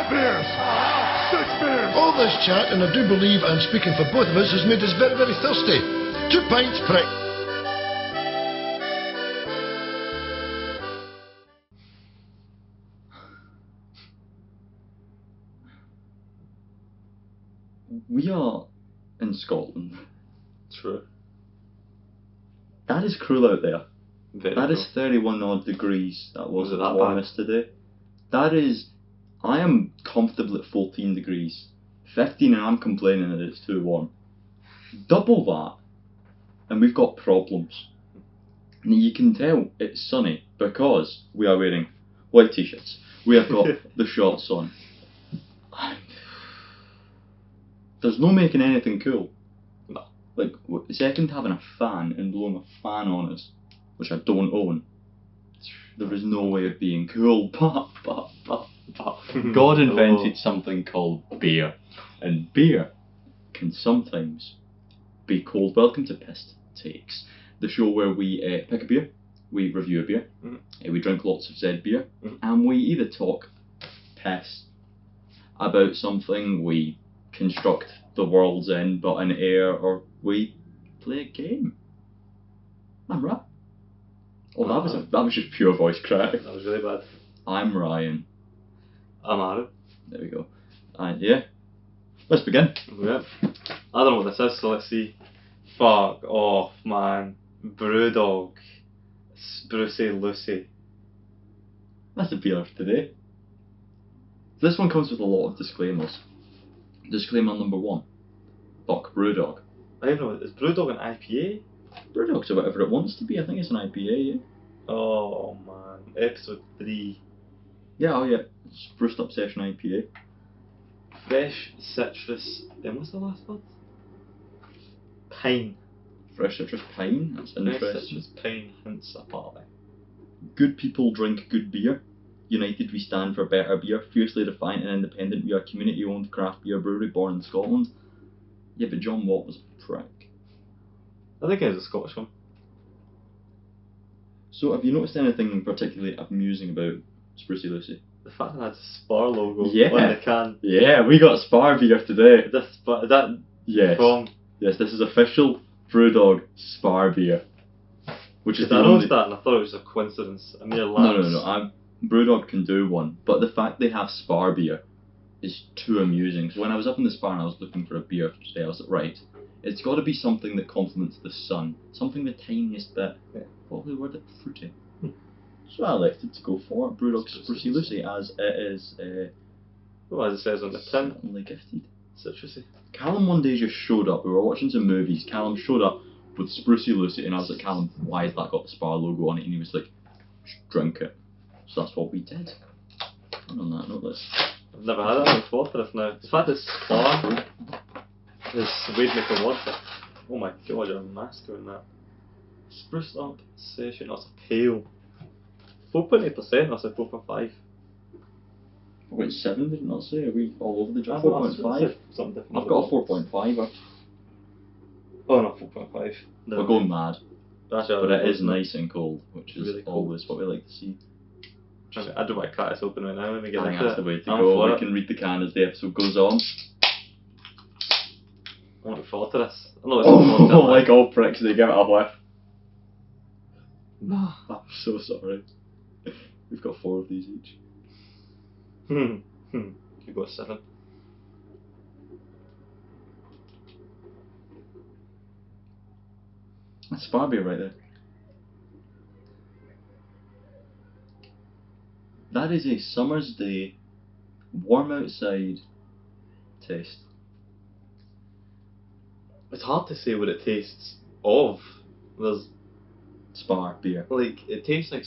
beers! 6 beers! All this chat, and I do believe I'm speaking for both of us, has made us very, very thirsty. 2 pints, prick. We are in Scotland. True. That is cruel out there. Very That cool. is 31 odd degrees. That Was was it that the warmest today. That is... I am comfortable at 14 degrees. 15 and I'm complaining that it's too warm. Double that and we've got problems. And you can tell it's sunny because we are wearing white t-shirts. We have got the shorts on. There's no making anything cool. No. Like, second having a fan and blowing a fan on us, which I don't own, there is no way of being cool, but God invented something called beer, and beer can sometimes be cold. Welcome to Pissed Takes, the show where we pick a beer, we review a beer, we drink lots of said beer, and we either talk piss about something, we construct the world's end but in air, or we play a game. I'm right. Oh, that was just pure voice crack. That was really bad. I'm Ryan. I'm Aaron. There we go. And yeah, let's begin. Yeah. I don't know what this is, so let's see. Fuck off, man. Brewdog. Sprucey Lucy. That's the beer for today. This one comes with a lot of disclaimers. Disclaimer number 1. Fuck Brewdog. I don't know, is Brewdog an IPA? Brewdog's whatever it wants to be. I think it's an IPA, yeah. Oh man. Episode 3. Yeah, oh yeah. Spruced up session IPA. Fresh citrus. And what's the last word? Pine. Fresh citrus pine. That's Fresh interesting. citrus pine hints a party. Good people drink good beer. United we stand for better beer. Fiercely defiant and independent, we are a community-owned craft beer brewery born in Scotland. Yeah, but John Watt was a prick. I think it's a Scottish one. So, have you noticed anything particularly amusing about Sprucey Lucy? The fact that it has a Spar logo Yeah. on the can. Yeah, we got Spar beer today. Is that Yes. from? Yes, this is official Brewdog Spar beer. Which is I the noticed only... that and I thought it was a coincidence. A mere No, lapse. Brewdog can do one, but the fact they have Spar beer is too amusing. So when I was up in the Spar and I was looking for a beer today, I was like, right, it's got to be something that complements the sun. Something the tiniest bit. Yeah. What was the word? Fruity. So I elected to go for Brewdog Sprucey Lucy, as it is Well, as it says on the tin, certainly gifted. citrusy. Callum one day just showed up. We were watching some movies. Callum showed up with Sprucey Lucy, and I was like, Callum, why has that got the Spar logo on it? And he was like, just drink it. So that's what we did. And on that note, I've never had that before for this now. The fact that Spar is weird make a word for. Oh my god, you're a master in that. Spruced up session, that's a pale. 4.8%, that's a 4.5. 4.7 did it not say? Are we all over the job? I thought 4.5? something different. I've got a 4.5. Oh no, 4.5. No, We're going mad. That's But it is nice and cold, which is Really cold. always what we like to see. I don't want to crack this open right now. Let me get I think into that's it. the way to I'm go. for We it. can read the can as the episode goes on. I'm looking forward to this. I know it's looking forward to Like all pricks, they give it a whiff. No. I'm so sorry. We've got 4 of these each. You got 7. That's Spar beer right there. That is a summer's day, warm outside taste. It's hard to say what it tastes of. There's Spar beer. like it tastes like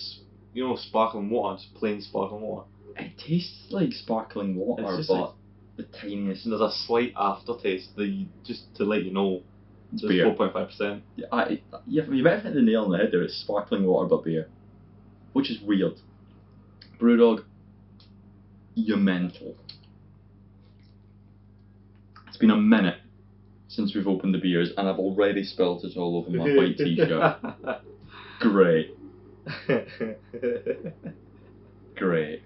sparkling water, just plain sparkling water. It tastes like sparkling water, It's just but like- the tiniest. And there's a slight aftertaste that just to let you know. It's There's beer. 4.5%. You better hit the nail on the head there. It's sparkling water but beer, which is weird. Brewdog, you're mental. It's been a minute since we've opened the beers, and I've already spilled it all over my white t-shirt. Great, great.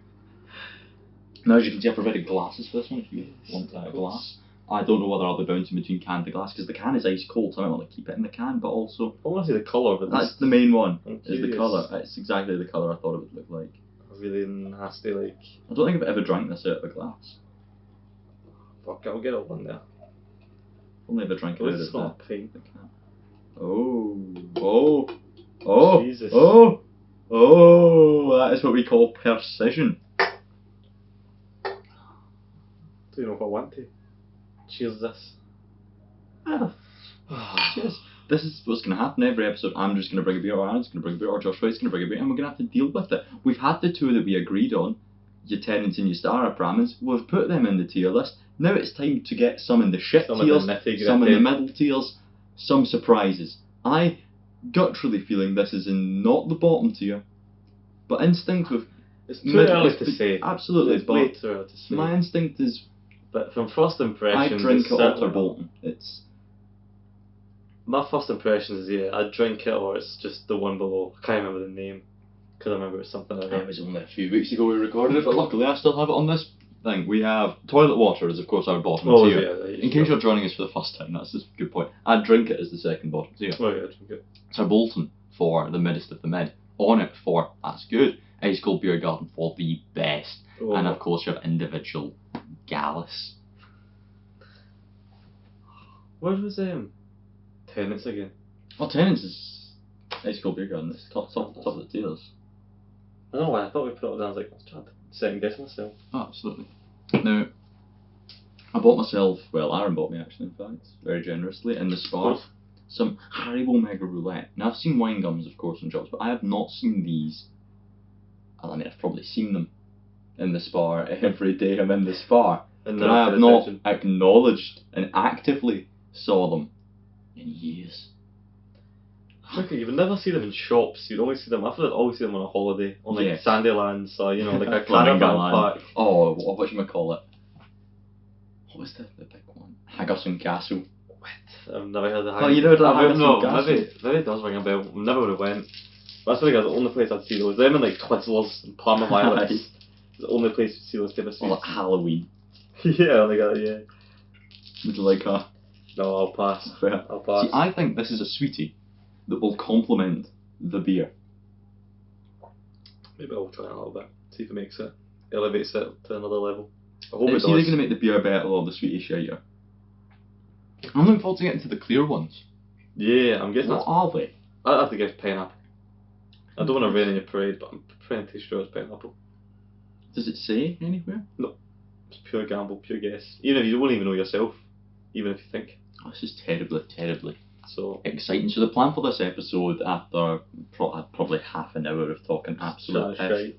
Now, as you can see, I've provided glasses for this one if you want a glass. I don't know whether I'll be bouncing between can and glass because the can is ice cold, so I might want to keep it in the can, but also. I want to see the colour, but that's the main one. Is the curious. colour. It's exactly the colour I thought it would look like. Really nasty, like. I don't think I've ever drank this out of a glass. Fuck, I'll get it one there. Only ever drank it out of It's not the pink. can. Oh, Jesus. oh, that is what we call precision. Do you know if I want to? Cheers this. Cheers. This is what's going to happen every episode. I'm just going to bring a beer, or Aaron's going to bring a beer, or Josh White's going to bring a beer, and we're going to have to deal with it. We've had the two that we agreed on, your Tenants and your Star Brahmins. We've put them in the tier list. Now it's time to get some in the shit tiers, some in the middle tiers, some surprises. I gutturally feeling this is in not the bottom tier, but instinctive. It's too early to say. Absolutely, it's way too early to say. My instinct is. But from first impressions, I drink it or Bolton. It's. My first impression is I'd drink it or it's just the one below. I can't remember the name because I remember it was something like that. It was only a few weeks ago we recorded it, but luckily I still have it on this thing. We have toilet water is of course our bottom tier. Yeah, in case you're joining us for the first time, that's a good point. I'd drink it as the second bottom tier. Oh yeah, I'd drink it. So Bolton for the middest of the mid. On it for that's good. Ice Cold Beer Garden for the best. Oh. And of course your individual Gallus. Where was Tenants again? Well, Tenants is Ice Cold Beer Garden. It's top of the tiers. I don't know why I thought we put it down. I was like, I was trying to second guess myself. Oh, absolutely. Now, I bought myself, well, Aaron bought me actually, in fact, very generously, in the Spar, some Haribo Mega Roulette. Now, I've seen wine gums, of course, in shops, but I have not seen these. I mean, I've probably seen them in the Spar every day I'm in the Spar. And but I have not acknowledged and actively saw them in years. Okay, you would never see them in shops. You'd always see them. I feel like I'd always see them on a holiday, on like Sandylands, or like a caravan park. Oh, what should we call it? What was the big one? Haggerson Castle. What? I've never heard of Oh, you never done Haggerson Castle? Maybe it does ring a bell. Never would have went. But that's the only place I'd see those. Them and like Twizzlers and Parma Violets. The only place you'd see those type of sweets. Or like Halloween. Yeah, like yeah. Would you like a? No, I'll pass. Fair. I'll pass. See, I think this is a sweetie that will complement the beer. Maybe I'll try it a little bit. See if it makes it, elevates it to another level. I hope It's it either does. going to make the beer better or the sweetie shiter. I'm looking forward to getting to the clear ones. Yeah, I'm guessing What are they? I'd have to guess pineapple. I don't want to rain in your parade, but I'm pretty sure it's pineapple. Does it say anywhere? No. It's pure gamble, pure guess. Even if you won't even know yourself. Even if you think. Oh, this is terribly So exciting. So the plan for this episode, after probably half an hour of talking absolute piss,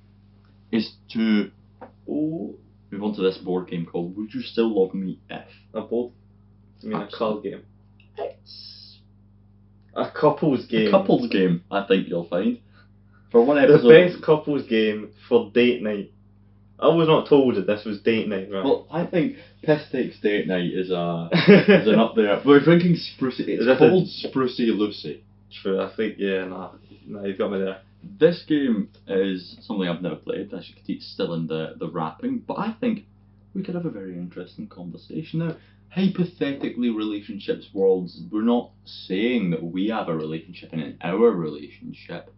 is to move on to this board game called Would You Still Love Me If? A board? I mean a card game. It's a couples game. A couples game, I think you'll find. For one The episode. best couples game for date night. I was not told that this was date night, right? Well, I think Piss Takes Date Night is an up there. We're drinking Sprucey. It's called Sprucey Lucy. True, I think, nah, you've got me there. This game is something I've never played. As you can see, it's still in the wrapping. But I think we could have a very interesting conversation. Now, hypothetically, relationships worlds, we're not saying that we have a relationship in our relationship,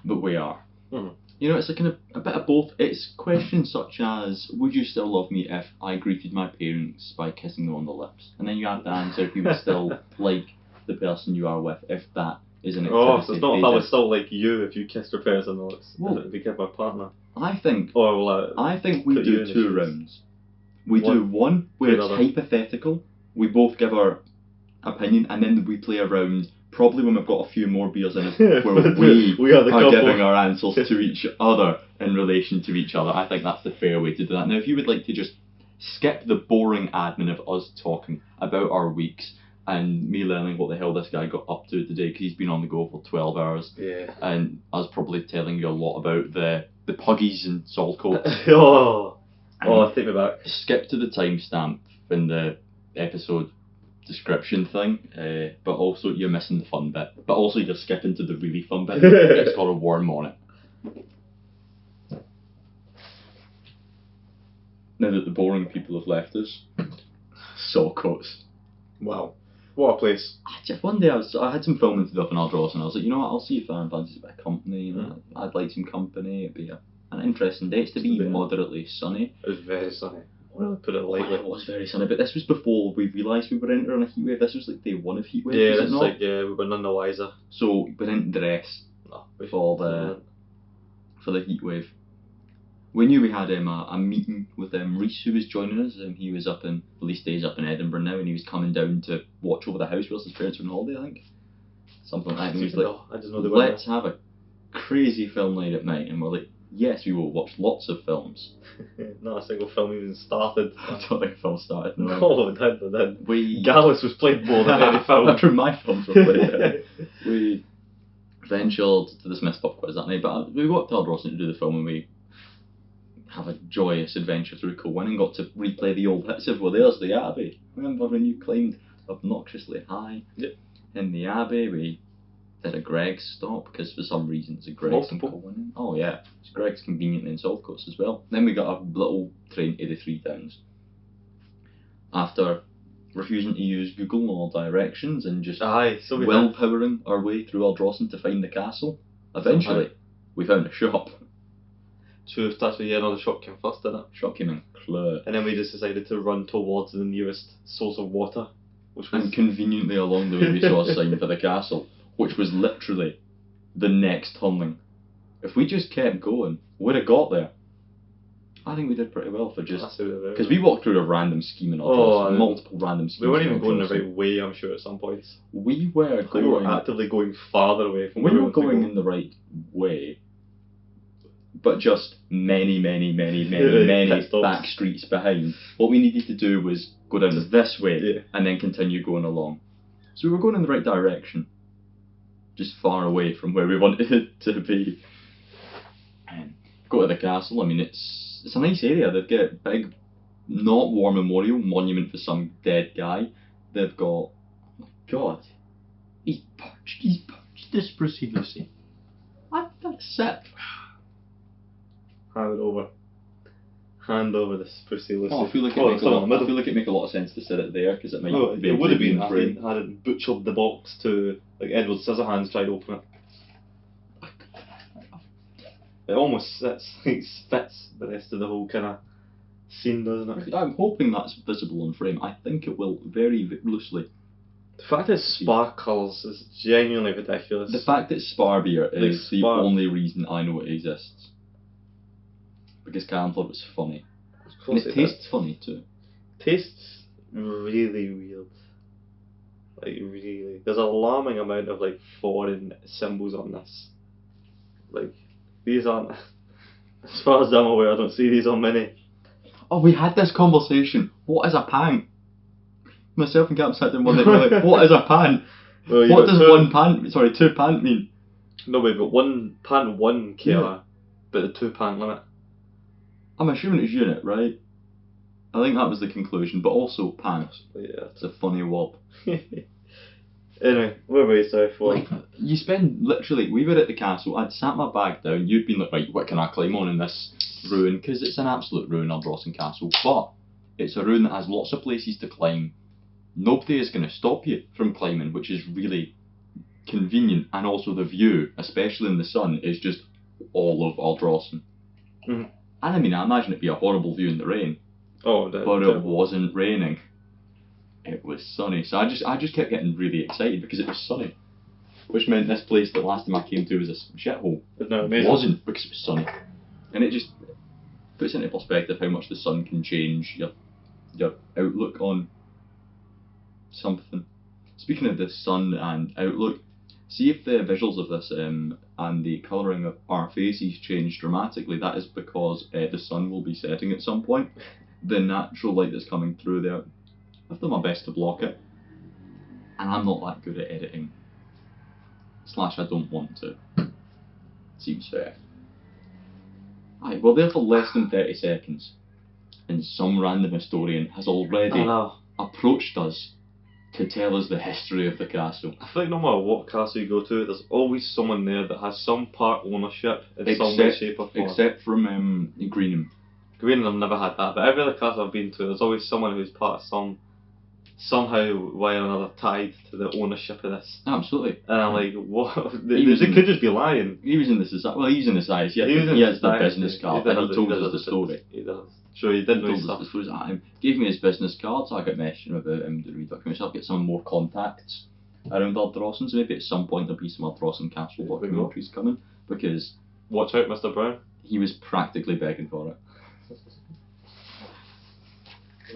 but we are. Mm-hmm. You know, it's a kind of a bit of both. It's questions such as, would you still love me if I greeted my parents by kissing them on the lips? And then you have to answer if you would still like the person you are with, if that is an activity. Oh, so it's not if I was still like you if you kissed your parents on the lips. Well, it be my partner? I think I think we do two rounds. We do one where it's hypothetical, we both give our opinion, and then we play a round, probably when we've got a few more beers in us, where we are giving our answers to each other in relation to each other. I think that's the fair way to do that. Now, if you would like to just skip the boring admin of us talking about our weeks and me learning what the hell this guy got up to today, because he's been on the go for 12 hours, and us probably telling you a lot about the puggies and Saltcoats. Take me back. Skip to the timestamp in the episode description thing, but also you're missing the fun bit. But also you're skipping to the really fun bit. It's got a worm on it. now that the boring people have left us. Saltcoats. Wow. What a place. One day I had some filming to do up in Ardross, and I was like, you know what, I'll see if Aaron fancies a bit of company. You know, I'd like some company. It'd be an interesting day. It's to be moderately sunny. It was very sunny. Really put it lightly. It was very sunny, but this was before we realised we were entering a heatwave. This was like day one of heatwave. Yeah, was it that's not? like we were none the wiser. So we didn't dress No, for the heatwave. We knew we had a meeting with Reese, who was joining us, and he was up in, at least he's up in Edinburgh now, and he was coming down to watch over the house whilst his parents were on holiday, I think. Something like that. And he was like, I just know they were let's have a crazy film night at night. And we're like, yes, we will watch lots of films. Not a single film even started. I don't think a film started. No, No, it did. We Gallus was played more than any film. After my films were played. We ventured to the Smith's pub quiz that night, but we got to Ardross to do the film, and we have a joyous adventure through Cowan and got to replay the old hits of, well, there's the Abbey. Remember when you climbed obnoxiously high in the Abbey? We did a Greg's stop, because for some reason there's a Greg's in Cowan. Oh yeah, it's Greg's conveniently in Saltcoats as well. Then we got a little train to the Three Towns. After refusing to use Google or directions and just willpowering our way through Ardrossan to find the castle, eventually we found a shop. True, that's where another shop came first, didn't it? Shop came in clear. And then we just decided to run towards the nearest source of water, which was... And conveniently along the way we saw a sign for the castle, which was literally the next turning. If we just kept going, we'd have got there. I think we did pretty well for just... Because we walked through a random scheme in Ardross, multiple random schemes. We weren't even going the right way, I'm sure, at some points. We were going... We were actively going farther away from where we were going in the right way, but just many back streets behind. What we needed to do was go down this way and then continue going along. So we were going in the right direction, just far away from where we wanted it to be. And go to the castle. I mean, it's a nice area. They've got a big, not war memorial, monument for some dead guy. They've got, oh my god, he's perched. Just proceed, Lucy. I've had a sip. Hand over this Percy Lucy. Oh, I feel like it make a lot of sense to sit it there, because it might it would have been had it butchered the box to, like, Edward Scissorhands tried to open it. It almost fits the rest of the whole kind of scene, doesn't it? I'm hoping that's visible on frame. I think it will very loosely. The fact that Spar colours is genuinely ridiculous. The fact that Spar beer is the only reason I know it exists. Because Callum thought it was funny. And it tastes funny too. Tastes really weird. Like, really. There's an alarming amount of, like, foreign symbols on this. Like, these aren't... As far as I'm aware, I don't see these on many. Oh, we had this conversation. What is a pant? Myself and Callum sat down one day and we were like, what is a pant? Well, what does two pant mean? No, we've got one pant, one killer, but the 2 pant limit. I'm assuming it's unit, right? I think that was the conclusion, but also pants. Yeah. It's a funny word. Anyway, where were we, sorry, for? Like, you spend, literally, we were at the castle, I'd sat my bag down, you'd been like, right, what can I climb on in this ruin? Because it's an absolute ruin, Ardrossan Castle, but it's a ruin that has lots of places to climb. Nobody is going to stop you from climbing, which is really convenient, and also the view, especially in the sun, is just all of Ardrossan. Mm-hmm. And I mean, I imagine it'd be a horrible view in the rain. Oh, but it wasn't raining. It was sunny. So I just kept getting really excited because it was sunny. Which meant this place that last time I came to was a shithole. It wasn't, because it was sunny. And it just puts into perspective how much the sun can change your outlook on something. Speaking of the sun and outlook, see if the visuals of this and the colouring of our faces change dramatically. That is because the sun will be setting at some point. The natural light that's coming through there, I've done my best to block it. And I'm not that good at editing. / I don't want to. Seems fair. Aye, we're there for less than 30 seconds. And some random historian has already approached us to tell us the history of the castle. I feel like no matter what castle you go to, there's always someone there that has some part ownership in some way, shape or form. Except from Greenham. Green, I've never had that, but every other class I've been to, there's always someone who's part of somehow, way or another, tied to the ownership of this. Absolutely. And I'm like, what? They could just be lying. He was in the society. Well, he's in the society. Yeah, he has the business card, and he told us the story. He does. Sure, he did know He told us the stories at him. Gave me his business card, so I got messaging about him to read documents. I'll get some more contacts around Ardrossan, so maybe at some point there'll be some Ardrossan Castle documentaries coming, because watch out, Mr. Brown. He was practically begging for it.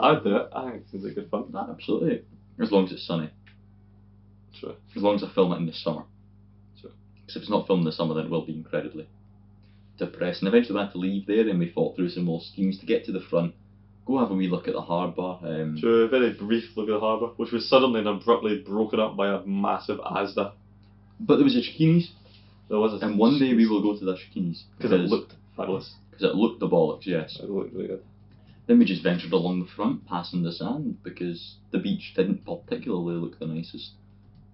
I'd do it. I think it seems like good fun. Absolutely. As long as it's sunny. Sure. As long as I film it in the summer. Sure. Because if it's not filmed in the summer, then it will be incredibly depressing. Eventually we had to leave there, and we fought through some more schemes to get to the front. Go have a wee look at the harbour. Sure, a very brief look at the harbour, which was suddenly and abruptly broken up by a massive Asda. But there was a Chiquinis. There was a And one day we will go to the Chiquinis. Because it looked fabulous. Because it looked the bollocks, yes. It looked really good. Then we just ventured along the front, passing the sand, because the beach didn't particularly look the nicest.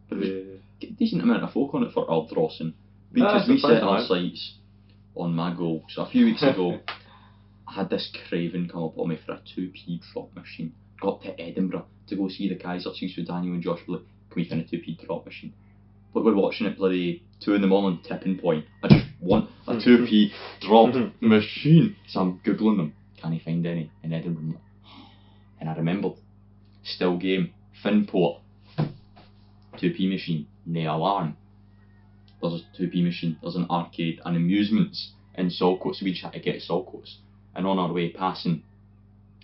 But there was a decent amount of folk on it for Ardrossan. Because we set our sights on Magog. So a few weeks ago, I had this craving come up on me for a 2p drop machine. Got to Edinburgh to go see the Kaiser Chiefs with Daniel and Josh. Like, can we find a 2p drop machine? But we're watching it bloody 2 in the morning, tipping point. I just want a 2p drop machine. So I'm googling them. Can you find any in Edinburgh? And I remembered. Still game. Finport. 2p machine. No alarm. There's a 2p machine. There's an arcade and amusements in Saltcoats. So we just had to get Saltcoats. And on our way passing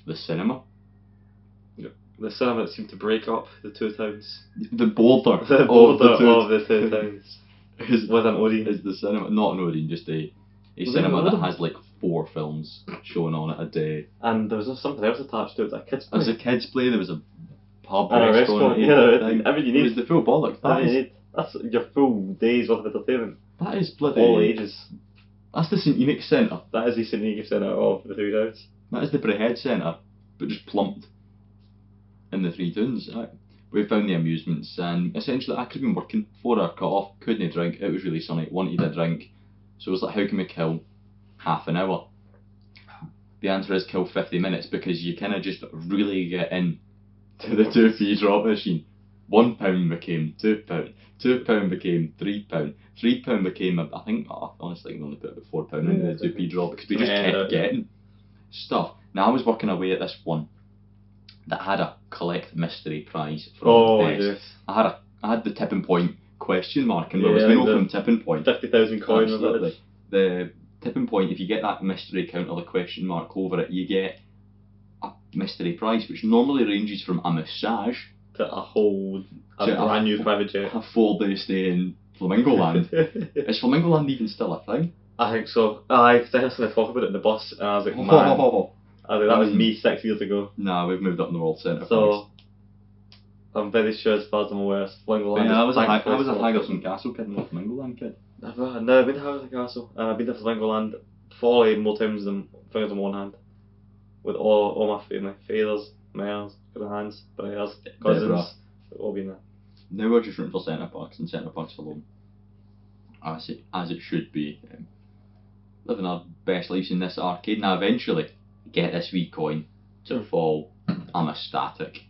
the cinema. Yep. The cinema that seemed to break up the two towns. The border, of the two towns. With an Odeon. Is the cinema. Not an Odeon, just a cinema that has like 4 films showing on it a day. And there was something else attached to it, a kids play. There was a kids play, there was a pub, and a restaurant, everything you need. It was the full bollocks. That's your full day's worth of entertainment. That is bloody... all ages. That's the St Unique Centre. That is the St Unique Centre of the Three Towns. That is the Braehead Centre, but just plumped in the Three Towns. We found the amusements, and essentially I could have been working, 4 hour cut off, couldn't drink, it was really sunny, wanted a drink. So it was like, how can we kill half an hour? The answer is kill 50 minutes, because you kind of just really get in to the 2p drop machine. £1 became £2, £2 became £3, £3 became, I think, honestly I only put about £4 into the 2p drop, because we just kept getting stuff. Now I was working away at this one that had a collect mystery prize from the yes. I had the tipping point question mark, and there was no from tipping point. 50,000 coins. Absolutely. The tipping point, if you get that mystery count or the question mark over it, you get a mystery prize, which normally ranges from a massage to a brand new private jet. A 4-day stay in Flamingo Land. Is Flamingo Land even still a thing? I think so. I listened to talk about it in the bus, and I was like, man. That was me 6 years ago. Nah, we've moved up in the World Centre. So, I'm very sure, as far as I'm aware, Flamingo Land. Yeah, I was a Haggerson Castle kid, not a Flamingo Land kid. I've never been to Haggerson Castle, and I've been to Flamingo Land probably more times than fingers on one hand. With all my family, fathers, mothers, grands, brothers, cousins, they've all been there. Now we're just rooting for Centre Parks, and Centre Parks alone. As it should be. Living our best lives in this arcade. Now eventually, get this wee coin to fall. I'm ecstatic.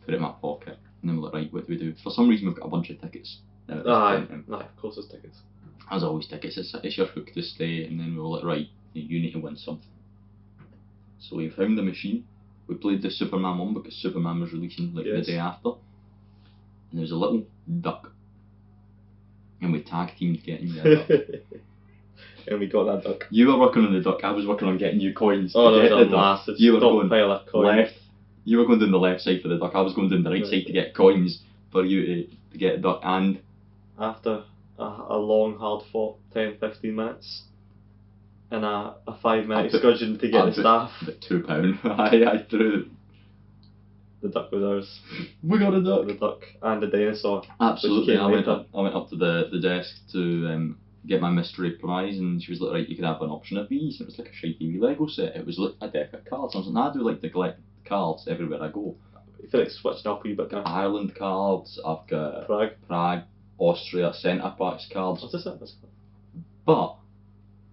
Put it in my pocket, and then we're like, right, what do we do? For some reason we've got a bunch of tickets. Aye, of course there's tickets. As always, tickets, it's your hook to stay, and then we were like, right, you need to win something. So we found the machine, we played the Superman one because Superman was releasing the day after, and there was a little duck, and we tag teamed getting the duck. And we got that duck. You were working on the duck, I was working on getting you coins. Oh, that was a massive pile of coins. Left. You were going down the left side for the duck, I was going down the right side to get coins for you to get a duck. And after a long, hard fought 10-15 minutes, and a 5-minute excursion to get the staff. £2. I threw the duck was ours. We got a duck. The duck and the dinosaur. Absolutely. I went up to the desk to get my mystery prize, and she was like, right, you can have an option of these. And it was like a shitey wee Lego set. It was like a deck of cards. I was like, I do like to collect cards everywhere I go. You feel like switching up a wee bit, can Ireland cards, I've got Prague, Austria, Centre Parks cards. What's this? But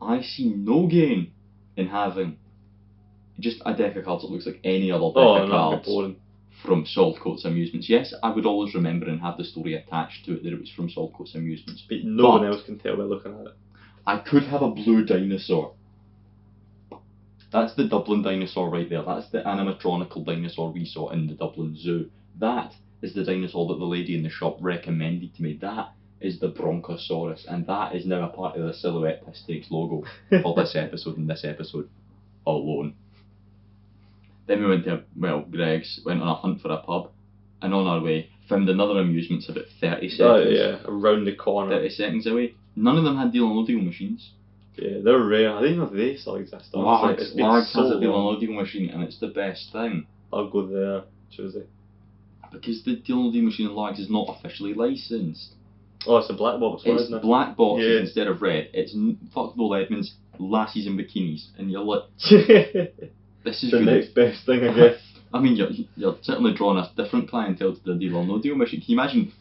I see no gain in having just a deck of cards that looks like any other deck Oh, of no, cards boring. from Saltcoats Amusements. Yes, I would always remember and have the story attached to it that it was from Saltcoats Amusements. But no one else can tell by looking at it. I could have a blue dinosaur. That's the Dublin dinosaur right there. That's the animatronical dinosaur we saw in the Dublin Zoo. That is the dinosaur that the lady in the shop recommended to me. That is the Bronchosaurus, and that is now a part of the Silhouette Piss logo for this episode and this episode alone. Then we went to, Greg's, went on a hunt for a pub, and on our way, found another amusements about 30 seconds. Oh yeah, around the corner. 30 seconds away. None of them had deal and no deal machines. Yeah, they're rare. I didn't know they still exist. Largs It's been has so a deal long. and no deal machine, and it's the best thing. I'll go there Tuesday. Because the deal and no deal machine in Largs is not officially licensed. Oh, it's a black box one, It's isn't it? black boxes Yeah. instead of red. It's fuck Noel Edmonds, lassies in bikinis, and you're like, the this is really... next best thing, I guess. I mean, you're certainly drawing a different clientele to the deal or no deal machine. Can you imagine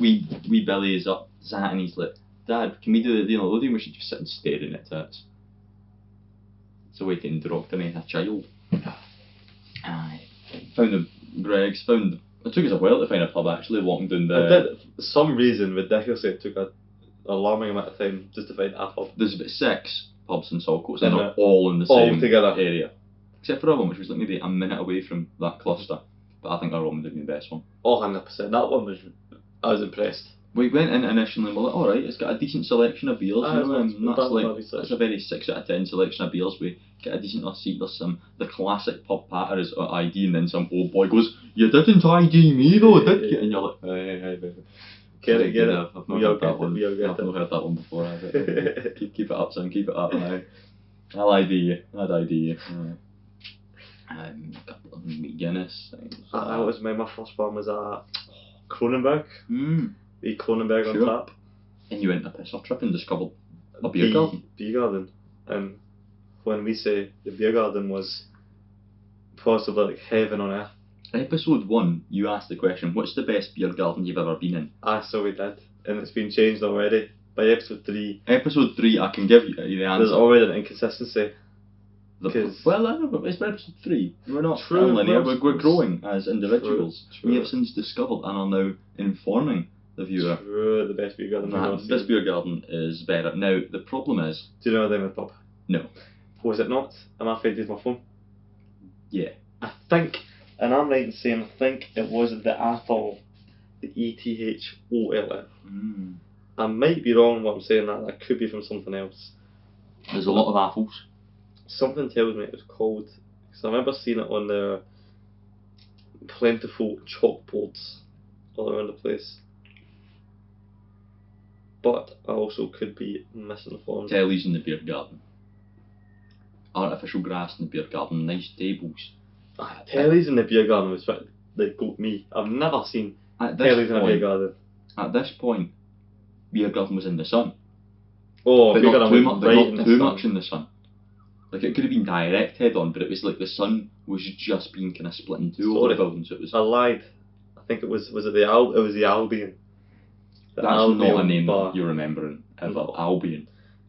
wee Billy is up, sat, and he's like, Dad, can we do the deal or no deal machine? Just sitting staring at it. It's a way to indoctrinate a child. Aye. It took us a while to find a pub actually, walking down I the... did, for some reason, ridiculously, it took an alarming amount of time just to find a pub. There's about 6 pubs in Saltcoats, and And they're all in the all same together. area. Except for one, which was like maybe a minute away from that cluster. But I think our one would have been the best one. Oh, 100%. That one was... I was impressed. We went in initially and we're like, alright, it's got a decent selection of beers, Aye, you know, it's and not that's bad like, research. that's a very 6 out of 10 selection of beers. We get a decent enough seat, there's the classic pub patter is ID, and then some old boy goes, you didn't ID me though, did you? And you're like, hey. Get it. I've not heard that one. I've not heard that one before. Keep it up, son, keep it up. I'll ID you. I'd ID you. A couple of Guinness things. That was my first one was at Cronenberg. The Cronenberg Sure. on tap. And you went a pisser trip and discovered a beer garden. Beer garden. And when we say the beer garden was possibly like heaven on earth. Episode 1, you asked the question, what's the best beer garden you've ever been in? So we did. And it's been changed already. By episode 3, Episode 3, I can give you the answer. there's already an inconsistency. 'Cause- Well, I know, but it's episode 3. We're not True, linear, well, we're growing as individuals. True. We have since discovered and are now informing the viewer True, the best beer garden we've ever that this seen. beer garden is better. Now, the problem is, Do you know the name of the pub? no. Was it not? Am I afraid to use my phone? Yeah. I think, and I'm right in saying, I think it was the Athol, the ETHOLL. I might be wrong what I'm saying that could be from something else. There's a lot of apples. Something tells me it was called, because I remember seeing it on the plentiful chalkboards all around the place. But I also could be misinformed. Tellies in the beer garden. Artificial grass in the beer garden. Nice tables. Tellies in the beer garden was what they got me. I've never seen At Tellies in a beer garden. At this point, beer garden was in the sun. Oh, But beer not garden too, was but right not in the too sun. much in the sun. Like, it could have been direct head on, but it was like the sun was just being kind of split in two over Sorry. the building, so it was... I lied. I think it was it the it was the Albion. The That's Albion not a name bar. that you're remembering ever. No. Albion.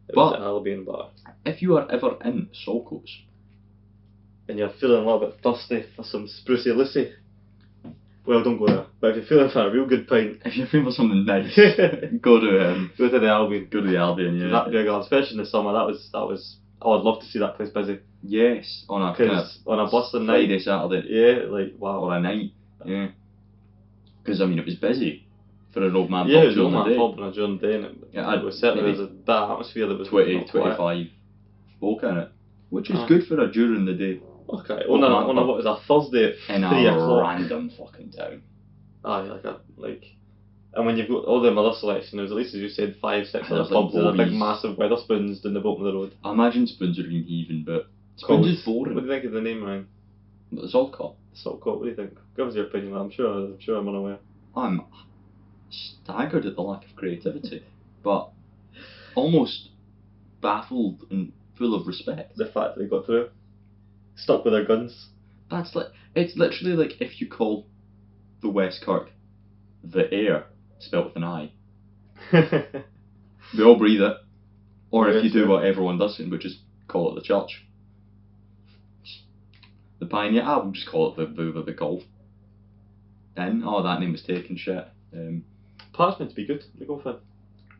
It was But- the Albion bar. If you are ever in Saltcoats, And you're feeling a little bit thirsty for some sprucey Lucy, well, don't go there. But if you're feeling for a real good pint, if you're feeling for something nice, go go to to the Albion. the Albion, yeah. That beer garden, especially in the summer, that was. Oh, I'd love to see that place busy. Yes, on a kind of Because on a bustling Friday, night, Saturday, yeah, like wow. or a night, yeah. Because I mean, it was busy for an old man Yeah, pub it was during on the my day. pub on a during the day, and Yeah, it was certainly maybe there was a bad atmosphere. There was 20, not quiet. 25 folk in it, which is Aye. good for a during the day Okay, Old man on a pub. what was a Thursday at in 3 a o'clock. random fucking town. Aye, and when you've got all them other selection, there's at least as you said 5, 6 other There's like pubs. There's a big Bobby's. massive Weatherspoons down the bottom of the road. I imagine Spoons are being even, but Spoons is What boring. do you think of the name, Ryan? But it's all cop. Saltcoat. What do you think? Give us your opinion. I'm sure I'm unaware. I'm staggered at the lack of creativity, but almost baffled and full of respect. The fact that they got through, stuck with their guns. That's like, it's literally like if you call the West Kirk the air, spelled with an I. We all breathe it. Or if Yes, you do yeah. what everyone does, which is call it the church. The Pioneer. I will just call it the Golf. Then, that name was taken shit. Park's meant to be good. The Golf Inn.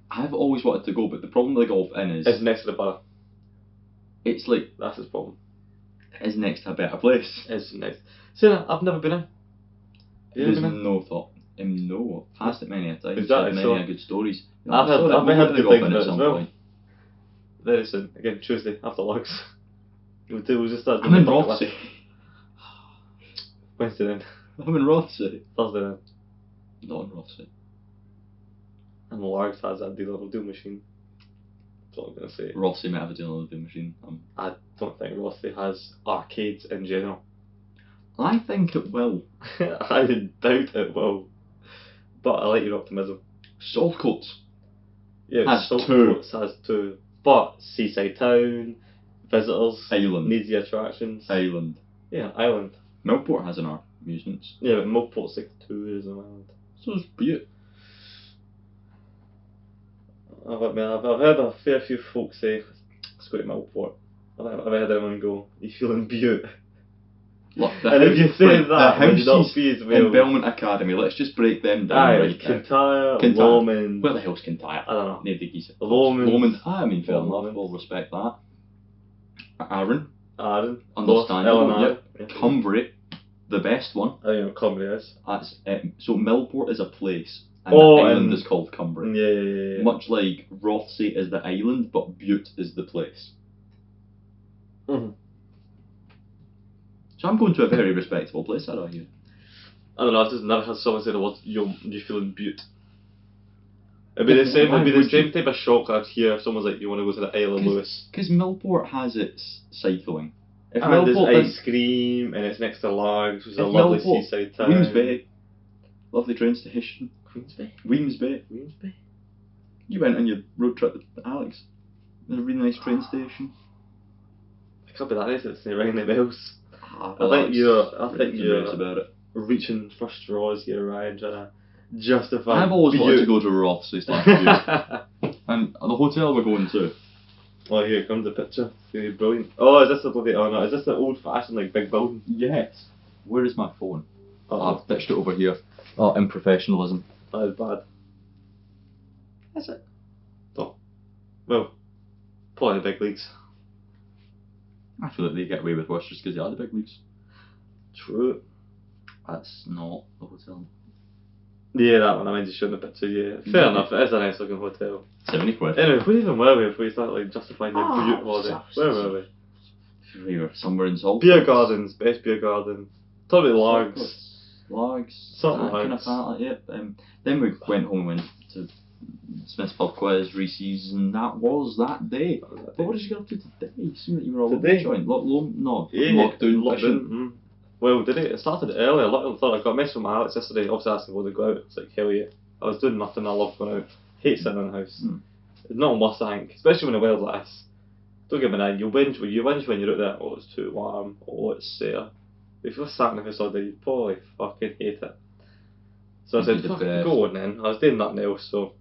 I've always wanted to go, but the problem with the Golf Inn is It's next to the bar. it's like That's his problem. it's next to a better place. It's next. See, I've never been in. There's no thought. No, I've passed it many a time. Exactly, Many so- good stories. I've heard We'll go good to the Golf things Inn about at it some as well. point. Very soon. Again, Tuesday, after Logs. We'll just start I'm in the bucket Rothsay. list. Wednesday then. I'm in Rothsay. Thursday then. Not in Rothsay. And Logs has a deal machine. That's all I'm going to say. Rothsay might have a deal with the machine. I don't think Rothsay has arcades in general. I think it will. I doubt it will. But I like your optimism. Saltcoats. Yeah, Has Saltcoats has two. But Seaside Town, visitors, Island. needs the attractions. Island. Yeah, island. Millport has an art amusements. Yeah, but Millport's like tourism island. So it's Butte. I've heard a fair few folks say, let's go to Millport. I've heard anyone go, you feeling Butte? Look, And if you say that, the would you not houses be as well? in Belmont Academy, let's just break them down Aye, right now. Kintyre, Kintyre. Lomond. Where the hell's Kintyre? I don't know. Nobody gives a fuck. Lomond. Lomond. I mean, fair enough. Lomond. We'll respect that. Aaron. Arden. Understandable. Ellen Yep. Arden. Cumbria. The best one. I don't know what Cumbria is. That's so Millport is a place, and Oh, the island and- is called Cumbria. Yeah. Much like Rothsay is the island, but Butte is the place. Mhm. So I'm going to a very respectable place, I'd argue. I don't know, I've just never had someone say the word, you feeling Butte. It'd be the same, Why it'd be the would you? same type of shock I'd hear if someone's like, you want to go to the Isle of Lewis. Because Millport has its cycling. If And there's Millport ice didn't- cream, and it's next to Largs, which is a if lovely Millport- seaside town. Weems Bay. Lovely train station. Queens Bay? Weems Bay. Queens Bay? You went on your road trip with Alex. There's a really nice train station. It could be that nice, it's ringing the bells. Ah, I think you're about it. reaching for straws here, Ryan, trying to justify I've always wanted to go to Rothsay slash Butte. go. And the hotel we're going to. Oh, here comes the picture. Really brilliant. Oh, is this the bloody? Oh no, is this the old-fashioned like big building? Yes. Where is my phone? Oh, I've ditched it over here. Oh, unprofessionalism. that is bad. Is it? Oh, well, probably the big leagues. I feel like they get away with worse just because they are the big leagues. True. That's not the hotel. Yeah, that one. I meant to show the picture. Yeah, fair enough. It is a nice looking hotel. 70 quid. Anyway, where even were we before we started like justifying the Ah, Butte holiday? so- Where were we? We were somewhere in Salt. Beer gardens, best beer garden. Talk about Largs. Logs. Something that kind of Logs. part, yep. Then we went home and went to Smith's Pub Quiz, Reese's, and that was that day. But what did you get up to today? You seem like you were all over Today? the joint. No, Yeah, lockdown fishing. Mm. Well, did it? It started early. I thought I got a message from Alex yesterday, obviously asking whether to go out. It's like, hell yeah. I was doing nothing, I love going out. Hate sitting in the house. It's not worth, I think, especially when the weather's like this. Don't get me wrong, you whinge when you're out there, oh it's too warm, oh it's sere. If you're sat in the house all day, you'd probably fucking hate it. So I said, It'd be the fucking best. go on then. I was doing nothing else, so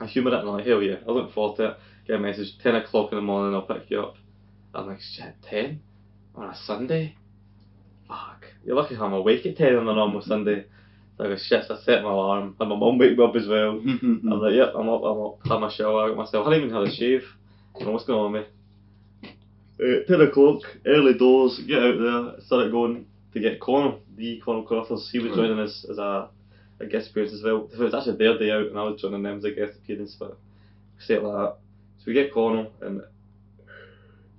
I humoured it and I'm like, hell yeah. I look forward to it, get a message, 10 o'clock in the morning, I'll pick you up. I'm like, shit, 10? On a Sunday? Fuck. You're lucky I'm awake at 10 on a normal Sunday. So I go, shit, so I set my alarm, and my mum wake me up as well. I'm like, yep, I'm up, had my shower, I got myself, I hadn't even had a shave. I don't know what's going on with me. 10 o'clock, early doors, get out there, started going to get Connell, the Connell Crothers. He was joining us as a guest appearance as well. It was actually their day out and I was joining them as a guest appearance, but say it like that. So we get Connell and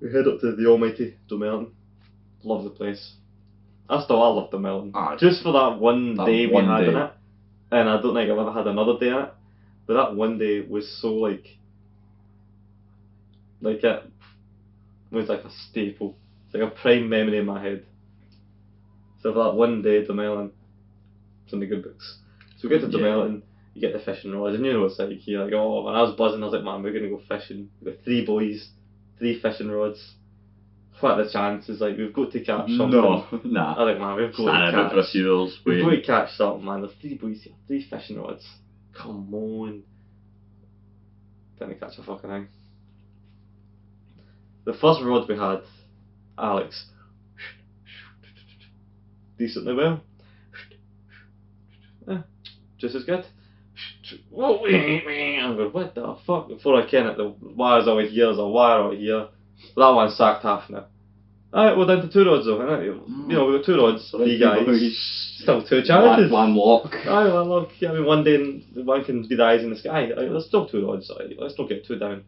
we head up to the almighty Dunmelton. Love the place. I love Dunmelton. Ah, Just for that one that day one we had in day. it. And I don't think I've ever had another day in it. But that one day was so like it was like a staple. It's like a prime memory in my head. So for that one day, Dunmelton, it's in the good books. So we get to Yeah. Dunmelton, you get the fishing rods, and you know what it's like. You're like, oh, when I was buzzing, I was like, man, we're going to go fishing. We've got 3 boys, 3 fishing rods. What are the chances? Like, we've got to catch something. No, I nah. think, man, we've got Stand to out for a catch. few hours. We've got Wait. to catch something, man. There's 3 boys here, 3 fishing rods. Come on. Didn't catch a fucking thing. The first rod we had, Alex, decently well. Just as good. I'm going, what the fuck? Before I can it, the wire's over here, there's a wire over here. That one's sacked half now. Alright, we're down to 2 rods though. You know, we've got 2 rods, 3 guys. Still 2 chances. One lock. Aye, one lock. I mean, one day one can be the eyes in the sky. There's still 2 rods. Let's not get 2 down.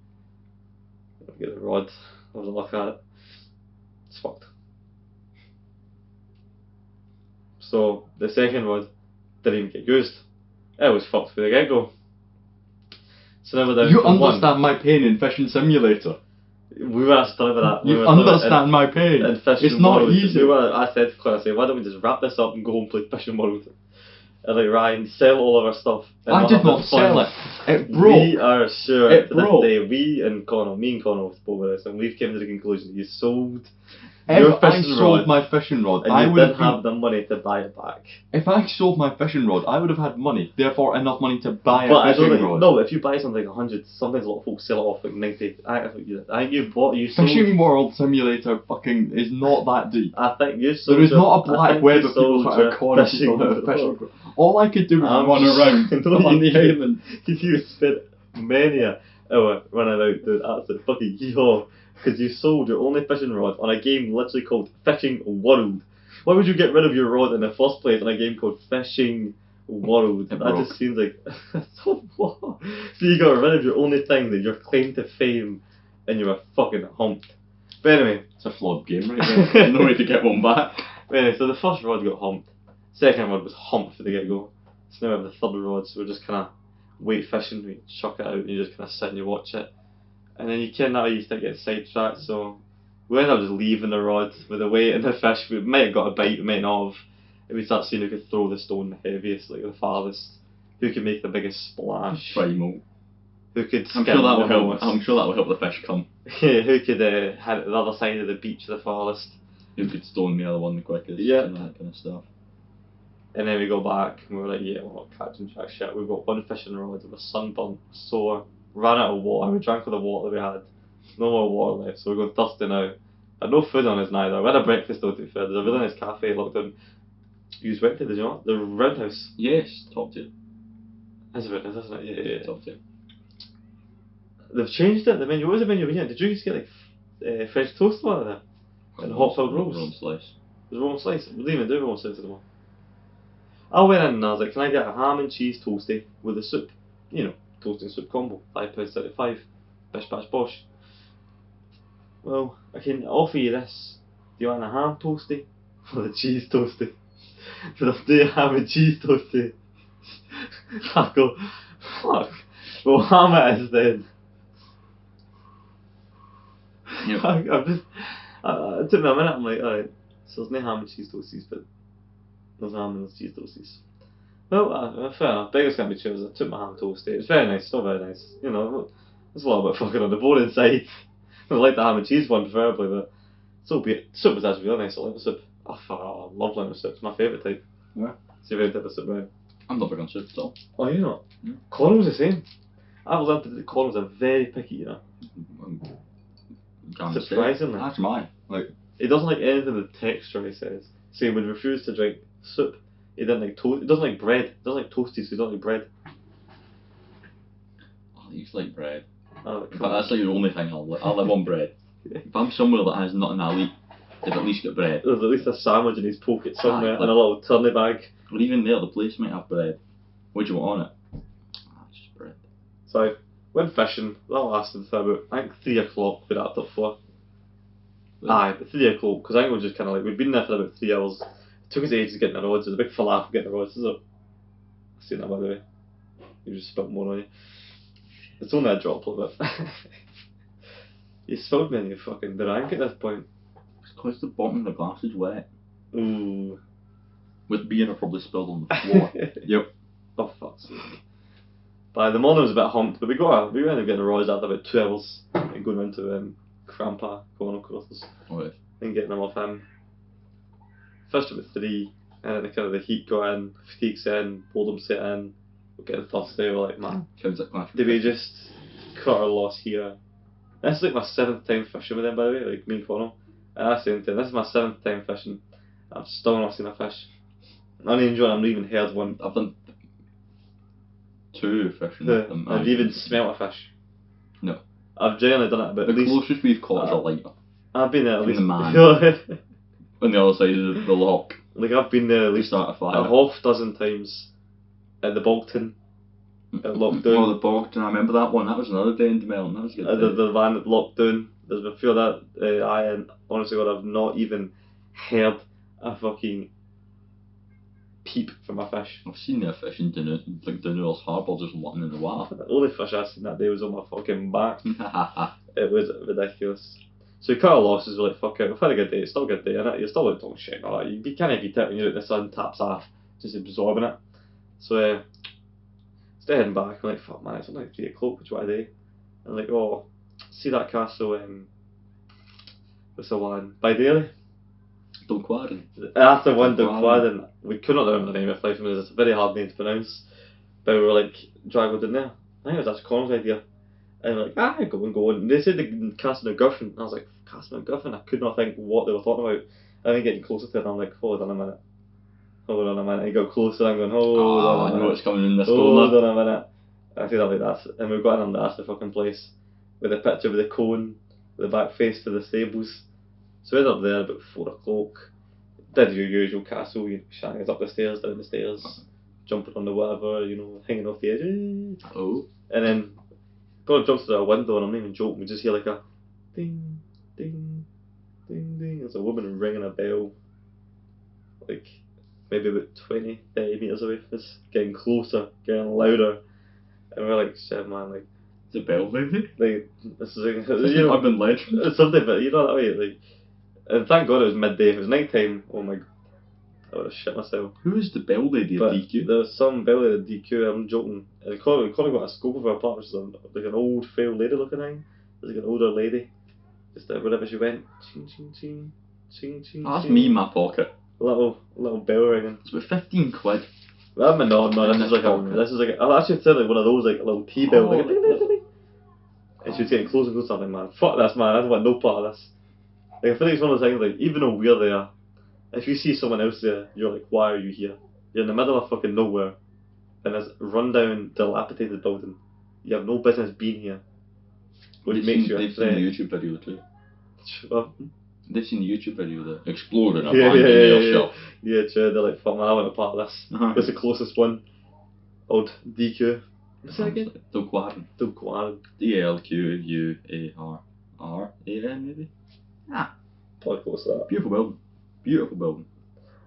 Get the rod. Have a look at it. It's fucked. So, the second rod didn't even get used. It was fucked for the get-go. So now we're down You to understand my pain in Fishing Simulator. We were asked about that. You understand my pain. It's not easy. I said to Claire, I said, why don't we just wrap this up and go and play Fishing World? And like, Ryan, sell all of our stuff. I did not sell it. It broke. We are sure It to broke. this day, me and Connor spoke with us, and we've come to the conclusion you sold If your I fishing sold rod, my fishing rod, and I you would didn't have the money to buy it back. If I sold my fishing rod, I would have had money, therefore enough money to buy But a I don't fishing think, rod. no, if you buy something like 100, sometimes a lot of folks sell it off like 90. I think you sold. Fishing World Simulator fucking is not that deep. I think you sold. There is not a I black think web you of people sold trying to your con fishing people into rod. fishing rod. All I could do was I'm run around on the island. You spent many a hour running out doing absolute fucking hee-haw because you sold your only fishing rod on a game literally called Fishing World. Why would you get rid of your rod in the first place on a game called Fishing World? It That broke. just seems like so what? So you got rid of your only thing that your claim to fame and you were fucking humped. But anyway, It's a flawed game right there. There's no way to get one back. anyway, so the first rod got humped. Second rod was humped for the get-go. So now we have the third rod, so we're just kind of wait fishing, we chuck it out and you just kind of sit and you watch it. And then you used to get sidetracked, so we ended up just leaving the rod with the weight and the fish. We might have got a bite, we might not have. And we start seeing who could throw the stone the heaviest, like the farthest. Who could make the biggest splash. Primal. Who could I'm skim sure that the will help. most. I'm sure that will help the fish come. Who could hit the other side of the beach the farthest. Who could stone the other one the quickest? Yeah. And that kind of stuff. And then we go back and we're like, yeah, we're not catching jack shit. We've got one fishing rod, we're sunburnt, sore, ran out of water, we drank all the water that we had. No more water left, so we're going thirsty now. Had no food on us neither. We had a breakfast though, to be fair. There's a really nice cafe locked down. You went to, did you not? The Roundhouse. Yes, top tier. That's about it, isn't it? Yeah. Top tier. They've changed it, the menu. What was the menu over here? Did you just get like French toast one of that? And hot filled rolls? Roll slice. There's roll and slice. We didn't even do roll and slice anymore. I went in and I was like, can I get a ham and cheese toasty with a soup? You know, toast and soup combo. £5.75. Bish bash bosh. Well, I can offer you this. Do you want a ham toasty or a cheese toasty? But I'll do a ham and cheese toasty. I go, fuck. Well, ham it is then. Yep. I'm just, it took me a minute. I'm like, alright, so there's no ham and cheese toasties, but there's ham and there's cheese toasties. Well, fair enough. Beggars can't be choosers. I took my ham toasty. It's very nice, still very nice. You know, there's a little bit fucking on the board inside. I like the ham and cheese one preferably, but so be it. Soup was actually really nice. I like the soup. Oh, fuck, I love lentil soup. It's my favourite type. Yeah. It's your favourite type of soup, right? I'm not big on soup at all. Oh, you're not? No. Colin was the same. I've learned that Colin's are very picky, you know. Surprisingly. That's mine. Like, He doesn't like anything with texture, he says. So he would refuse to drink soup. He didn't like toast. He doesn't like bread. He doesn't like toasties, so he doesn't like bread. I used to like bread. Oh, In fact, that's like the only thing I'll live on bread. If I'm somewhere that has nothing I'll eat, they've at least got bread. There's at least a sandwich in his pocket somewhere Aye, and a little turny bag. Or even there, the place might have bread. What do you want on it? It's just bread. So I went fishing. That lasted for about, I think, 3 o'clock we wrapped up for. Aye, but 3 o'clock, because I think we were just kind of like, we'd been there for about 3 hours. It took us ages getting the rods. It was a big falafel getting the rods. I've seen that by the way. You just spilled more on you. It's only a drop of it. You spilled me in your fucking drink at this point. It's because the bottom of the glass is wet. Ooh. With beer I probably spilled on the floor. Yep. Oh fuck's sake. By the morning was a bit humped, but we ended up getting the rods after about 2 hours and going round to Crampa, Cornell Crossers, Okay. and getting them off him. Fished about 3, and then kind of the heat got in, fatigue set in, boredom set in, we're getting thirsty, we're like, man, Counts at class. did we just cut our loss here? This is like my 7th time fishing with them, by the way, like me and Connell. And I was saying to him, this is my 7th time fishing, I've still not seen a fish. I'm not even heard one. I've done 2 fishing. Have you even smelt a fish? No. I've generally done it, but The closest we've caught is a lighter. I've been there at least. The man. On the other side of the lock. Like I've been there at least Start a fire. a half dozen times at the Bogton. At Lockdown. Oh, the Bogton, I remember that one. That was another day in Demelton. That was a good. The van at Lockdown. There's been a few of that. And honestly, God, I've not even heard a fucking peep from a fish. I've seen their fish in Dunwell's Harbour just lying in the water. The only fish I seen that day was on my fucking back. It was ridiculous. So we cut our losses, we're like, fuck it, we've had a good day, it's still a good day, innit? You're still like talking shit and all that. You can't beat it when you're out in the sun, taps off, just absorbing it. So, instead of heading back, I'm like, fuck man, it's only like 3 o'clock, which what a day. And like, oh, see that castle in, what's the one, by Daly? Dunquaden. After one Dunquaden, we could not remember the name of the place, it's a very hard name to pronounce. But we were like, dragged in there. I think it was actually Connor's idea. And we're like, go. And they said the Castle McGuffin. And I was like, Castle McGuffin? I could not think what they were talking about. And then getting closer to it, and I'm like, hold on a minute. And you got closer, and I'm going, hold on a minute. I know what's coming in this Hold corner. on a minute. I said, like, that's it. And we've got in and that's the fucking place. With a picture with the cone, with the back face to the stables. So we ended up there about 4 o'clock. Did your usual castle, you know, us up the stairs, down the stairs, jumping on the whatever, you know, hanging off the edge. Oh. And then God jumps through a window, and I'm not even joking, we just hear like a ding, ding, ding, ding. There's a woman ringing a bell, like maybe about 20, 30 metres away from us, getting closer, getting louder. And we're like, shit man, like, the bell lady? Like, this is like, you know, urban legend. it's something, but you know that way, like, and thank God it was midday. If it was night time, oh my god, I would have shit myself. Who is the bell lady at But DQ? there was some belly at DQ, I'm joking. And Connie got a scope of her apartment, which is like an old, frail lady looking thing. There's like an older lady. Just wherever she went, ching, ching, ching, ching, ching. That's ching. me in my pocket. Little bell ringing. It's about 15 quid. Well, no, this is like I'll actually say like one of those like a little tea bell, like a ding, ding, ding, ding. And she was getting closer and closer. I'm like, man, fuck this, man. I don't want no part of this. Like I feel like it's one of those things like even though we're there, if you see someone else there, you're like, why are you here? You're in the middle of fucking nowhere, in this rundown, dilapidated building. You have no business being here. Which makes you a They've threat. seen the YouTube video too. Well, They've seen the YouTube video, the exploring a yeah, abandoned shelf. yeah, true. They're like, fuck man, I want a part of this. What's the closest one? Old DQ. What's that again? Dunquaden. Dunquaden. DLQUARRAN maybe? Ah. Probably close to that. Beautiful building. Beautiful building.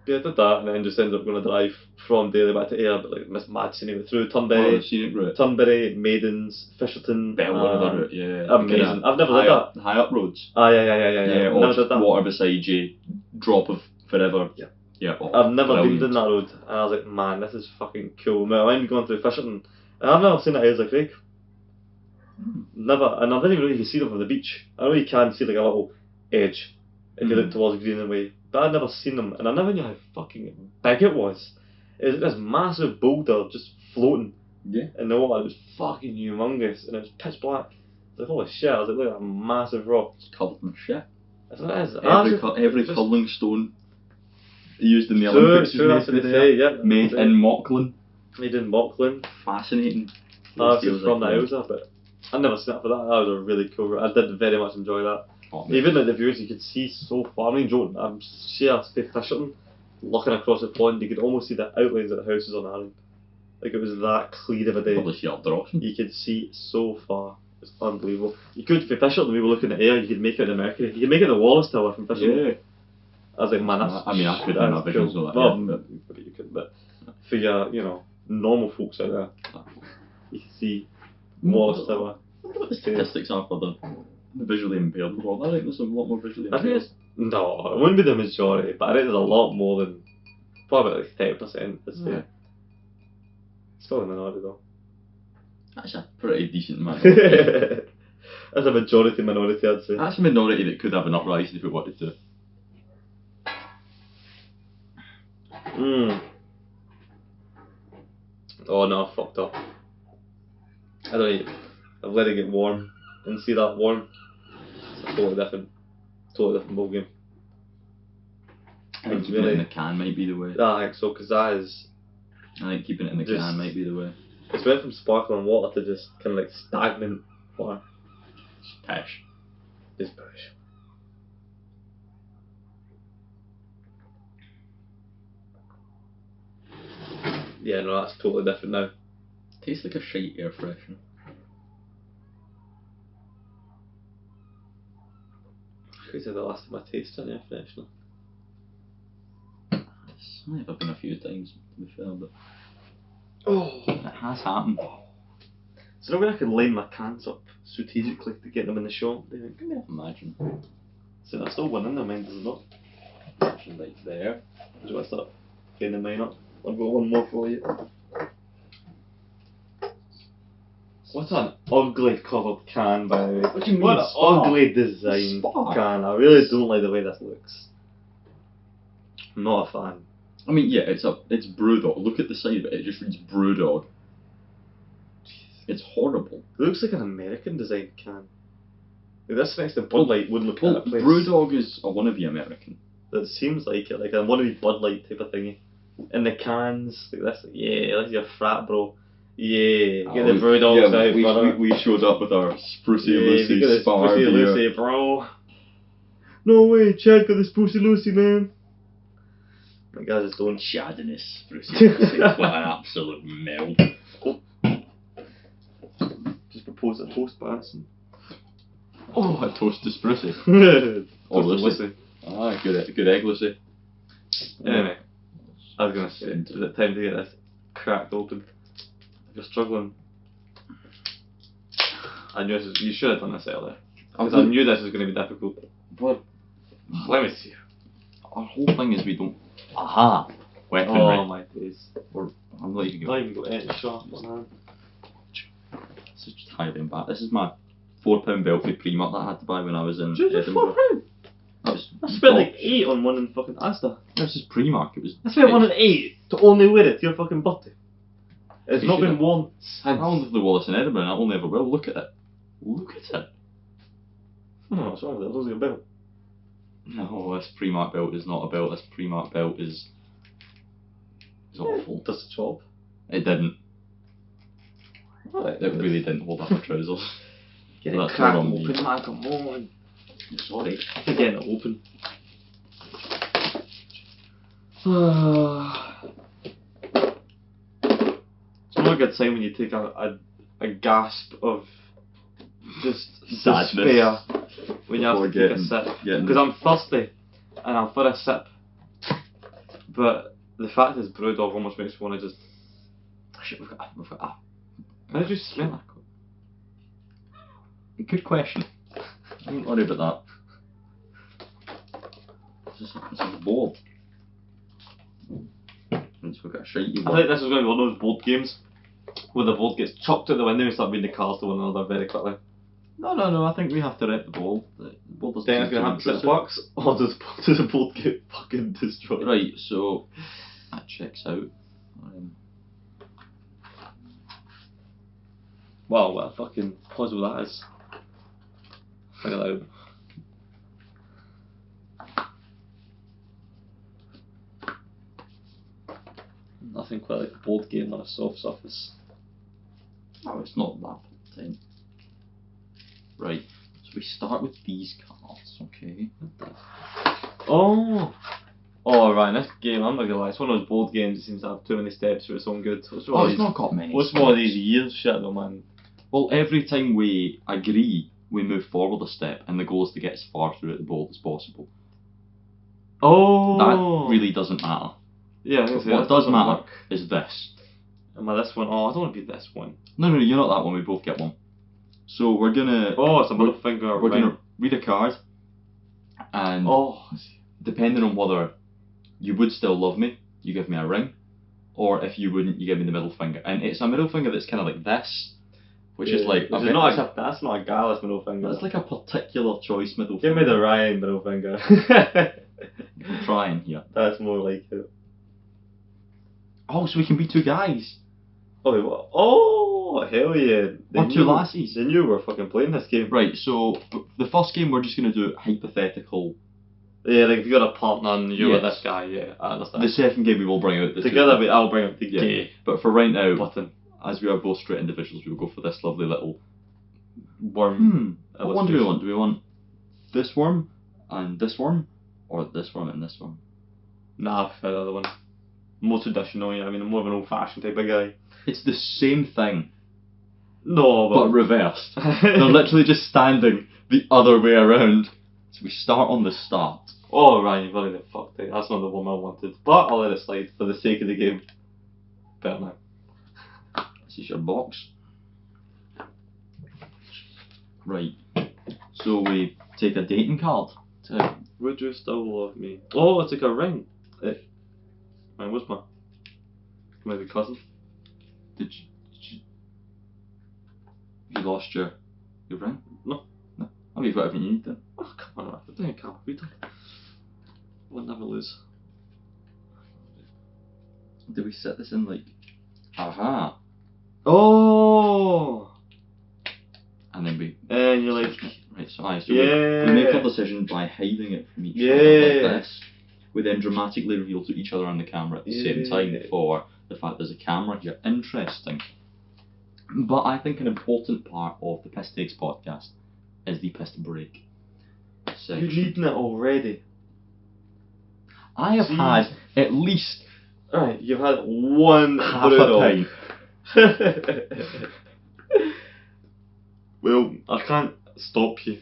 Yeah, I did that and then just ended up going to drive from Daly back to Ayr, but like Miss Mad scenery through Oh, Turnberry, the scenic route. Turnberry, Maidens, Fisherton. Better another route, yeah. Amazing. I've never did that. High up roads. Ah, yeah. Yeah, or Never just did that. water beside you, drop of forever. Yeah. Yeah. Oh, I've never brilliant. been down that road, and I was like, man, this is fucking cool. I went going through Fisherton, and I've never seen that Ayr's Creek. Never, and I didn't even really see them from the beach. I know you can see like a little edge if you look towards Greenway, but I'd never seen them, and I never knew how fucking big it was. It was like this massive boulder just floating in the water. It was fucking humongous, and it was pitch black. I was like, holy shit, I was like, look at that massive rock. It's covered in shit. That's what it is. Every curling stone used in the True, Olympics true, that's what they say, yeah. made in Mauchline. Made in Mauchline. Fascinating. I was just from the Ailsa, but I'd never seen that for that. That was a really cool route. I did very much enjoy that. Oh, Even like the views you could see so far. I mean, joking, I'm sheer Fisherton, looking across the pond, you could almost see the outlines of the houses on the island. Like it was that clear of a day. Probably see up Drawson. You could see so far. It's unbelievable. You could, for Fisherton, we were looking at air, you could make it in the Mercury. You could make it the Wallace Tower from Fisherton. Yeah. I was like, man, that's. I mean, I could have that's visions cool. of that. Well, Yeah. maybe you could, but for your, normal folks out there, you can see Wallace Tower. I wonder what the statistics are for the visually impaired world. I think there's a lot more visually I think impaired. it's, no, it wouldn't be the majority, but I think there's a lot more than, probably like 10%. It's still a minority though. That's a pretty decent minority. That's a majority minority, I'd say. That's a minority that could have an uprising if we wanted to. Oh no, I fucked up. I don't eat. I've let it get warm and see that warm. It's a totally different ball game. I think keeping it in the can might be the way. I think so, because that is. I think keeping it in the can might be the way. It's went from sparkling water to just kind of like stagnant water. It's pish. It's pish. Yeah, no, that's totally different now. Tastes like a shite air freshener. These are the last time I tasted an air freshener. It's only ever been a few times, to be fair, but Oh! it has happened. So now when I could line my cans up strategically to get them in the shop, do you think? Imagine. So that's still one in there, mine does not. Imagine right there. Do you want to start getting mine up? I've got one more for you. What an ugly covered can, by the way. What do you mean? What an Spar? ugly design Spar? can. I really don't like the way this looks. I'm not a fan. I mean, yeah, it's Brewdog. Look at the side of it. It just reads Brewdog. It's horrible. It looks like an American design can. Like this next to Bud Light would look Well, at a place. Brewdog is a wannabe American. That seems like it, like a wannabe Bud Light type of thingy. In the cans, like this, yeah, that's your frat bro. Yeah, get the Brewdogs out, brother. we showed up with our Sprucey Yeah, we got Lucy this Spar Sprucey beer. Lucy, bro. No way, Chad got this Sprucey Lucy, man. My guys just don't. Chad and his Sprucey Lucy. What an absolute melt. Just propose a toast, Barson. Oh, a toast to Sprucey. Or Toast to Lucy. Lucy. Ah, good egg Lucy. Anyway, I was gonna say, is it time to get this cracked open? If you're struggling, I knew this was, you should have done this earlier. Because I knew this was going to be difficult. But Let me see. our whole thing is we don't. Aha! Weaponry. Oh my days. I'm not even Not going. even got any sharp on hand. This is just highly embarrassing. This is my £4 Belfry Primark that I had to buy when I was in Just Edinburgh. £4. That was I spent like 8 on one in fucking Asda. This is Primark. It was. I spent 1 in 8 to only wear it to your fucking birthday. It's You not should been have- worn I since. only the Wallace in Edinburgh and I only ever will. Look at it. Look at it. What's wrong with it? It looks like a belt. No, this Primark belt is not a belt. This Primark belt is awful. Does the job. It didn't. Right, It really didn't hold up my trousers. Get Well, it that's cracked not on open, me. man, come on. Sorry. You're getting it open. It's not a good sign when you take a gasp of just Sadness. despair when you have to Before take a sip. getting- Because I'm thirsty and I'm for a sip. But the fact is, Brewdog almost makes me want to just. Shit, we've got How did you smell? Good question. Don't worry about that. This is a board. Let's look at a shitey I board. think this is going to be one of those board games where the board gets chucked out the window and start reading the cards to one another very quickly. No, I think we have to rep the board. The board doesn't Then it's seem going to too have 6 intrusive. bucks, or does the board get fucking destroyed? Right, so that checks out. Wow, what a fucking puzzle that is. Figure that out. Nothing quite like a board game on a soft surface. Oh, it's not that time. Right, so we start with these cards, okay? Oh! Oh, Ryan, this game, I'm not gonna lie, it's one of those board games that seems to have too many steps for its own good. What's wrong Oh, with it's these- not got many. What's more of steps. these years shit though, man? Well, every time we agree, we move forward a step, and the goal is to get as far through the board as possible. Oh! That really doesn't matter. Yeah, I was But gonna say, what that does doesn't matter work. is this. Am I this one? Oh, I don't want to be this one. No, you're not that one. We both get one. So we're gonna. Oh, it's a We're- middle finger. We're ring. gonna read a card, and Oh, depending on whether you would still love me, you give me a ring, or if you wouldn't, you give me the middle finger. And it's a middle finger that's kind of like this, which is like Which is not that's not a Gallus middle finger. It's like a particular choice middle Give finger. me the Ryan middle finger. I'm trying here. That's more like it. Oh, so we can be two guys. Oh, wait, what? Oh, hell yeah. Or two lassies. They knew we were fucking playing this game. Right, so the first game we're just going to do hypothetical Yeah, like if you got a partner and you're with Yes. this guy, yeah, I understand. The second game we will bring out the Together, two. I'll bring up the Yeah. gay But for right now, button. as we are both straight individuals, we will go for this lovely little Worm. What one do we want? Do we want this worm and this worm? Or this worm and this worm? Nah, I prefer the other one. More traditional, yeah. I mean, I'm more of an old-fashioned type of guy. It's the same thing, No, but reversed. They're literally just standing the other way around. So we start on the start. Oh, Ryan, you've already fucked it. That's not the one I wanted. But I'll let it slide for the sake of the game. Better now. This is your box. Right. So we take a dating card. Would you still love me? Oh, it's like a ring. Man, what's my maybe cousin? Did you lost your ring? No. No. Oh, you've got everything you need then. Oh, come on, I think I can't read it. We'll never lose. Do we set this in like? Aha. Oh! And then we. And you're like, Right, so we yeah. make our decision by hiding it from each other Yeah. like this. We then dramatically reveal to each other on the camera at the same time Yeah. for the fact there's a camera here. Interesting. But I think an important part of the Piss Takes podcast is the piss break section. you're needing it already. I have Jeez. had at least Alright, you've had one half a Brewdog. pint. Well, I can't stop you.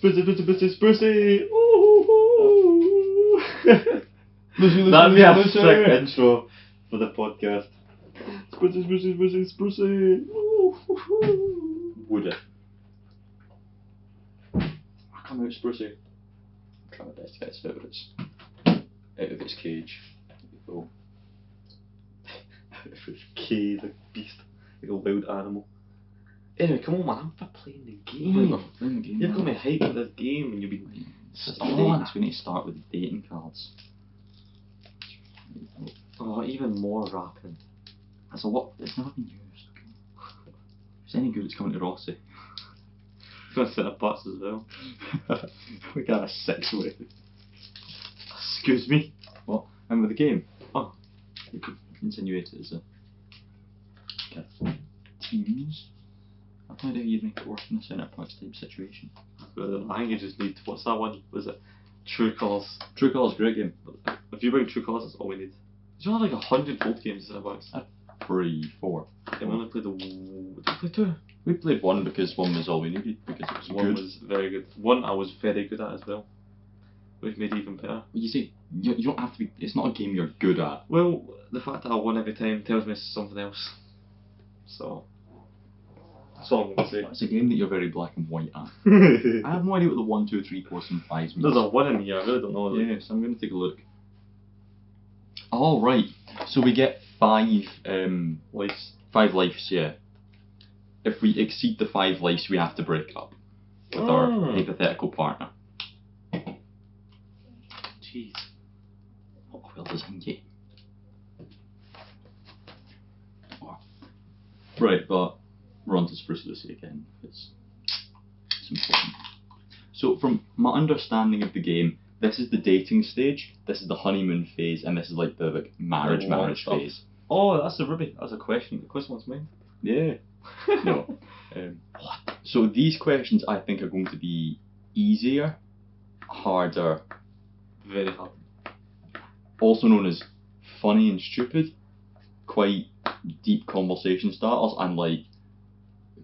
Sprucey! Ooh. That'd be a sick intro for the podcast. Sprucey! Would it? I come out sprucey. I'm trying my best to get this out of its cage. Oh. K, the beast, like a wild animal. Anyway, come on, man, I'm for playing the game. We're playing the game. You've got me hyped for this game, and you've been Start. We need to start with the dating cards. oh, even more rapping. That's a lot. It's never been used. If it's any good, it's coming to Rossi. He's gonna sit up butts as well. We got a 6-way. Excuse me. What? And with the game? Oh. We could insinuate it as a. Okay. Teams. I've no idea you'd make it work in a centre points type situation. I think you just need, what's that one? Was it True Colours? True Colours, great game. If you bring True Colours, that's all we need. There's only like 100 board games in a box. 3, 4. And we only played did we play 2? We played 1 because 1 was all we needed, because it was One good. was very good. One I was very good at as well. Which made it even better. You see, you don't have to be. It's not a game you're good at. Well, the fact that I won every time tells me something else. So, that's all I'm going to say. It's a game that you're very black and white at. I have no idea what the 1, 2, 3, 4, and 5 means. There's a 1 in here, I really don't know. Like. Yes, I'm going to take a look. All right, so we get 5 Lives. 5 lives, yeah. If we exceed the 5 lives, we have to break up with our hypothetical partner. Jeez. What a well-designed game. Right, but we're on to Spruce Lucy again. It's important. So, from my understanding of the game, this is the dating stage, this is the honeymoon phase, and this is like the marriage stuff. phase. Oh, that's a Ruby. That's a question. The question was mine. Yeah. No. So these questions I think are going to be easier, harder, Very hard. also known as funny and stupid, quite deep conversation starters, and like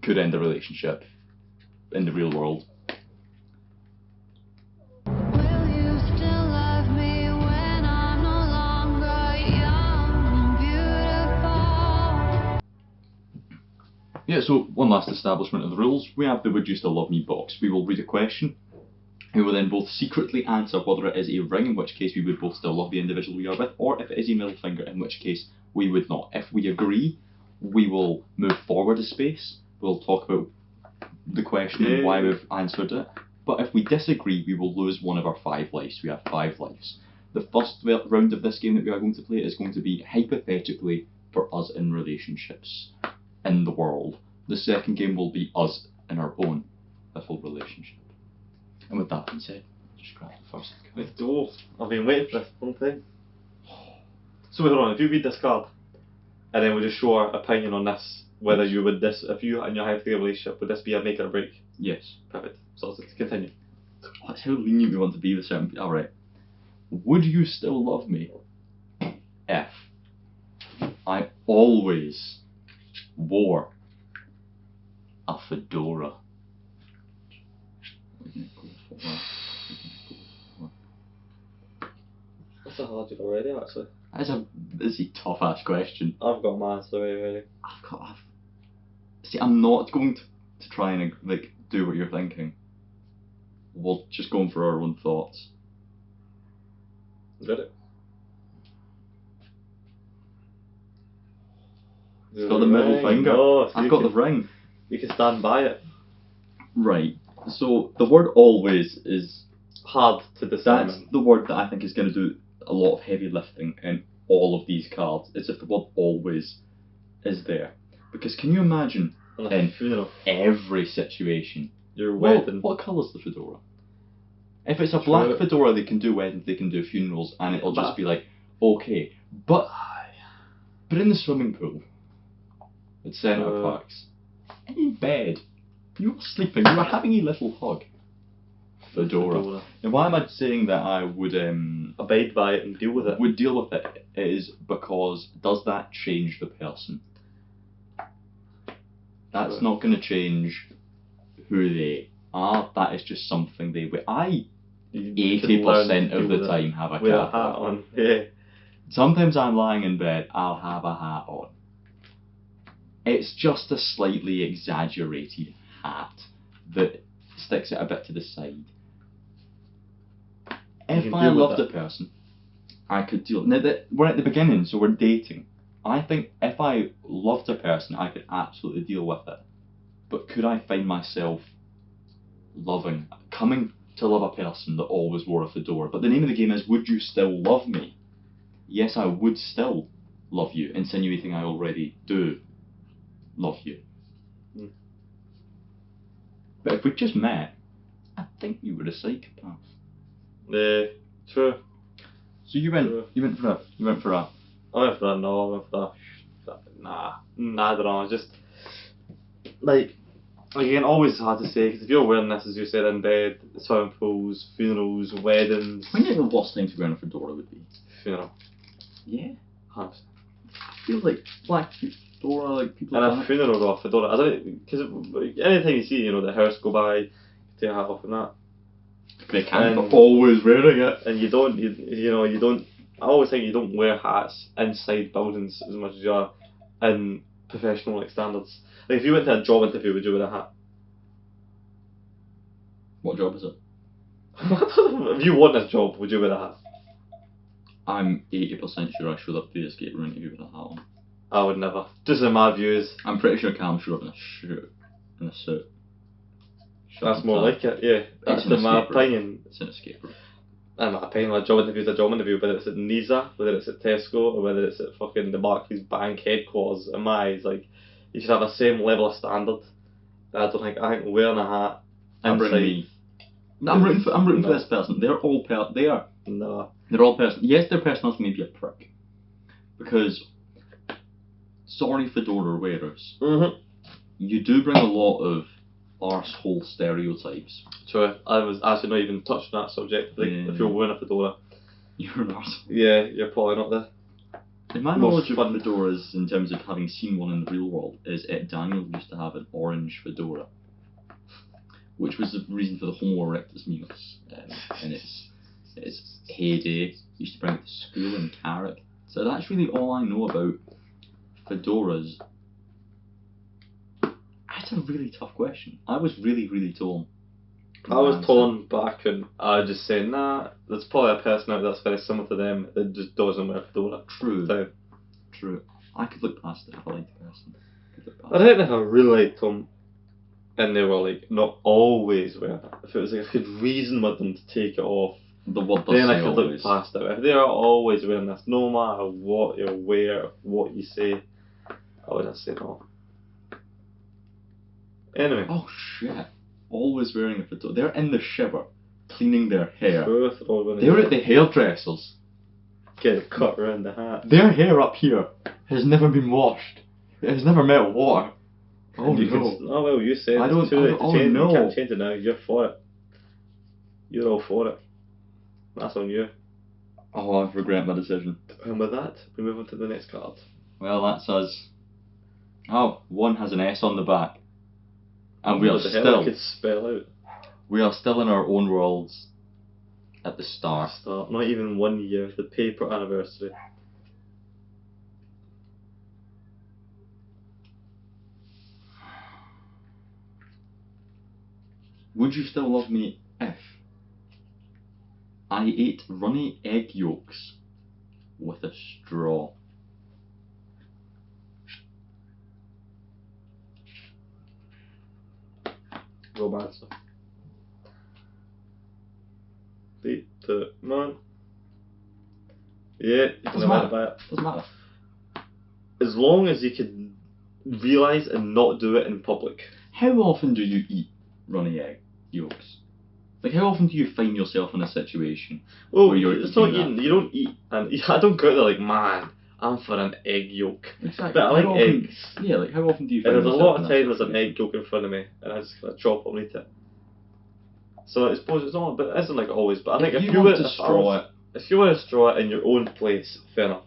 could end a relationship in the real world. Will you still love me when I'm no longer young and beautiful? Yeah, so one last establishment of the rules. We have the Would You Still Love Me box. We will read a question. We will then both secretly answer whether it is a ring, in which case we would both still love the individual we are with, or if it is a middle finger, in which case we would not. If we agree, we will move forward a space. We'll talk about the question and why we've answered it. But if we disagree, we will lose one of our 5 lives. We have 5 lives. The first round of this game that we are going to play is going to be hypothetically for us in relationships in the world. The second game will be us in our own little relationship. And with that being said, just grab the first card. Let's go. I've been waiting for this a long time. So wait, hold on, if you read this card, and then we just show our opinion on this, whether you would this, if you in your hypothetical relationship, would this be a make or a break? Yes. Perfect. So let's continue. That's how lenient we want to be with certain people. Alright. Would you still love me if I always wore a fedora? That's a hard one already, actually. That's a tough ass question. I've got my answer already. See, I'm not going to try and like do what you're thinking. We're just going for our own thoughts. Read it. It's got the middle finger. Oh, so I've got the ring. You can stand by it. Right. So the word always is Hard to decide. that's the word that I think is going to do a lot of heavy lifting in all of these cards. It's if the word always is there. Because can you imagine On a in funeral. every situation? Your Well, wedding. what colour's the fedora? If it's a black True. fedora, they can do weddings, they can do funerals, and it'll just be like, okay. But in the swimming pool, at Centre Parks, in bed, you were sleeping, you were having a little hug. Fedora. And why am I saying that I would Abide by it and deal with it. would deal with it is because does that change the person? That's True. not going to change who they are. That is just something they wear. I You can learn 80% to of deal the with time it. have a Wear a cap hat on. on. Yeah. Sometimes I'm lying in bed, I'll have a hat on. It's just a slightly exaggerated hat that sticks it a bit to the side. If can I deal with loved it. a person, I could deal. Now that we're at the beginning, so we're dating. I think if I loved a person, I could absolutely deal with it. But could I find myself coming to love a person that always wore a fedora? But the name of the game is, would you still love me? Yes, I would still love you, insinuating I already do love you. Mm. But if we just met, I think you were a psychopath. True. So you went for a. I went for that, no, I went for that. Nah, I don't know, just like, again, always hard to say, because if you're wearing this, as you said, in bed, swimming pools, funerals, weddings. When do you think the worst thing to wear on a fedora would be? Funeral. Yeah. 100%. I feel like black fedora, like people And have a done it. funeral or a fedora, I don't, because anytime you see, you know, the hearse go by, take a hat off and that. They can't, And- but always wearing it. And you don't, I always think you don't wear hats inside buildings as much as you are in professional like standards. Like if you went to a job interview, would you wear a hat? What job is it? If you want this job, would you wear a hat? I'm 80% sure I showed up to the escape room interview with a hat on. I would never. Just in my views. I'm pretty sure Cam showed up in a suit. That's more like it, yeah. That's an in my escape room. opinion. It's an escape room. In my opinion, a job interview is a job interview, whether it's at Nisa, whether it's at Tesco, or whether it's at fucking the Barclays Bank headquarters. In my eyes, like, you should have the same level of standard. I think wearing a hat I'm inside. rooting me. I'm rooting for No. this person. They're all No. They're all person. Yes, their personality may be a prick. Because, sorry fedora wearers, Mm-hmm. you do bring a lot of arsehole stereotypes. True. I was actually not even touching that subject. Like, Yeah. if you're wearing a fedora, You're an arsehole. yeah, you're probably not the. In my Most knowledge of fun. fedoras, in terms of having seen one in the real world, is Daniel used to have an orange fedora, which was the reason for the Homo erectus meals in its heyday. He used to bring it to school in Carrick. So that's really all I know about fedoras. That's a really tough question. I was really, really torn. I was torn, but I couldn't. I was just saying, nah, there's probably a person out there that's very similar to them that just doesn't wear a fedora. True. So, True. I could look past it if I liked the person. I don't know if I really liked them and they were like not always wearing it. If it was like I could reason with them to take it off, The word does then say I could look always. past it. If they are always wearing this, no matter what you wear, what you say, I would have said no. Anyway. Oh shit. Always wearing a fedora. They're in the shower, cleaning their hair. They're at the hairdressers. Get it cut around the hat. Their hair up here has never been washed. It has never met water. Oh no. Oh well, you said I it's don't- too I late don't- to oh, change. no. You can't change it now. You're for it. You're all for it. That's on you. Oh, I regret my decision. And with that, we move on to the next card. Well, that's us. Oh, one has an S on the back. And we are What the hell I still, could spell out. we are still in our own worlds at the start. Not even 1 year. The paper anniversary. Would you still love me if I ate runny egg yolks with a straw? Romance. 3, 2, 1. Yeah, you can Doesn't have matter. it by it. Doesn't matter. As long as you can realise and not do it in public. How often do you eat runny egg yolks? Like, how often do you find yourself in a situation Oh, where you're it's not eating eating. that? You don't eat, and I don't go out there like, man, I'm for an egg yolk. Exactly. But I like How often- eggs. Yeah, like how often do you And find there's a yourself lot in of that times there's an situation? egg yolk in front of me, and I just kind of chop it and eat it. So I suppose it's not, but it isn't like always. But I think if you want were to straw it, if you want to straw it in your own place, fair enough.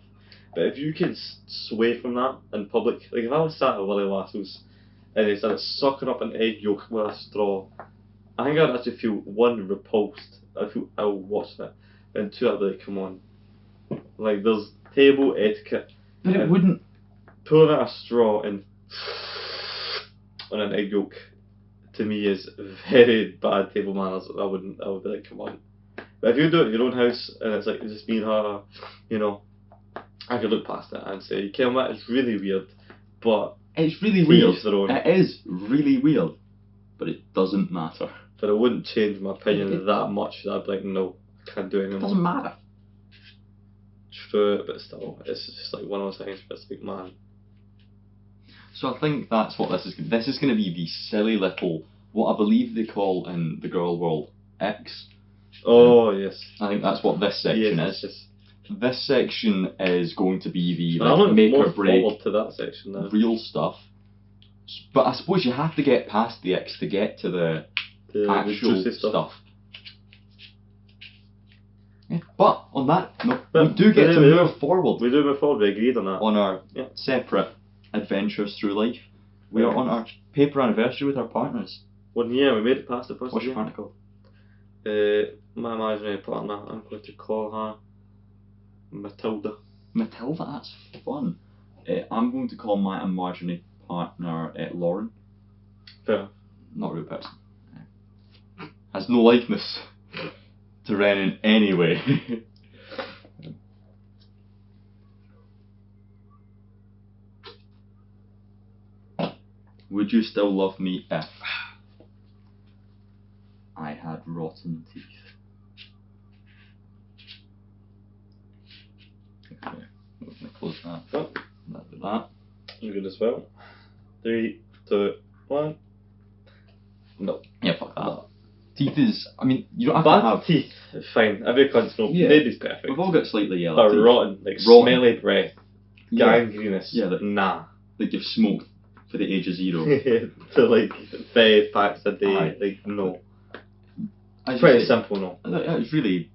But if you can sway from that in public, like if I was sat at Willie Lasso's and they started sucking up an egg yolk with a straw, I think I'd actually feel one, repulsed. I'd feel ill watching it, and two, I'd be like, come on, like there's table etiquette. but it And wouldn't. pulling out a straw and on an egg yolk to me is very bad table manners. I would be like, come on. But if you do it in your own house and it's like it's just me and her, you know, I could look past it and say, you know what, it's really weird, but It's really to weird. each their own. It is really weird, but it doesn't matter. But it wouldn't change my opinion It- that much that I'd be like, no, I can't do it It anymore. doesn't matter. True, but still, it's just like one of those things where it's like, man. So I think that's what this is. This is going to be the silly little, what I believe they call in the girl world, X. Oh, yes. I think that's what this section Yes, is. yes. This section is going to be the I'm like, looking make more or break forward to that section now. real stuff. But I suppose you have to get past the X to get to the The actual juicy stuff. Yeah, but on that note, we But- do get but to anyway, move forward We do move forward, we agreed on that. on our Yeah. separate adventures through life. We are on our paper anniversary with our partners. 1 year, we made it past the first What's your year. partner called? My imaginary partner, I'm going to call her Matilda. Matilda, that's fun. I'm going to call my imaginary partner Lauren. Fair. Not a real person. Has no likeness to Ren in any way. Would you still love me if I had rotten teeth? Okay, we're going to close that. Oh, That'll do that. you're good as well. 3, 2, 1. No. Yeah, fuck that. Teeth is, I mean, you don't have Bad to have. teeth, fine. Every cunt's no. Yeah. Baby's perfect. We've all got slightly yellow But teeth. rotten, like Rotten. smelly breath, Yeah. gangrenous. Yeah, like- nah. Like you've smoked for the age of 0. To like 5 packs a day, Aye. like no. It's Pretty really- simple, no. It's really.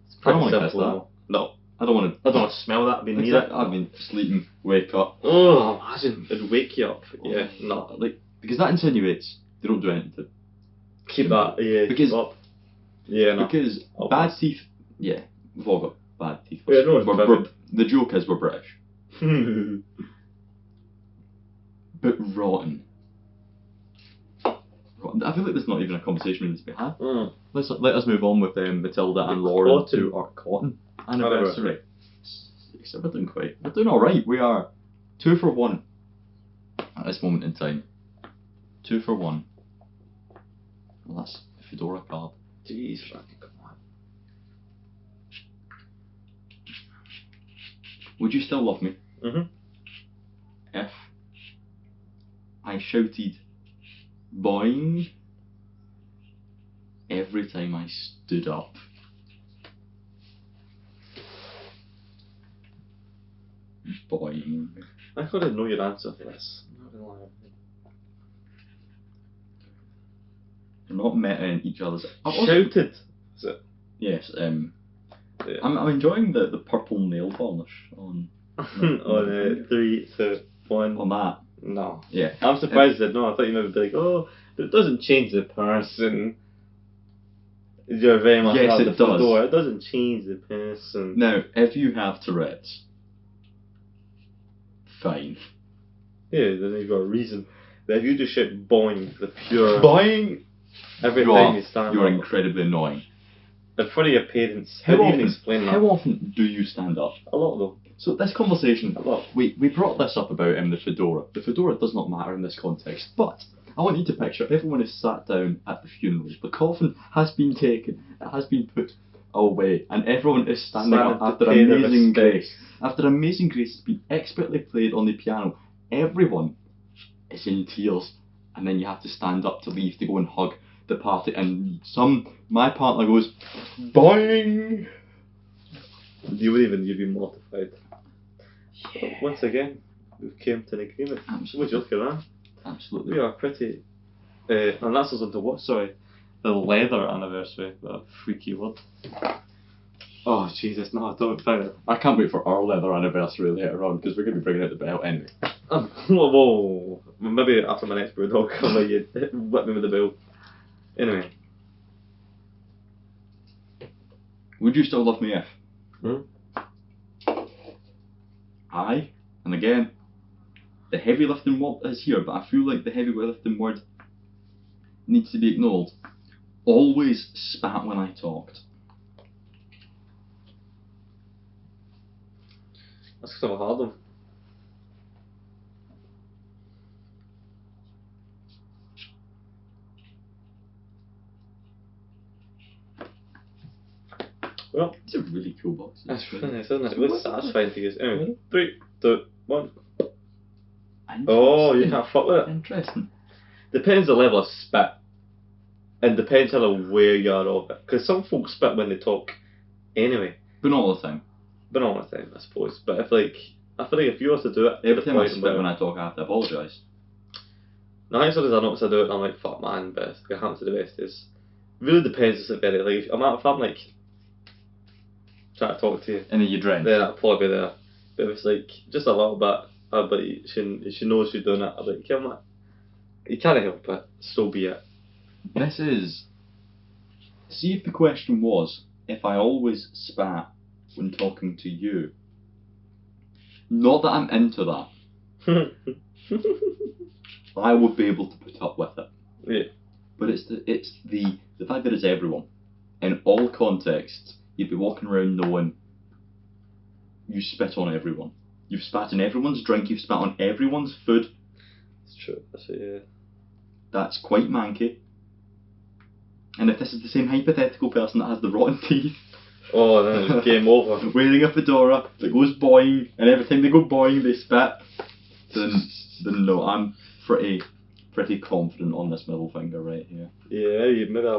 It's I don't pretty wanna kiss simple, that. no. I don't want to. I don't want to smell that, be near it. I've been sleeping, wake up. Oh, imagine it'd wake you up. Yeah, no. Like, because that insinuates they don't do anything to. Keep that, yeah. Because- keep up. Yeah, no. Because Oh, bad yes. teeth. Yeah, we've all got bad teeth. Yeah, no one's perfect. The joke is we're British. But rotten. Rotten. I feel like there's not even a conversation we need to be had. Let us move on with Matilda and Lauren Cotton. to our cotton anniversary. So we're doing all right. We are 2 for 1 at this moment in time. 2 for 1. Well, that's a fedora card. Jeez, Frankie, come on. Would you still love me Mhm. if I shouted Boing. Every time I stood up. Boing. I gotta know your answer for this. I'm not gonna lie. We're not meta in each other's. Shouted. Is it? Yes. Yeah. I'm enjoying the purple nail varnish on. On 3, 2, 1. On that. No. Yeah. I'm surprised that no. I thought you might be like, oh, but it doesn't change the person. You're very much Yes, out it the does. door. It doesn't change the person. Now, if you have Tourette's, fine. Yeah, then you've got a reason. But if you just shout boing, the pure Boing. every time you stand You're up incredibly annoying. in front of your parents, how do you even explain that? How often do you stand up? A lot though. So this conversation, A lot. we brought this up about the fedora. The fedora does not matter in this context, but I want you to picture everyone is sat down at the funeral. The coffin has been taken, it has been put away, and everyone is standing up to after pay their Amazing respects. Grace. After Amazing Grace has been expertly played on the piano, everyone is in tears, and then you have to stand up to leave to go and hug the party, and my partner goes, boing! You'd be mortified. But once again, we've came to an agreement. Absolutely. Would you look at that? Absolutely. We are pretty. And that's us onto what? Sorry. The leather anniversary. That freaky word. Oh, Jesus, no, I don't find it. I can't wait for our leather anniversary later on, because we're going to be bringing out the belt anyway. Whoa. Maybe after my next Brewdog, I'll let you whip me with the bill. Anyway. Would you still love me if? Aye, and again, the heavy lifting word is here, but I feel like the heavy lifting word needs to be acknowledged. Always spat when I talked. That's because I'm a hard one. Well, It's a really cool box. that's really nice, isn't it? It was satisfying to use. Anyway, 3, 2, 1. Oh, you can't fuck with it. Interesting. Depends the level of spit. And depends on where you are of it. Because some folks spit when they talk anyway. But not all the time. But not all the time, I suppose. But if I feel like if you was to do it, Every time I spit when I talk, I have to apologise. No, I think sometimes I notice I do it and I'm like, fuck man, but it happens to the best is. Really depends, it's very like, if I'm like trying to talk to you, And then you drench. then I'll probably be there. But if it's like just a little bit, but she knows she's doing it, I'm like, come on, you can't help it, so be it. This is. See if the question was if I always spat when talking to you. Not that I'm into that. I would be able to put up with it. Yeah. But it's the fact that it's everyone. In all contexts, you'd be walking around knowing you spit on everyone. You've spat on everyone's drink, you've spat on everyone's food. It's true, yeah. That's quite manky. And if this is the same hypothetical person that has the rotten teeth, Oh, then it's game over. wearing a fedora that goes boing, and every time they go boing they spit, then no, I'm pretty confident on this middle finger right here. Yeah, maybe I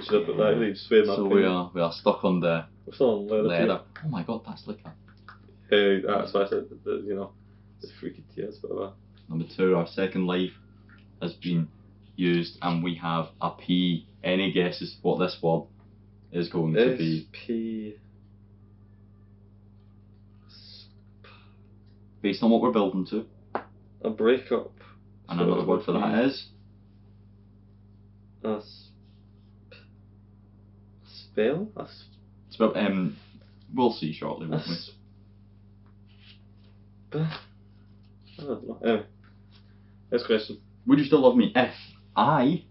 should have put that. Really swayed my So opinion. we are stuck on the We're still on leather. Oh my god, that's like a That's why I said the freaky tears, whatever. number 2. Our second life has been used, and we have a P. Any guesses what this word is going to be? SP. Based on what we're building to. A breakup. And another word for that is A spell? it's about we'll see shortly, won't we? I don't know. Anyway. Next question. Would you still love me if I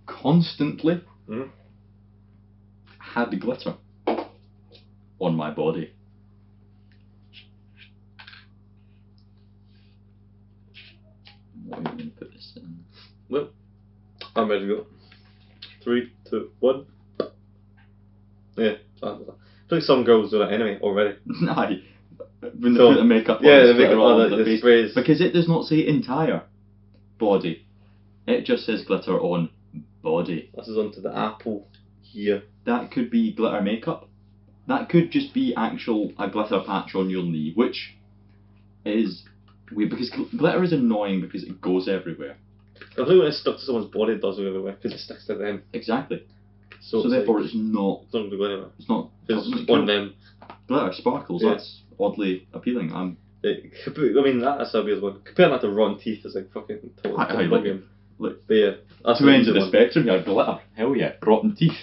constantly had glitter on my body? What are you going to put this in? Well, I'm ready to go. 3, 2, 1. Yeah. I feel like some girls do that anyway already. Aye. When they So, put the makeup on, yeah, they the makeup splatter all on over the face. sprays. Because it does not say entire body. It just says glitter on body. This is onto the apple here. That could be glitter makeup. That could just be a glitter patch on your knee, which is weird because glitter is annoying because it goes everywhere. I think when it's stuck to someone's body, it does go everywhere because it sticks to them. Exactly. So it's therefore, like, it's not. it's not going to go anywhere. It's not. Because it's it's on them. Glitter sparkles. Yeah. That's oddly appealing. I mean, that's a weird one. Comparing that to rotten teeth is like fucking total game. Look, But yeah, that's two ends of the one. spectrum here. Glitter. Hell yeah. Rotten teeth.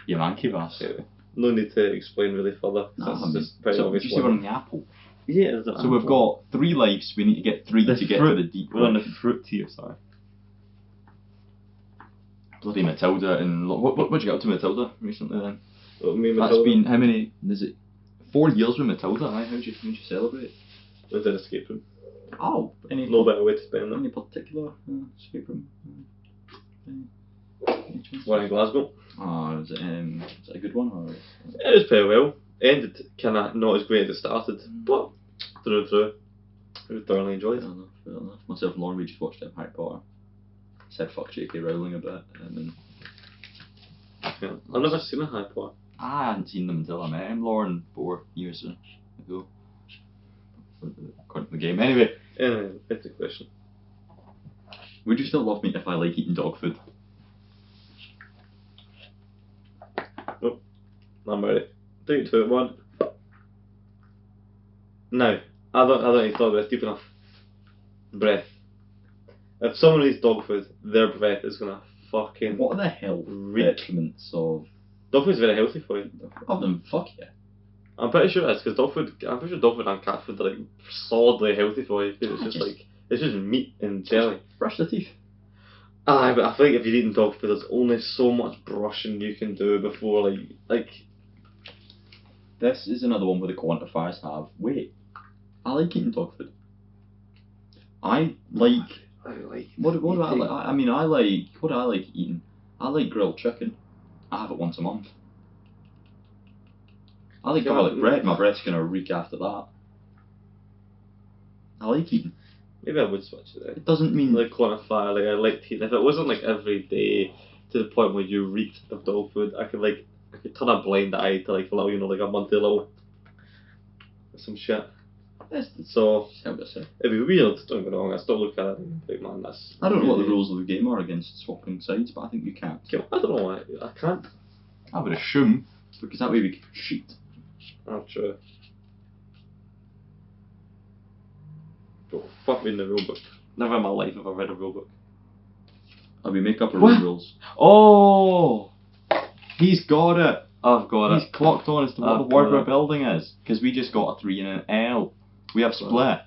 You manky bastard. Yeah. No need to explain really further. That's just pretty so obvious. you see we're on the apple. Yeah, there's an So we've got 3 lives. We need to get 3 to get to the deep. We're on the question. fruit tier, sorry. Bloody Matilda and what did you get up to Matilda recently then? Well, me and That's Matilda, been how many? Is it 4 years with Matilda? Aye? How'd you celebrate? was in escape room. Oh, any No better way to spend any it. particular escape room? One in Glasgow. Is it a good one or? It was pretty well. Ended kind of not as great as it started, but through and through, it was thoroughly enjoyed. Fair enough. Myself and Lauren, we just watched Harry Potter. Said fuck J.K. Rowling a bit, and then Yeah. I've never seen a Harry Potter. I hadn't seen them until I met him. Lauren 4 years ago. According to the game. Anyway, Anyway, that's the question. would you still love me if I like eating dog food? I'm ready. 3, 2, 1. No, I don't need to talk about deep enough. Breath. If someone eats dog food, their breath is gonna fucking. What are the health Reek. detriments of Dog food is very healthy for you. them? Fuck yeah. I'm pretty sure it is because I'm pretty sure dog food and cat food are like solidly healthy for you. 'Cause it's just like it's just meat and jelly. Brush the teeth. Aye, but I think if you're eating dog food, there's only so much brushing you can do before like. This is another one where the quantifiers have weight. I like eating dog food. I like. I like. What do I like? I mean, I like. What do I like eating? I like grilled chicken. I have it once a month. I like garlic bread. My breath's gonna reek after that. I like eating. Maybe I would switch it out. It doesn't mean Like quantify, like I like to eat. If it wasn't like every day to the point where you reeked of dog food, I could turn a blind eye to like a little, like a monthly little some shit. So how to say. it'd be weird, don't get me wrong, I still look at it and think, man, that's I don't know what the really- rules of the game are against swapping sides, but I think you can't. I don't know why, I can't. I would assume because that way we can cheat. I'm sure. But fuck reading the rulebook. Never in my life have I read a rulebook. We make up our What? own rules. Oh! He's got it. I've got He's clocked on as to what I've the word got we're it. building is because we just got a 3 and an L. We have split,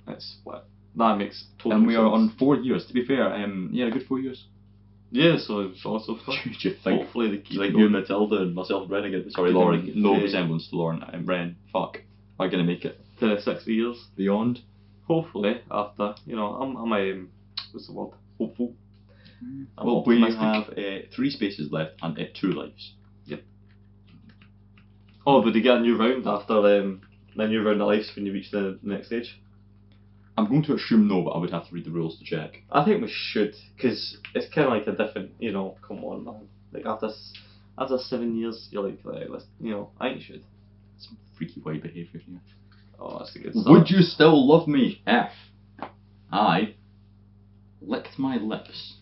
It's split. That makes total and we are sense. on 4 years. To be fair, yeah, a good 4 years. Yeah, so it's also fun. Do you think? Hopefully they keep Like it you and going. Matilda and myself and Brennan. Sorry, Yeah. Lauren. No Yeah. resemblance to Lauren and Bren. Fuck. Are gonna make it To 60 years. beyond. Hopefully, after, I'm what's the word? Hopeful. I'm Well, we optimistic. have 3 spaces left and 2 lives. Oh, but they get a new round after the new round of lives when you reach the next stage? I'm going to assume no, but I would have to read the rules to check. I think we should, because it's kind of like a different, come on, man. Like, after 7 years, you're like let's, I think you should. Some freaky white behaviour here. Oh, that's a good Would you still love me if I licked my lips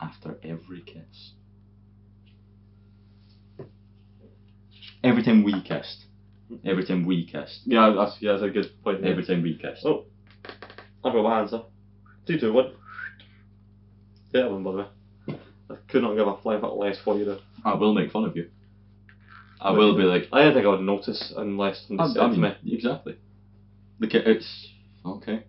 after every kiss? Every time we kissed. Every time we kissed. Yeah, that's a good point. Every time we kissed. Oh, I've got my answer. 3, 2, 1. Yeah, that one, by the way. I could not give a flying fuck less for you though. I will make fun of you. I will be like, I don't think I would notice unless somebody said to me. exactly. It's okay.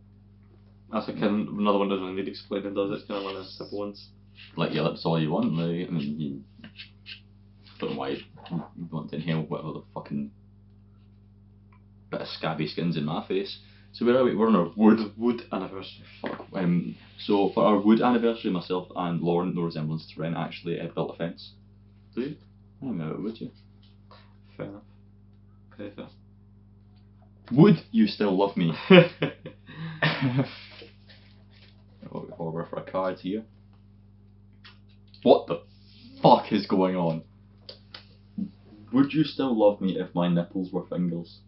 That's another one doesn't really need explaining, does it? It's kind of one of the simple ones. Lick your lips all you want. Like, I mean, you don't know why you want to inhale whatever the fucking bit of scabby skin's in my face. So where are we? We're on our wood anniversary. Fuck. So for our wood anniversary, myself and Lauren, no resemblance to Ren, actually built a fence. Did you? I don't know, would you? Fair enough. Okay, fair. Would you still love me? Over for a card here. What the fuck is going on? Would you still love me if my nipples were fingers?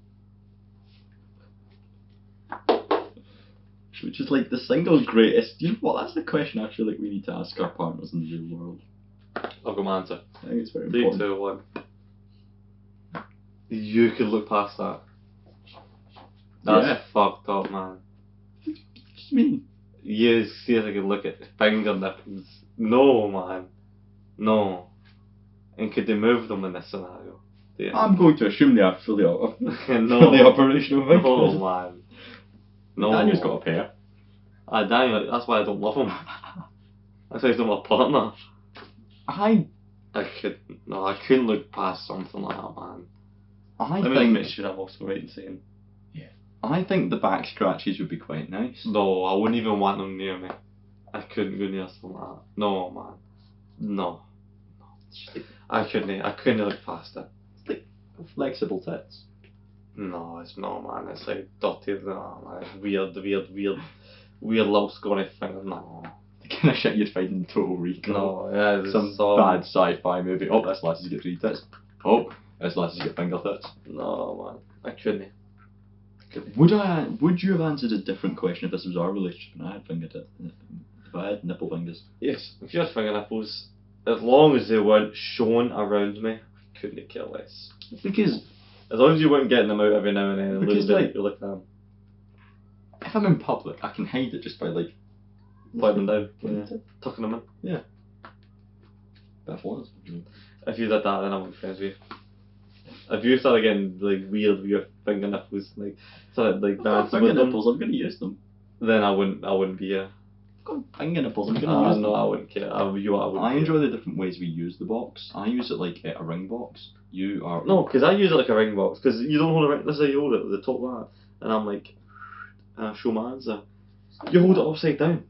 Which is like the single greatest. You know what? That's the question I feel like we need to ask our partners in the real world. I've got my answer. I think it's very 3, important. 2, 1. You could look past that. That's Yeah. fucked up, man. What do you mean? You see if I could look at finger nipples. No, man. No. And could they move them in this scenario? Yeah. I'm going to assume they are fully No. fully operational fingers. No, man. No. Daniel's got a pair. Daniel, that's why I don't love him. That's why he's not my partner. I I couldn't look past something like that, man. Let me think make sure I'm also right in saying. I think the back scratches would be quite nice. No, I wouldn't even want them near me. I couldn't go near something like that. No, man. No. I couldn't look past it. It's like flexible tits. No, it's not, man. It's like dirty. No, man. It's weird little scrawny finger. No. The kind of shit you'd find in Total Recall. No, yeah, it's Some so bad sci-fi movie. Oh, this lassie's got 3 tits. Oh, this lassie's got finger tits. No, man. I couldn't. Would you have answered a different question if this was our relationship and I had finger tits? If I had nipple fingers? Yes, if you had finger nipples, as long as they weren't shown around me, I couldn't care less. Because As long as you weren't getting them out every now and then and Because, losing like- it, you're looking at them. if I'm in public, I can hide it just by like Let them down. Yeah. Tucking them in. that was. If you did that, then I wouldn't be friends with you. If you started getting like weird with your finger nipples, like started like dancing Finger with them, nipples, I'm gonna use them. then I wouldn't be here. I've got finger nipples, I'm gonna use them. No, I wouldn't care. I wouldn't I care. enjoy the different ways we use the box. I use it like a ring box. You are No, because I use it like a ring box. Because you don't hold it right. Let's say you hold it at the top like that, and I'm like, and I show my answer. You hold it upside down.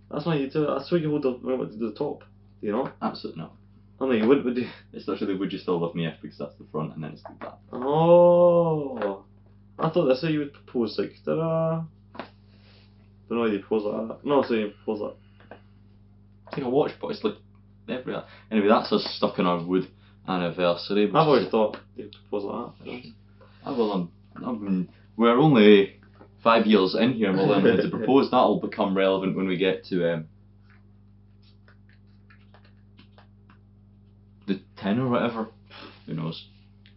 That's why you do it. That's why you hold it to the top. You know? absolutely not. Oh no, you wouldn't, would you? It's literally would you still love me if, because that's the front and then it's like that. Oh, I thought that's how you would propose, like, ta-da. But no, you propose like that. No, so you propose like. It's like a watch, but it's like every. Anyway, that's us stuck in our wood anniversary. I've always thought you propose like that. We're only 5 years in here, and we're learning how to propose. That'll become relevant when we get to the 10 or whatever. Who knows?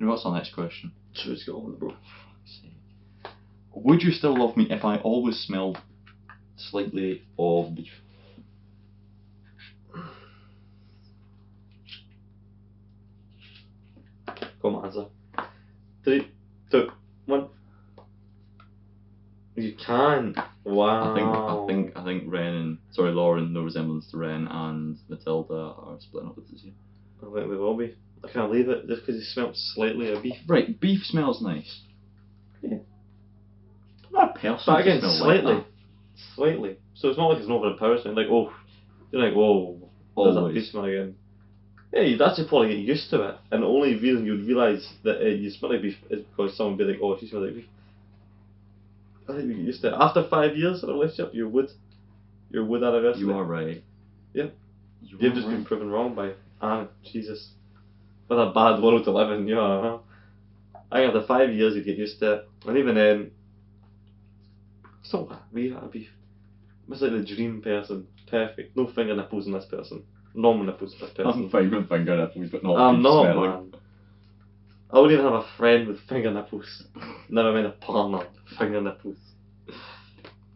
What's our next question? Sure, let's go on with it, bro. Would you still love me if I always smelled slightly of beef? Come on, answer. 3, 2, 1. You can. Wow. I think Lauren, no resemblance to Ren, and Matilda are splitting up with this year. I think they will be. I can't leave it just because it smelled slightly of beef. Right, beef smells nice. Yeah. I'm not a person. But again, to smell slightly. Like Slightly. So it's not like it's not overpowering. Like, oh, you're like, whoa, there's that Always. beef smell again. Yeah, you'd actually probably get used to it. And the only reason you'd realise that you smell like beef is because someone would be like, oh, she smells like beef. I think you get used to it. After 5 years of a relationship, you would anniversary. You are right. Yeah. You You've are just right. been proven wrong by Anne. Jesus. What a bad world to live in, yeah. I think after 5 years you get used to it. And even then, still we had beef. It's like the dream person. Perfect. No finger nipples in this person. Normal nipples in this person. I'm fine with finger nipples, but not I'm beef not, smelling. man. I wouldn't even have a friend with finger nipples. Never mind a partner with finger nipples.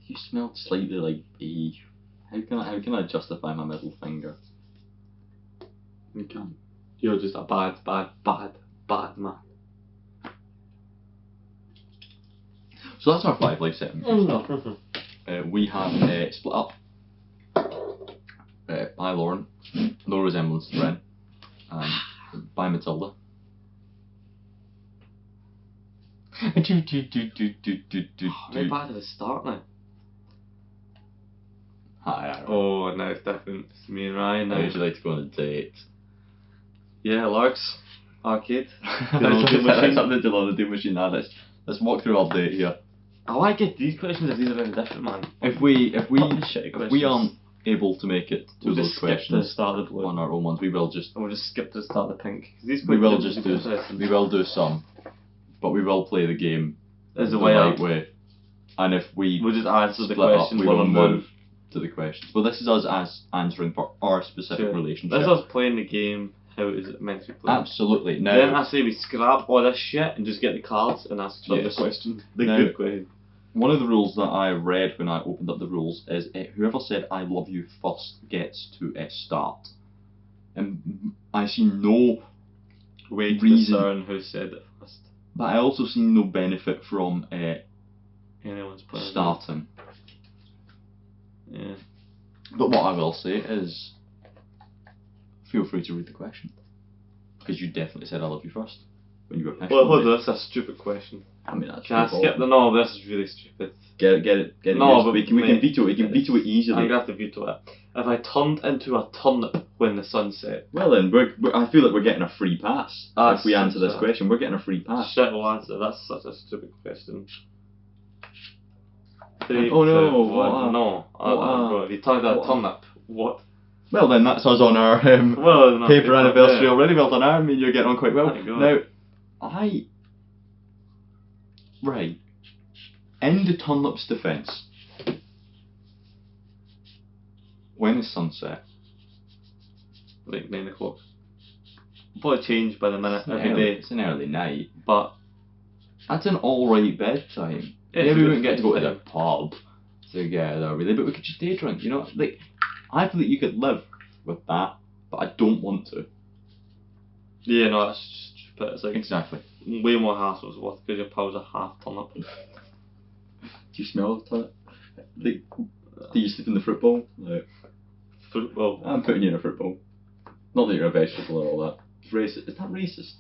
You smelled slightly like beef. How can I justify my middle finger? You can't. You're just a bad man. So that's our 5 life settings. We have split up by Lauren, no resemblance to Ren, by Matilda. How bad at the start now? Hi, Oh, now it's different. It's me and Ryan I now. usually like to go on a date. Yeah, Larks. Arcade. Let's have the Delona Doom machine now. Let's walk through our date here. I like get these questions if these are very different, man. If we Fucking shitty if we questions. able to make it to We'll those just skip to the questions start of the blue. on our own ones, we will just And we'll just skip to the start of the pink. 'Cause these we quite will different just to do interesting. we will do some, but we will play the game There's the a way right out. way. And if we We'll just answer the split up, questions we one will on move one. to the questions. Well, this is us as answering for our specific Sure. relationship. This is us playing the game. How is it meant to be played? Absolutely. Then Now, I say we scrap all this shit and just get the cards and ask each other Yes. the question. The Now- good question. one of the rules that I read when I opened up the rules is whoever said "I love you" first gets to start. And I see no Way to reason, discern who said it first. but I also see no benefit from Anyone's playing. starting. Yeah. But what I will say is, feel free to read the question, because you definitely said "I love you" first when you were passionate. Well, hold on, that's a stupid question. I mean, that's Can I your skip fault. the no? This is really stupid. Get it. No, used. but we can mate, veto it. We can veto it I'm easily. gonna have to veto it. If I turned into a turnip when the sun set. Well then, I feel like we're getting a free pass if we answer this such a- question. We're getting a free pass. Shit will answer. That's such a stupid question. 3, Oh, no, 2, what 1. a- No. Bro, if you turned into a turnip, what? Well then, that's us on our Well, no, paper it's not anniversary there. already. Well done, Aaron. I mean, you're getting on quite well. Thank God. Now, right, in the turnip's defence, when is sunset? Like 9 o'clock. Probably change by the minute every early, day. It's an early night. But That's an alright bedtime. Yeah, Yeah, it's we a wouldn't good get to go to the bedtime. pub together, really, but we could just day drink, you know? Like, I feel that you could live with that, but I don't want to. yeah, no, that's just stupid. It's like Exactly. way more hassle it's worth because your pals are half turnip. Do you smell the toilet? Like, do you sleep in the fruit bowl? Like, Fruit bowl. I'm putting you in a fruit bowl. Not that you're a vegetable and all that. It's racist. Is that racist?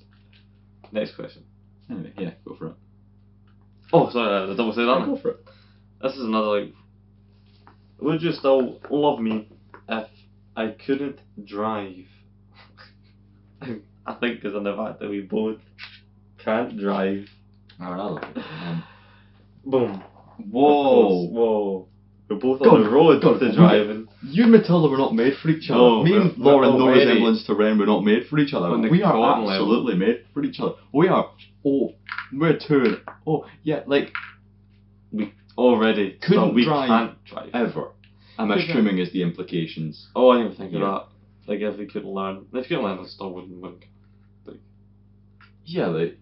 Next question. Anyway, yeah, go for it. Oh, sorry, I double said Yeah, that. go for it. This is another like. Would you still love me if I couldn't drive? I think because of the fact that we both can't drive. Alright, Boom. Whoa! Whoa. We're both God, on the road God, to driving. You and Matilda were not made for each other. No, Me and we're Lauren, no already resemblance to Ren, we're not made for each other. on the We are cotton level. absolutely made for each other. We are. Oh, we're two. Oh, yeah, like, We already. Couldn't so we drive can't drive. ever. I'm Couldn't. assuming is the implications. Oh, I didn't even think Yeah. of that. Like if we couldn't learn. If you couldn't learn, I still wouldn't win. Yeah, like,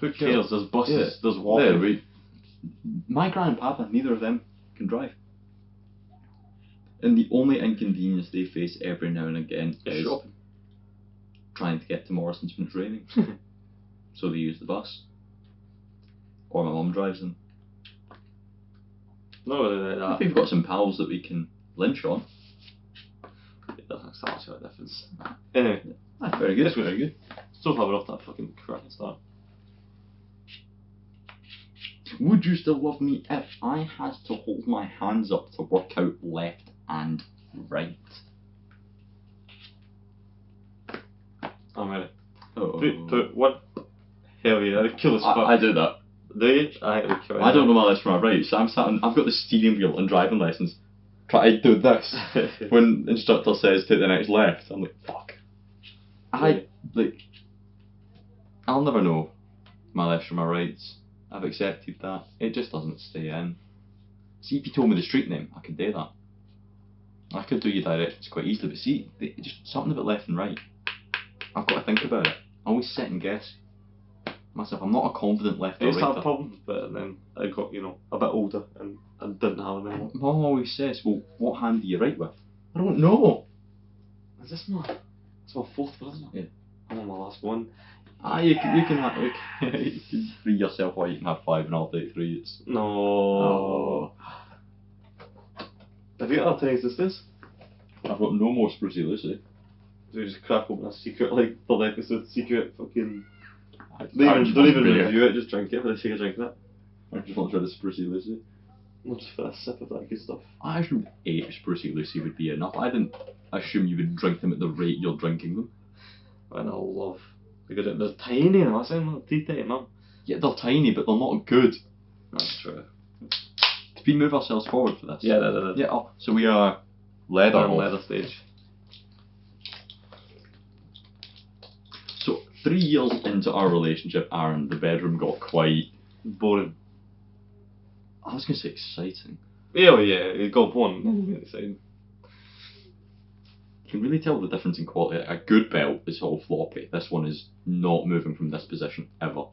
Who cares? There's buses. Yeah. There's walking. yeah, my gran and papa, neither of them can drive. And the only inconvenience they face every now and again is shopping. trying to get to Morrison's when it's raining. So they use the bus. Or my mum drives them. No, like that. If we've got some pals that we can lynch on. It doesn't actually make a difference. Anyway, Ah, very good, very good. still having off that fucking crap start. Would you still love me if I had to hold my hands up to work out left and right? I'm ready. Oh. Put one. Hell yeah, the coolest fuck. I do that. Do you? I I don't know my left from my right, so I'm sat on, I've got the steering wheel and driving lessons. Try to do this. When the instructor says take the next left, I'm like, fuck. I'll never know my lefts from my rights. I've accepted that. It just doesn't stay in. See, if you told me the street name, I could do that. I could do your directions quite easily, but see, just something about left and right. I've got to think about it. I always second guess myself. I'm not a confident left I or used to have righter. problems, but then I got, a bit older and I didn't have them anymore. Mum always says, well, what hand do you write with? I don't know. Is this it's my fourth one, isn't it? Yeah. I'm on my last one. You can you can free yourself or you can have 5 and I'll take 3. It's No. oh. Have you got other things this? I've got no more Sprucey Lucy. So we just crack open a secret, like, third episode secret fucking... I Don't just even want beer. review it, just drink it for the sake of drinking it. I just want to try the Sprucey Lucy. Not just for a sip of that good stuff. I assumed 8 Sprucey Lucy would be enough. I didn't assume you would drink them at the rate you're drinking them. And I love... Because they're tiny, and I'm saying they're teeny, man. Yeah, they're tiny, but they're not good. That's true. Did we move ourselves forward for this? Yeah, Yeah. Oh, so we are Leather. And off. leather stage. So 3 years into our relationship, Aaron, the bedroom got quite. Boring. I was gonna say exciting. Yeah, it got boring. Really exciting. You can really tell the difference in quality. A good belt is all floppy. This one is not moving from this position ever.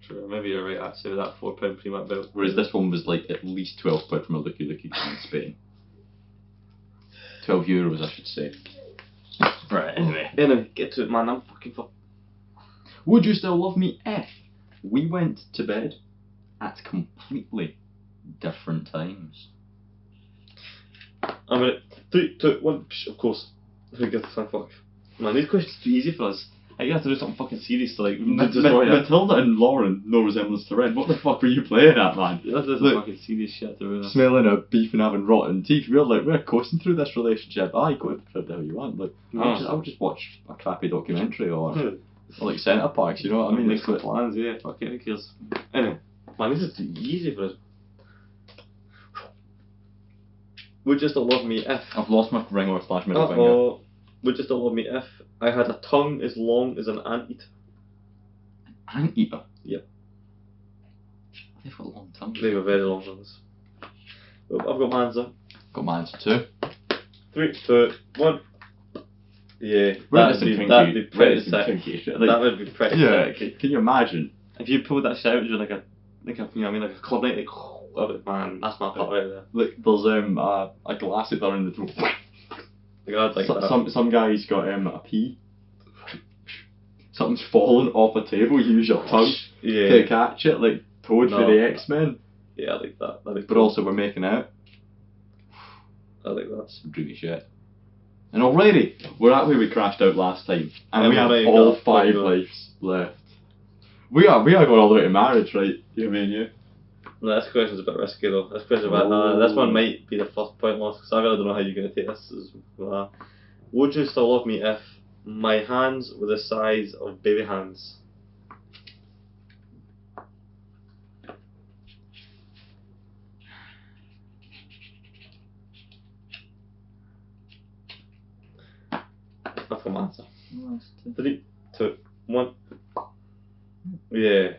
Sure, maybe you're right actually with that £4 pre-mat belt. Whereas this one was like at least £12 from a Looky Looky in Spain. €12, I should say. Right, Anyway, get to it, man. I'm fucking Would you still love me if we went to bed at completely different times? I'm gonna 3, 2, 1. Of course. Who gives a fuck? Man, these questions are too easy for us. I have to do something fucking serious to like destroy it. Matilda and Lauren, no resemblance to Red. What the fuck were you playing at, man? That's some Look, fucking serious shit to ruin. smelling of beef and having rotten teeth. We're coasting through this relationship. Aye, go to the hell you want. Like, I'll just watch a crappy documentary or like Centre Parks. You know what I mean? Make some plans, yeah. Fuck it, who cares? Anyway, man, this is too easy for us. Would you still love me if? I've lost my ring or slash middle finger. Would you still love me if I had a tongue as long as an anteater? Anteater? Yep. They've got long tongues. They were very long ones. Well, I've got my answer. Got my answer too. 3, 2, 1. Yeah, That'd be pretty sick. Like, That would be pretty sick. Can you imagine? If you pulled that shit out during like a you know what I mean, like a club night, like, oh, man, that's my part right there. Like there's a glass that they're in the throat. Like, I'd like that. Some guy's got a pee. Something's fallen off a table. You use your tongue to catch it, like Toad for the X-Men. Yeah, I like that. But also we're making out. I like that. Some dreamy shit. And already we're at where we crashed out last time, and we have might all got 5 5 lives left. We are going all the way to marriage, right? You mean you? No, this question's a bit risky though. This question's a bit. This one might be the first point lost because I really don't know how you're going to take this. Would you still love me if my hands were the size of baby hands? That's my answer. 3, 2, 1. Yeah.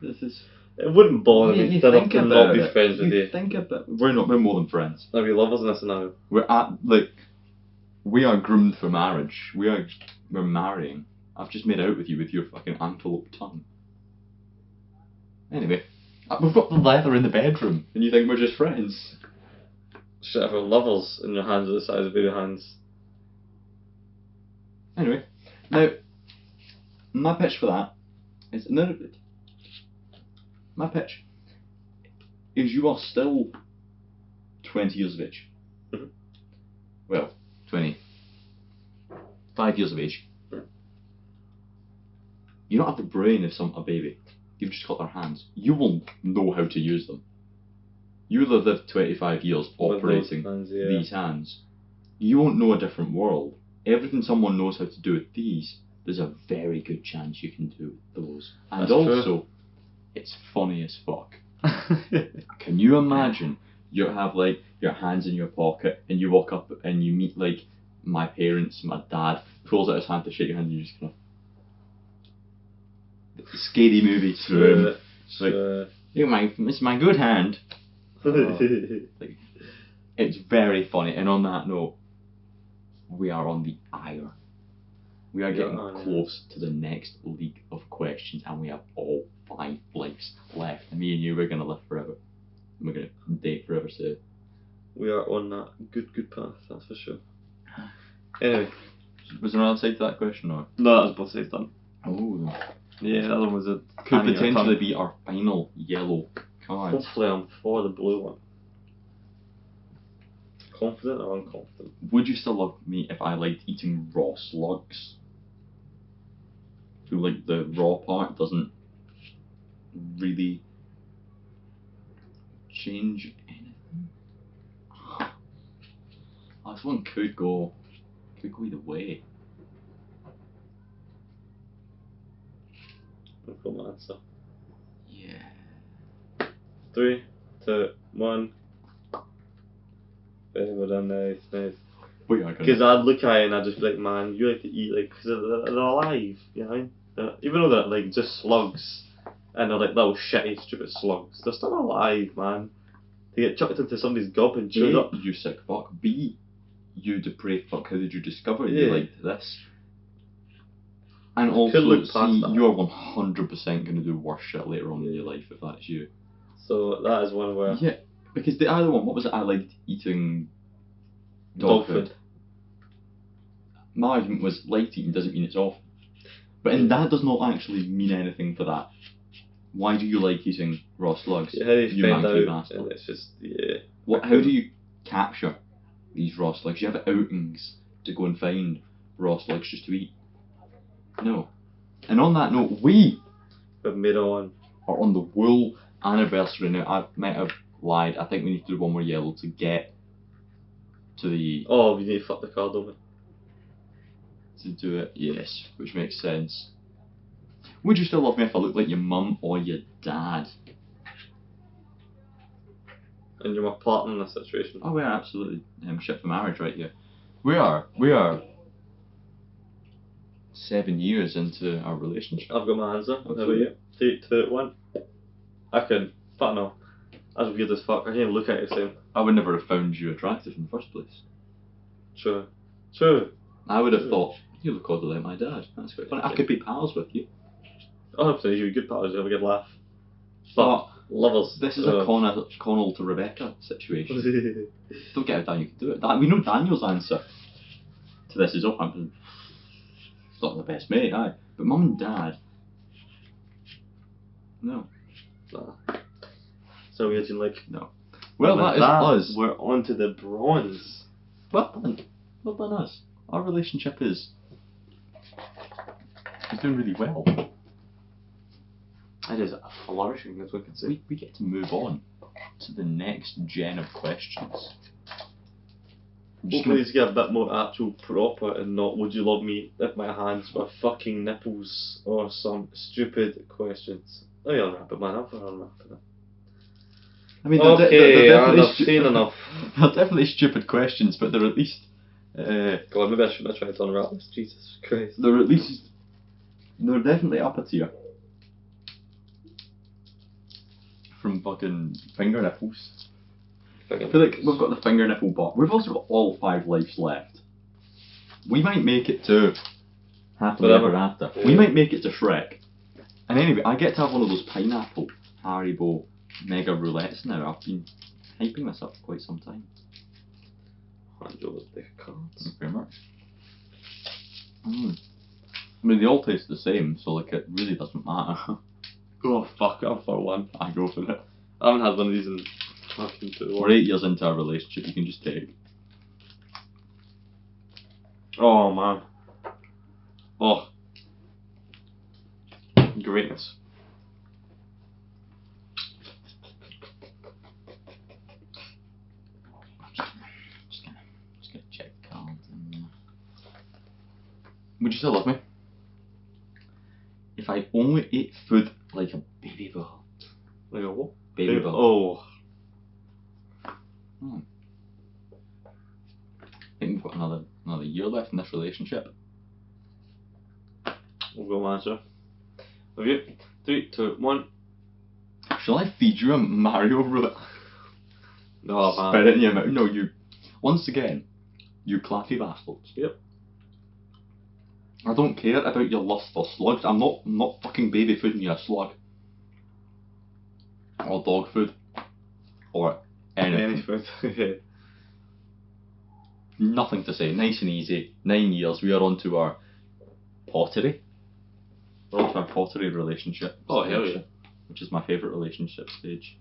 This is. It wouldn't bother me that I could not be friends with you. Think about. We're more than friends. I'd be lovers in this scenario. We are groomed for marriage. We're marrying. I've just made out with you with your fucking antelope tongue. Anyway, we've got the leather in the bedroom, and you think we're just friends? Shit, if we're lovers and your hands are the size of baby hands. Anyway, now my pitch for that is my pitch is you are still 20 years of age. Mm-hmm. Well, 25 years of age. Mm-hmm. You don't have the brain of a baby. You've just got their hands. You will know how to use them. You will have lived 25 years operating these hands. You won't know a different world. Everything someone knows how to do with these, there's a very good chance you can do with those. And That's also, true. It's funny as fuck. Can you imagine you have like your hands in your pocket and you walk up and you meet like my parents, my dad pulls out his hand to shake your hand and you just kind of scary movie to it's like it's my good hand. Like, it's very funny, and on that note, we are on the ire. We are getting close to the next league of questions, and we have all 5 lives left. And me and you, we're gonna live forever. We're gonna date forever, so we are on that good path, that's for sure. Anyway, was there another side to that question, or no, that was both sides done. oh, Yeah, that one was a could potentially be our final yellow card. Hopefully, I'm for the blue one. Confident or unconfident? Would you still love me if I liked eating raw slugs? So like the raw part doesn't really change anything. Oh, this one could go either way. I've got my answer. Yeah. 3, 2, 1. Very well done, nice. What you are Because gonna... I'd look at it and I'd just be like, man, you like to eat, like, because they're alive, you know? Even though they're like just slugs, and they're like little shitty, stupid slugs, they're still alive, man. They get chucked into somebody's gob and chewed up. You sick fuck. B, you depraved fuck. How did you discover Yeah. you liked this? And Could look also, past see, that. you're 100% going to do worse shit later on in your life if that's you. So that is one where Yeah, because the other one, what was it? I liked eating dog food. My argument was liked eating doesn't mean it's off. But and that does not actually mean anything for that. Why do you like eating raw slugs? Yeah, how do you find manky out? bastard? And it's just, yeah. What? How do you capture these raw slugs? You have outings to go and find raw slugs just to eat. No. And on that note, we But mid on. are on the wool anniversary now. I might have lied. I think we need to do one more yellow to get to the... Oh, we need to fuck the card, don't we? to do it. Yes, which makes sense. Would you still love me if I looked like your mum or your dad? And you're my partner in this situation. Oh, we are absolutely shit for marriage right here. We are 7 years into our relationship. I've got my answer. How about Absolutely. you? 3, 2, 1. I can. Fuck no. That's weird as fuck. I can't even look at it the same. I would never have found you attractive in the first place. True. True. I would have thought, you look oddly like my dad. That's quite funny. I could be pals with you. I hope so. You're a good partner. You have a good laugh. But Lovers. this is a Connell to Rebecca situation. Don't get how Daniel can do it. We know Daniel's answer to this is, oh, I'm not the best mate, aye. But mum and dad, no. Nah. So weird, you like. No. Well, And that with is us. We're on to the bronze. Well done. Well done, us. Our relationship is doing really well. It is flourishing, as we can see. We get to move on to the next gen of questions. I'm just Hopefully, gonna- these get a bit more actual proper and not would you love me if my hands were fucking nipples or some stupid questions. Oh yeah, I'll wrap it, man. I'll wrap it. I mean, Okay, they're I've definitely seen enough. They're definitely stupid questions, but they're at least God, maybe I shouldn't have tried to unwrap this. Jesus Christ. they're definitely upper tier. From fucking finger nipples. I feel like we've got the finger nipple bot. We've also got all 5 lives left. We might make it to Happily Forever. Ever After. Yeah. We might make it to Shrek. And anyway, I get to have one of those pineapple Haribo mega roulettes now. I've been hyping this up for quite some time. Hand over the cards. Thank you very much. I mean, they all taste the same, so like it really doesn't matter. Oh fuck it, I'm for one. I go for it. I haven't had one of these in fucking 2 We're 8 years into our relationship, you can just take. Oh man. Oh. Greatness. Just gonna check the cards. Would you still love me if I only ate food like a baby bird? Like a what? Baby bird. Oh. I think we've got another year left in this relationship. We'll go answer. Have you? 3, 2, 1. Shall I feed you a Mario roulette? No, Spit it in your mouth. No, you. Once again, you clappy bastards. Yep. I don't care about your lust for slugs. I'm not fucking baby fooding you a slug. Or dog food. Or anything. Any food. Nothing to say. Nice and easy. 9 years. We are on to our pottery. We're on to our pottery relationship. Oh, hell stage, yeah. Which is my favourite relationship stage.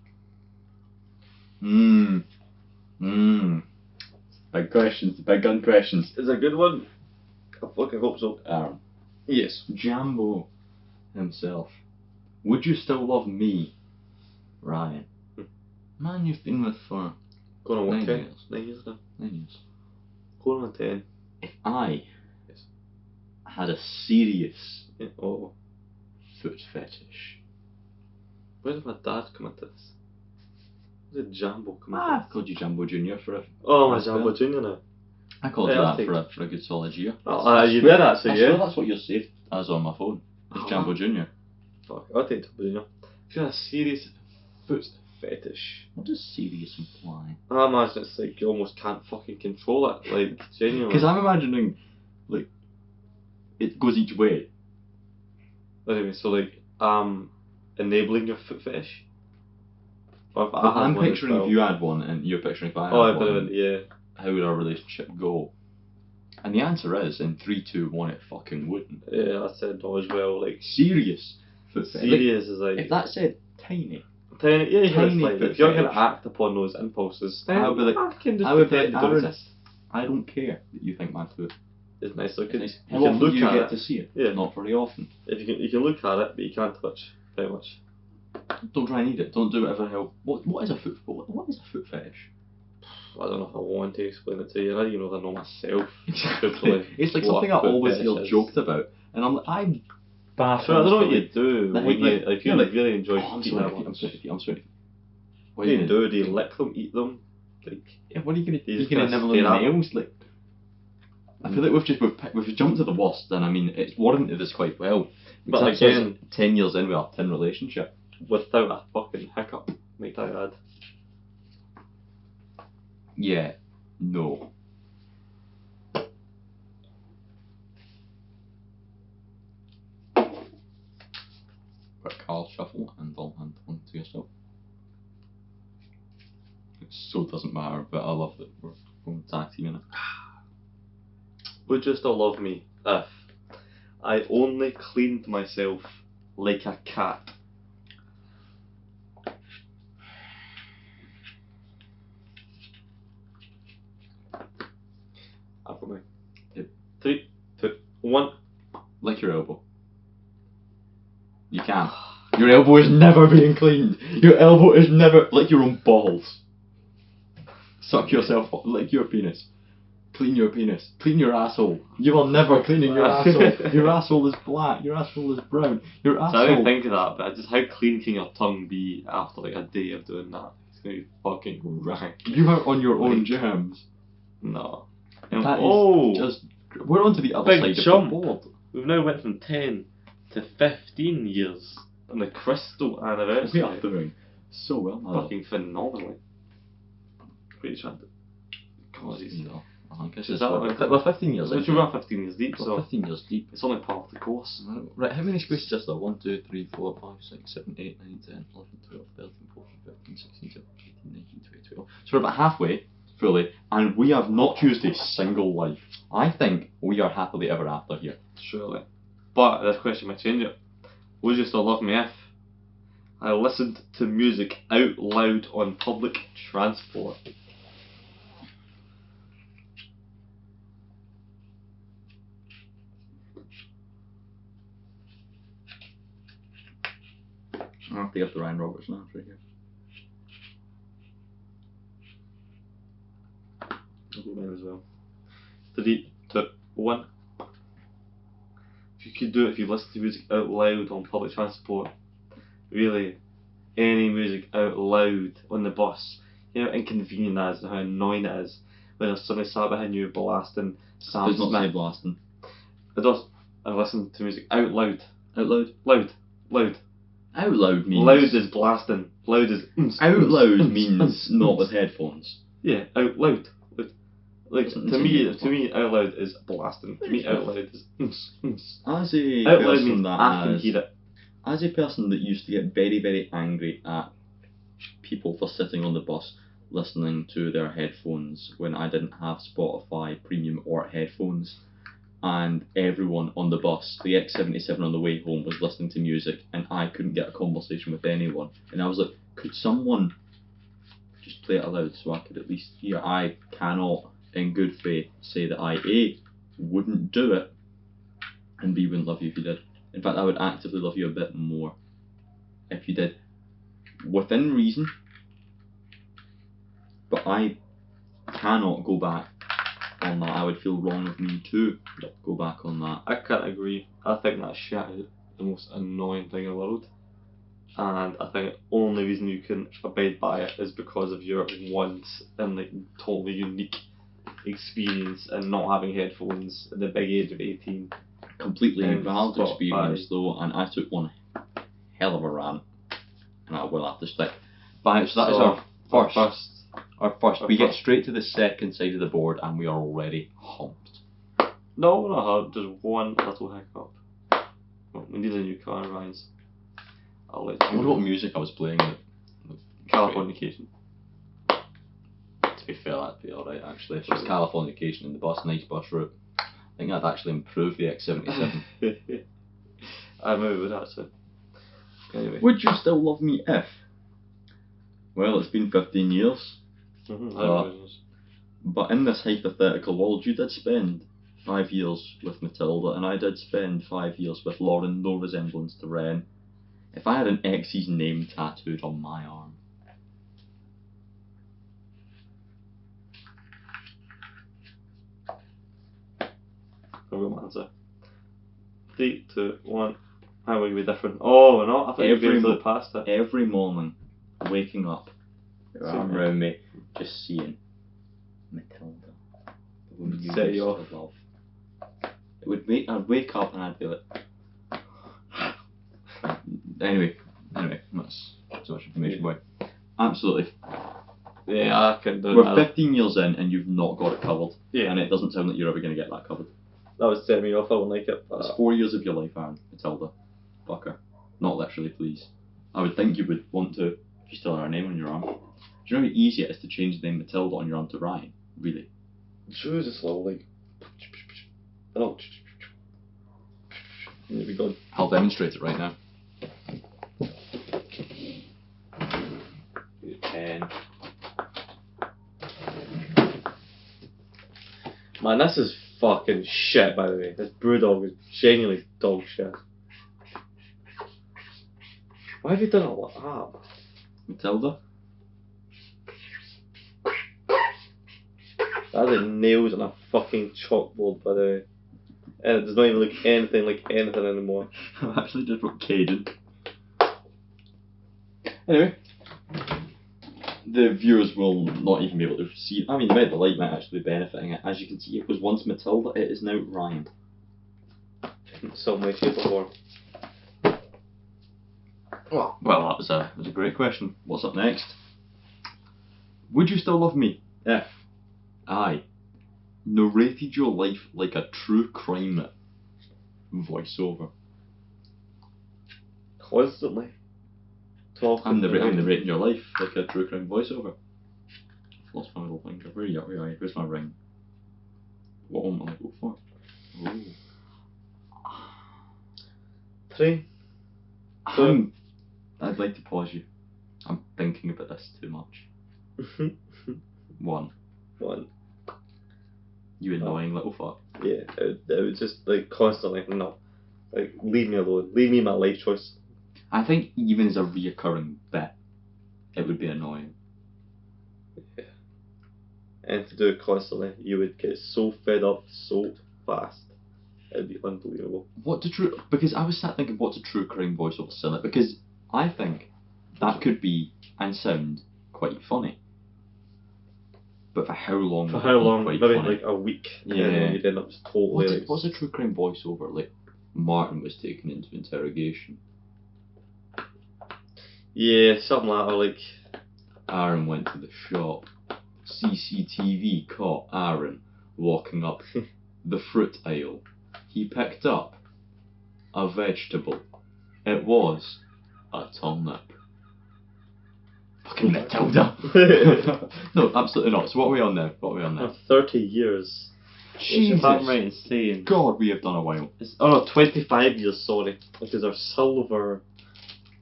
Big questions. Big gun questions. Is it a good one? I fucking hope so. Yes. Jambo himself. Would you still love me, Ryan? Man, you've been with for Going on what, 9 10? years. 9 years now. 9 years. Going on 10. If I Yes. had a serious Yeah. Oh. foot fetish, Where did my dad come into this? Where did Jambo come into I this? called you Jambo Junior for it. Oh, my That's Jambo fair. Junior now. I called Yeah, you I'll that take for a good solid year. You did actually, I swear yeah. that's what you're saved as on my phone. It's Jambo Junior. Fuck, I'll take Jambo Junior. If you have a serious foot fetish, What does serious imply? I imagine it's like you almost can't fucking control it, like genuinely. Because I'm imagining, like, it goes each way. What do you mean? So like, enabling your foot fetish? Or if But I had I'm one as picturing well. if you had one and you're picturing if I had Oh, I one. brilliant, yeah. How would our relationship go? And the answer is in 3, 2, 1, it fucking wouldn't. Yeah, I said no as well. Like, Serious foot fetish. serious is like. If that said tiny, Tiny, yeah, you tiny like, foot if you're going to fetish. act upon those impulses, then I would be like, I can just I would be pretend like, they don't Aaron, exist. I don't care that you think my foot It's nice is looking. nice. You How can often look do you at get it. to see it? Yeah. Not very often. If you can look at it, but you can't touch very much. Don't try and eat it. Don't do whatever hell. What is a foot? What is a foot fetish? I don't know if I want to explain it to you. I don't even know if I know myself. Exactly. It's like what something a I foot always fetish hear is. joked about, and I'm baffled. So I don't know what by, you do like, when you like you like, really enjoy I'm eating sweating. that I'm much. sweating. I'm sweating. What do you do? Do you lick them, eat them? Like, Yeah, what are you gonna? You You just gonna kinda nibble stare on at them. nails? Like, I feel like we've jumped to the worst, and I mean it's warranted this quite well. But Because that's again- us 10 years in with our tin relationship. without a fucking hiccup, might I add. Yeah. No. But Carl shuffle and I'll hand one to yourself. It so doesn't matter, but I love that we're going tag teaming it. Would you still love me if I only cleaned myself like a cat? After me. Yep. 3, 2, 1. Like your elbow. You can. Your elbow is never being cleaned. Your elbow is never like your own balls. Suck yourself up, like your penis. Clean your penis. Clean your asshole. You are never cleaning your asshole. Your asshole is black. Your asshole is brown. Your So I didn't asshole. think of that, but just how clean can your tongue be after like a day of doing that? It's gonna be fucking rank. You are on your own Like- germs. No. That is oh, just. We're onto the other big side jump. of the board. We've now went from 10 to 15 years on the crystal anniversary. We are doing so well now. Fucking phenomenally. Pretty trying to. Apologies. No, I guess Is it's that what- what- we're 15 years Which in. we're 15 years deep, We're so 15 years deep. it's only part of the course. Right, how many squares is there? 1, 2, 3, 4, 5, 6, 7, 8, 9, 10, 11, 12, 13, 14, 15, 16, 17, 18, 19, 20, 21. So we're about halfway, fully, and we have not used a single life. I think we are happily ever after here. Surely. But this question might change it. Would you still love me if I listened to music out loud on public transport? I have to get the Ryan Robertson answer here. I'll go mine as well. 3, 2, 1. If you could do it, if you listen to music out loud on public transport, really, any music out loud on the bus, you know how inconvenient that is and how annoying it is when there's somebody sat behind you blasting Sam Does not say Smith. blasting. It does. I listen to music out loud. Out loud? Loud. Loud. Out loud means. Loud is blasting. Loud is. Out loud means not with headphones. Yeah, out loud. Like Doesn't to seem me, to- out loud is blasting. To me, out loud is. As a Out loud person means that I can has, hear it. as a person that used to get very, very angry at people for sitting on the bus listening to their headphones when I didn't have Spotify Premium or headphones, and everyone on the bus, the X77 on the way home, was listening to music, and I couldn't get a conversation with anyone, and I was like, could someone just play it aloud so I could at least hear? I cannot, in good faith, say that I A, wouldn't do it, and B, wouldn't love you if you did. In fact, I would actively love you a bit more if you did, within reason. But I cannot go back on that. I would feel wrong of me to go back on that. I can't agree. I think that shit is the most annoying thing in the world. And I think the only reason you can abide by it is because of your wants and like totally unique experience and not having headphones at the big age of 18. Completely And invalid Spotify. experience though, and I took one hell of a rant, and I will have to stick by it. So that is our first. We get straight to the second side of the board, and we are already humped. No, we're not hard, just one little hiccup. Well, we need a new car, Ryan's. I'll let I you wonder know. what music I was playing. Californication. To be fair, that'd be alright actually. If it was Californication in the bus, nice bus route, I think that'd actually improve the X77. I remember that, so. Anyway. Would you still love me if? Well, it's been 15 years. I remember this. But in this hypothetical world, you did spend 5 years with Matilda, and I did spend 5 years with Lauren, no resemblance to Ren. If I had an ex's name tattooed on my arm, I've got my answer. 3, 2, 1. How will we be different? Oh, we're not. I thought you'd be able to past it. every morning, waking up, your See arm me. around me, just seeing Matilda, the woman you Set used you to off. love. It would make, I'd wake up and I'd be like, anyway, that's so much information, boy. Absolutely. Yeah, I can do We're that. 15 years in and you've not got it covered. Yeah. And it doesn't sound like you're ever going to get that covered. That was setting me off. I wouldn't like it. It's But 4 years of your life, Aaron, Matilda. Fucker. Not literally, please. I would think you would want to, if you still had her name on your arm. Do you know how easy it is to change the name Matilda on your arm to Ryan? Really? sure is just little like. Oh. There we go. I'll demonstrate it right now. And Man, this is fucking shit, by the way. This Brewdog is genuinely dog shit. Why have you done it like that? Matilda? That is like nails on a fucking chalkboard, by the way. And it does not even look anything like anything anymore. I actually just wrote Caden. Anyway. The viewers will not even be able to see. I mean, the light might actually be benefiting it. As you can see, it was once Matilda, it is now Ryan. Some way, shape, or form. Well, that was a great question. What's up next? Would you still love me if I narrated your life like a true crime voiceover? Constantly. Talking. I'm narrating your life like a true crime voiceover. I've lost my little finger. Where are you? Where's my ring? What one will I go for? Ooh. 3. I'd like to pause you. I'm thinking about this too much. 1. 1. You annoying little fuck. Yeah, it would just like constantly, no. Like, leave me alone. Leave me my life choice. I think even as a reoccurring bit, it would be annoying. Yeah. And to do it constantly, you would get so fed up so fast. It'd be unbelievable. Because I was sat thinking, what's a true crime voiceover silly? Because I think that could be and sound quite funny. But for how long? For would how it be long? quite Maybe funny? like a week. Yeah. And then you'd end up just totally What's a true crime voiceover? Like, Martin was taken into interrogation. Yeah, something like that, or like. Aaron went to the shop. CCTV caught Aaron walking up the fruit aisle. He picked up a vegetable. It was a turnip. Fucking Matilda. No, absolutely not. So what are we on now? 30 years. Jesus. If I'm right in saying. God, we have done a while. It's, oh no, 25 years, sorry. Which is our silver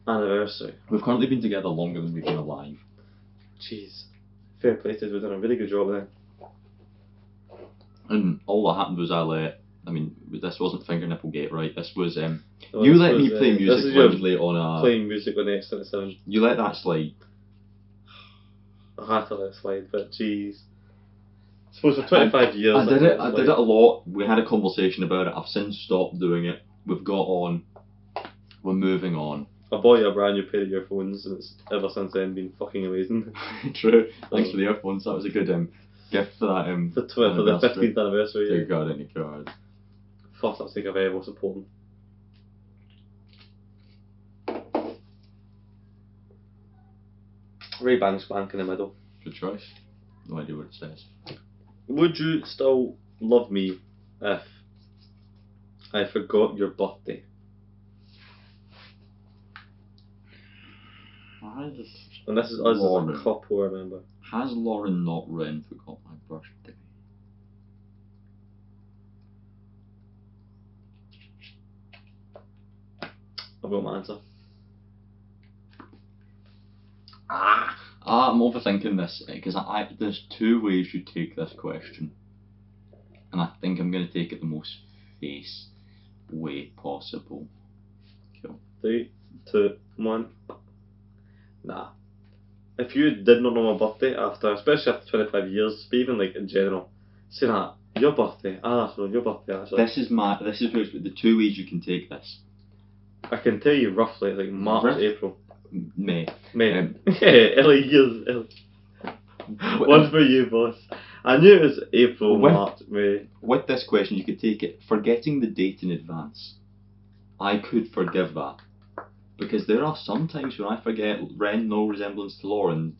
anniversary. We've currently been together longer than we've been alive. Jeez. Fair play to us, we've done a really good job then. And all that happened was this wasn't finger nipple gate, right? This was No, you this let was, me play this music is your loudly on a. playing music on the Extended Sound. You let that slide. I had to let it slide, but jeez. I suppose for 25 years. I did let it. I slide. did it a lot. We had a conversation about it. I've since stopped doing it. We've got on. We're moving on. I bought you a brand new pair of earphones, and it's ever since then been fucking amazing. True. Thanks for the earphones. That was a good gift for that for the 15th anniversary. Take Yeah. a card, any card. First, I'll take a very most important. Ray-Ban spank in the middle. Good choice. No idea what it says. Would you still love me if I forgot your birthday? And this is us as Lauren. a couple, remember. Has Lauren not written forgot my birthday? I've got my answer. I'm overthinking this because there's two ways you take this question, and I think I'm going to take it the most face way possible. Cool. 3, 2, 1. Nah. If you did not know my birthday after, especially after 25 years, but even like in general, saying that, your birthday, actually, your birthday actually. This is the two ways you can take this. I can tell you roughly, like March, April. May. Early years. One for you, boss. I knew it was April, March, May. With this question, you could take it, forgetting the date in advance. I could forgive that. Because there are some times when I forget no resemblance to Lauren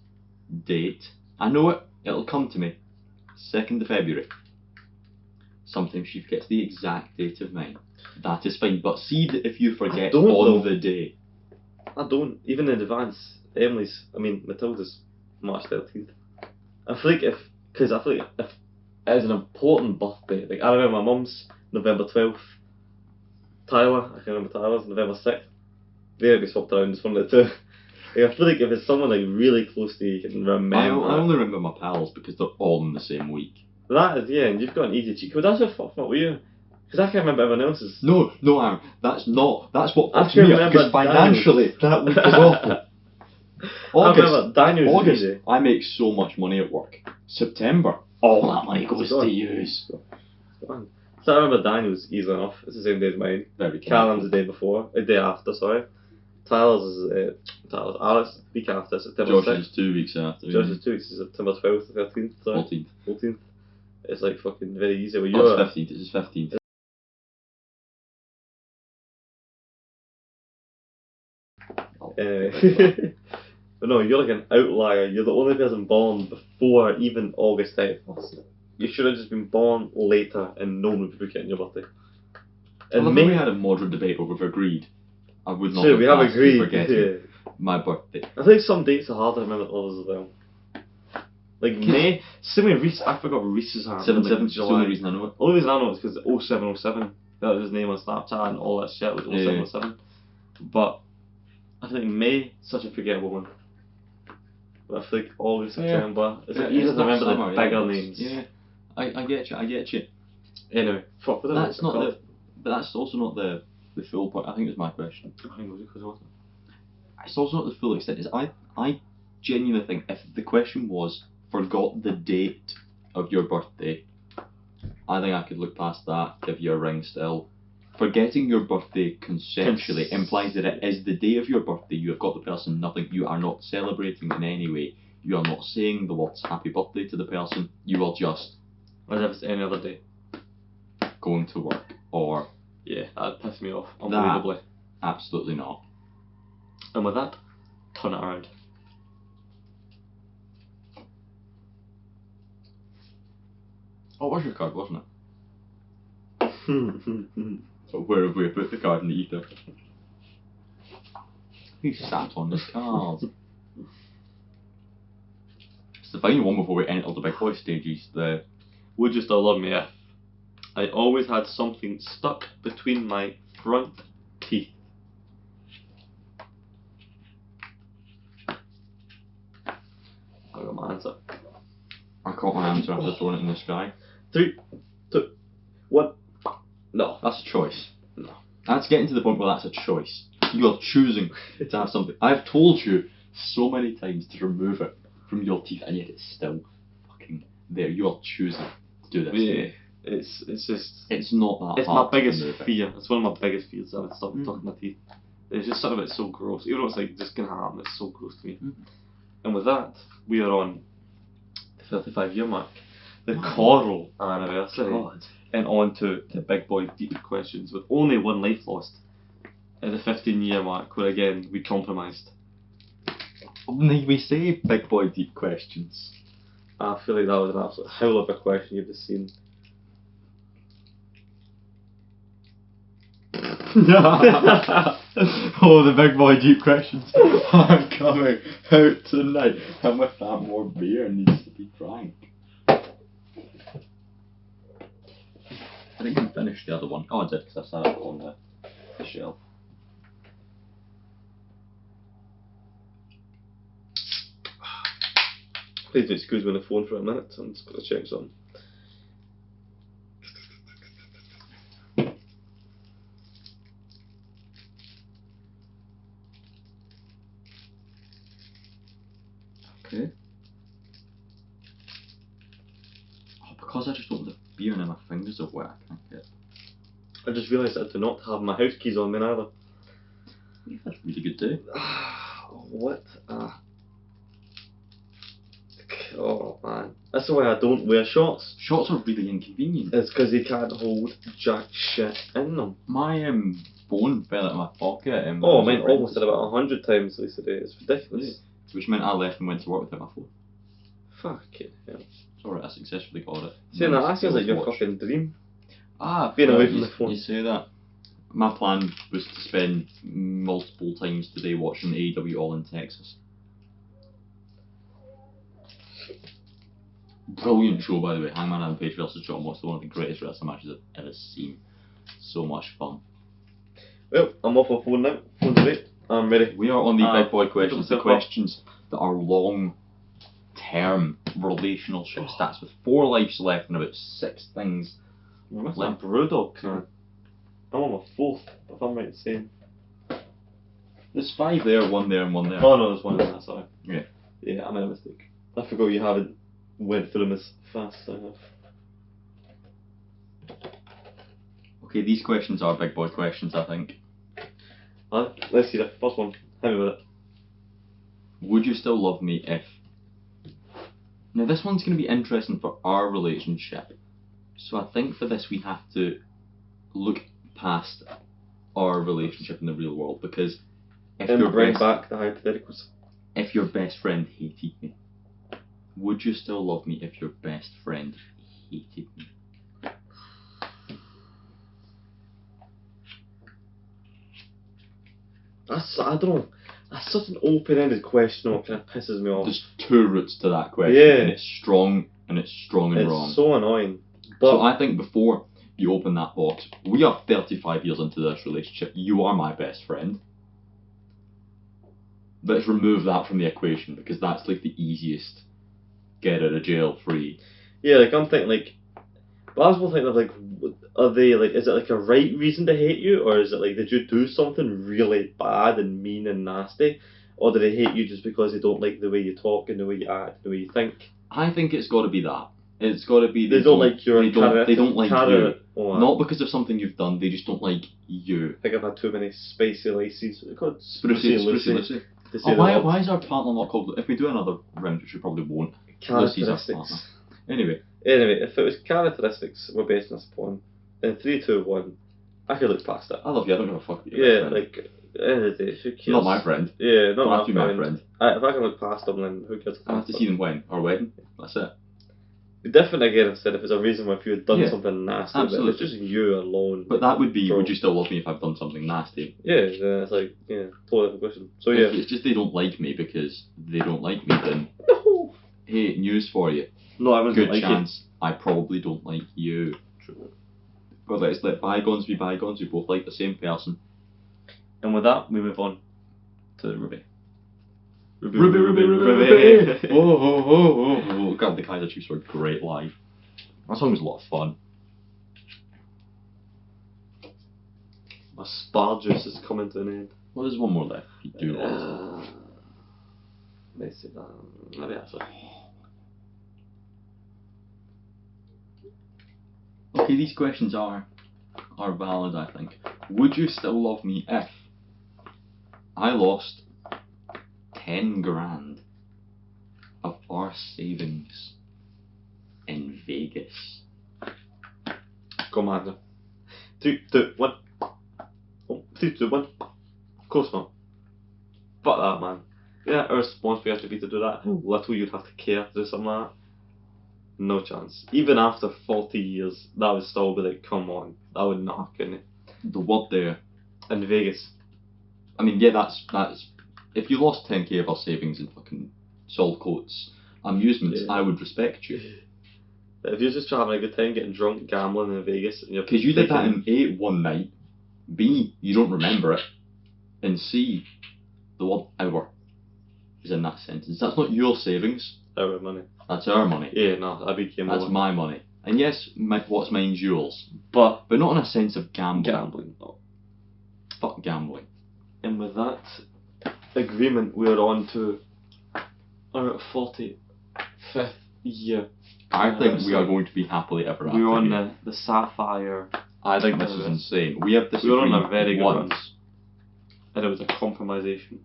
date. I know it, it'll come to me. 2nd of February. Sometimes she forgets the exact date of mine. That is fine, but see that if you forget on the day. I don't, even in advance. Matilda's March 13th. I feel like if it is an important birthday, like I remember my mum's November 12th, Tyler, I can remember Tyler's November 6th, they'd be swapped around, just one of the two. Like, I feel like if it's someone like really close to you, you can remember. I only remember my pals because they're all in the same week. That is, yeah, and you've got an easy cheat code. That's what fucked up with you. Because I can't remember everyone else's. No, Aaron, that's what I fucks can me up, remember because financially that week is awful. I remember Daniel's August, easy. I make so much money at work. September, all that money goes to use. So I remember Daniel's easy enough. It's the same day as mine. Callum's the day before, the day after, sorry. Tyler's is Alex, week after, September 6th. Josh's 2 weeks after. Josh's 2 weeks is September 12th, 13th, sorry. 14th. It's like fucking very easy. Well, Oh, it's 15th, it's 15th. Anyway. But no, you're like an outlier. You're the only person born before even August 8th. You should have just been born later and no one would be forgetting your birthday. And Well, we had a moderate debate where we've agreed. I would not Sure, we have asked you agreed. forgetting my birthday. I think some dates are hard to remember than others as well. Like May, same with Reese, I forgot Reese's hand. 7/7 is the only reason I know it. The only reason I know it is because 0707, that was his name on Snapchat and all that shit was 0707. But I think May, such a forgettable one. But I think August, September, it's like easier to remember the bigger names. Yeah, I get you. Anyway, fuck with That's not the, but that's also not the full point. I think it was my question. I think it was because of It's also not the full extent. Is I genuinely think if the question was forgot the date of your birthday, I think I could look past that, give you a ring still. Forgetting your birthday conceptually implies that it is the day of your birthday. You have got the person nothing. You are not celebrating in any way. You are not saying the words happy birthday to the person. You are just as if it's any other day. going to work or yeah, that'd piss me off unbelievably. Absolutely not. And with that, turn it around. Oh, it was your card, wasn't it? So where have we put the card in the ether? Who sat on this card? It's the final one before we enter the big boy stages. The would you still love me if I always had something stuck between my front teeth? I got my answer. I caught my answer after throwing it in the sky. 3, 2, 1. No. That's a choice. No. That's getting to the point where that's a choice. You are choosing to have something. I've told you so many times to remove it from your teeth, and yet it's still fucking there. You are choosing to do this. Yeah. It's just. It's not that it's hard. My biggest to fear. It's one of my biggest fears that I would stop tucking my teeth. It's just something that's so gross. Even though it's like just gonna happen, it's so gross to me. And with that, we are on the 35-year mark. the coral anniversary, God. and on to the big boy deep questions with only one life lost at the 15-year mark, where again we compromised. We say big boy deep questions. I feel like that was an absolute howl of a question you've just seen. Oh, the big boy deep questions are coming out tonight. And with that, more beer needs to be drank. I didn't even finish the other one. Oh, I did, because I sat it on the shelf. Please do excuse me on the phone for a minute, I'm just going to check something. Okay. Oh, because I just opened the beer and then my fingers are wet, I can't get. I just realised I do not have my house keys on me neither. You've had a really good day. What? Oh man, that's why I don't wear shorts. Shorts are really inconvenient. It's because they can't hold jack shit in them. My phone fell out of my pocket. Oh, mine almost did about 100 times at least today. It's ridiculous. Which meant I left and went to work without my phone. Fucking hell. It's alright, I successfully got it. Saying that sounds like your watch. fucking dream. Ah, Being away from you, the phone. You say that. My plan was to spend multiple times today watching AEW All in Texas. Brilliant show, by the way. Hangman Adam Page vs John Moxley, one of the greatest wrestling matches I've ever seen. So much fun. Well, I'm off my phone now. Phone's away. I'm ready. We are on the big boy questions, the myself up. questions that are long-term relationships. That's with 4 lives left and about 6 things. We're missing a Brewdog. I'm on my 4th, if I'm right in saying. There's 5 there, 1 there, and 1 there. Oh no, there's one in there, sorry. Yeah. Yeah, I made a mistake. I forgot you haven't went through them as fast as I have. Okay, these questions are big boy questions, I think. Let's see the first one. Hit me with it. Would you still love me if... Now this one's going to be interesting for our relationship. So I think for this we have to look past our relationship in the real world, because if And your bring best, back the hypotheticals. if your best friend hated me, would you still love me if your best friend hated me? I don't know. That's such an open-ended question. It kind of pisses me off. There's 2 routes to that question, Yeah. and it's strong and wrong. It's so annoying. But So I think before you open that box, we are 35 years into this relationship. You are my best friend. Let's remove that from the equation, because that's like the easiest get out of jail free. yeah, like I'm thinking like, but I was more thinking of like, are they like, is it like a right reason to hate you, or is it like, did you do something really bad and mean and nasty, or do they hate you just because they don't like the way you talk and the way you act and the way you think? I think it's got to be that. It's got to be They don't like your they don't like you. Oh, Not because of something you've done. They just don't like you. I think I've had too many spicy laces. They're called Sprucey, Lucy. Lucy. To say Oh, the why words. is our partner not called? If we do another round, which we probably won't. Lucy's our partner. Characteristics. Anyway, If it was characteristics we're basing this upon, in 3, 2, 1, I could look past that. I love you. I don't give a fuck about you. Yeah, like, at the end of the day, who cares? Not my friend. Yeah, not Don't my have to be my friend. If I can look past them, then who cares? I have to see them when? Our wedding? That's it. It'd be different again if there's a reason why if you had done Yeah, something nasty, absolutely. but if it's just you alone. But that would be, Bro. would you still love me if I've done something nasty? Yeah, then it's like, yeah, totally different question. So If yeah. it's just they don't like me because they don't like me, then No, hey, news for you. no, I wasn't Good like chance I probably don't like you. But let's let bygones be bygones. We both like the same person. it. And with that, we move on to Ruby. Ruby. Oh. God, the Kaiser Chiefs were great live. That song was a lot of fun. My Spar juice is coming to an end. Well, there's one more left. If you do want it. Let's see that. Maybe that's it. Okay, these questions are valid, I think. Would you still love me if I lost 10 grand of our savings in Vegas. Go man. 3, 2, 1. Oh, 3, 2, 1. Of course not. Fuck that, man. Yeah, our response for you to be to do that. How little you'd have to care to do something like that. No chance. Even after 40 years, that would still be like, come on. That would not happen. The word there. In Vegas. I mean, yeah, that's if you lost 10k of our savings in fucking sold coats, amusements, Yeah. I would respect you. But if you're just having a good time getting drunk, gambling in Vegas, and you're Because you did that taking- in A, one night, B, you don't remember it, and C, the word hour is in that sentence. That's not your savings, our money. that's our money. Yeah, no, I became That's over. my money. And yes, what's mine's yours. But But not in a sense of gambling. gambling. No. Fuck gambling. And with that agreement, we're on to our 45th year. I think we are going to be happily ever after. We're on here. the Sapphire, I think this is insane. We have this We were on a agreed very good once. run. and it was a compromisation.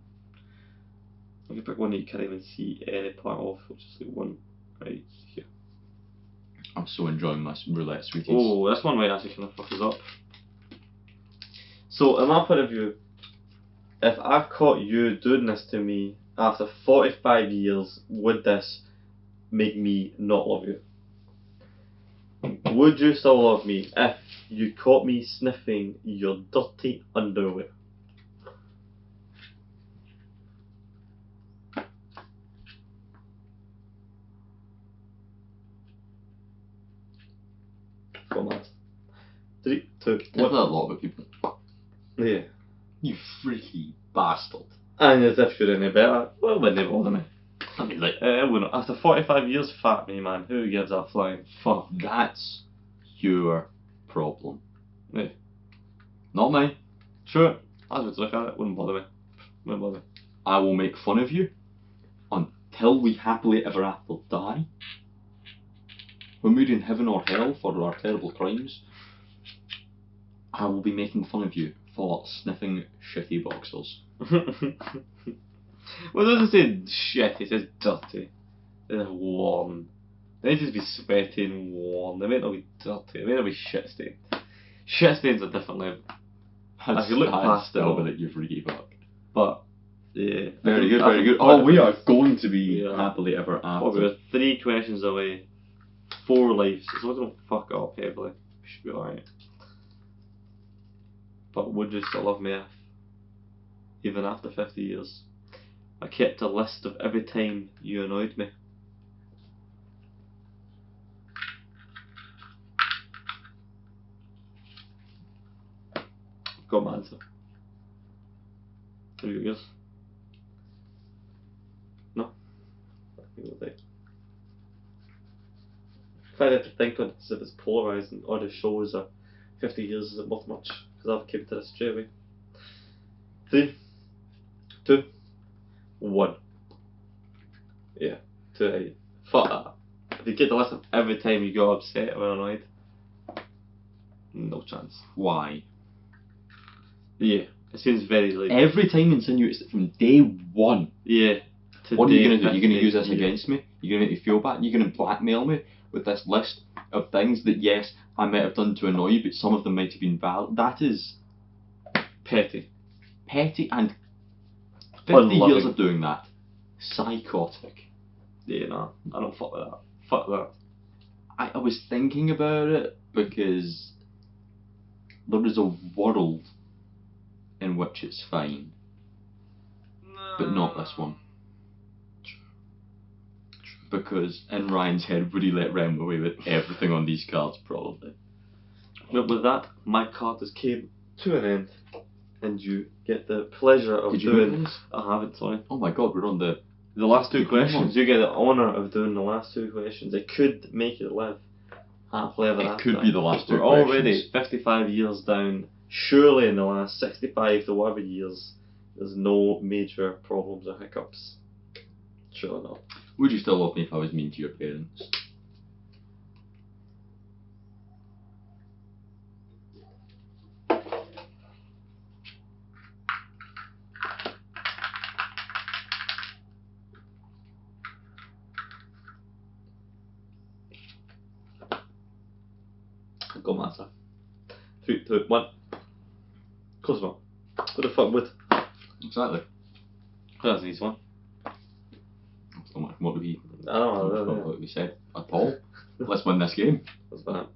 If you pick one that you can't even see any part of, which is the one right here. I'm so enjoying my roulette, sweeties. Oh, this one might actually kind of fuck us up. So, in my point of view, if I caught you doing this to me after 45 years, would this make me not love you? Would you still love me if you caught me sniffing your dirty underwear? Come on. 3, 2, There's a 1. lot of people. Yeah. You freaky bastard. And as if you're any better, well, wouldn't it bother me? I mean, like, It wouldn't. After 45 years, fat me, man. Who gives a flying fuck? that's your problem. Yeah. Not mine. Sure. I would look at it. Wouldn't bother me. Wouldn't bother me. I will make fun of you until we happily ever after die. When we're in heaven or hell for our terrible crimes, I will be making fun of you for sniffing shitty boxers. Well, it doesn't say shit, it says dirty. It's warm. They may just be sweaty and warm. They may not be dirty. They may not be shit stained. Shit stains are different level. I can look past still it. with it, you freaky fuck. But, yeah. Very good, very good. Oh, we are going to be Yeah. happily ever Oh, after. we're 3 questions away. 4 lives. As long as we don't fuck up heavily, we should be alright. But would you still love me if, even after 50 years, I kept a list of every time you annoyed me? Got my answer. Have you got yours? No? I think we'll take. If I had to think on it as if it's polarising or the shows are 50 years isn't worth much, because I've came to this straight away. 3, 2, 1. Yeah, 2. Fuck that. If you get the list of every time you got upset or annoyed, no chance. Why? Yeah, it seems very like. Every time insinuates it from day one. Yeah. What are you going to do? today, You're going to use this 50 years. against me? You're going to make me feel bad? You're going to blackmail me with this list of things that, yes, I might have done to annoy you, but some of them might have been valid? That is Petty. petty and 50 Unloving. years of doing that. Psychotic. Yeah, no, I don't fuck with that. Fuck that. I was thinking about it because there is a world in which it's fine, but not this one. Because in Ryan's head, would he let Rem away with everything on these cards? Probably. But with that, my card has came to an end, and you get the pleasure of Did you doing. win this? I haven't, sorry. Oh my god, we're on the... The last 2 Come on. questions. You get the honour of doing the last 2 questions. I could make it live happily ever It after. could be the last 2 We're questions. already 55 years down. Surely in the last 65 to whatever years, there's no major problems or hiccups. Surely not. Would you still love me if I was mean to your parents? I've got my answer. 3, 2, 1. Close enough. What the fuck would? Exactly. That's an easy one. That's not much more to be. I don't know. What we said at all. Let's win this game. What's that?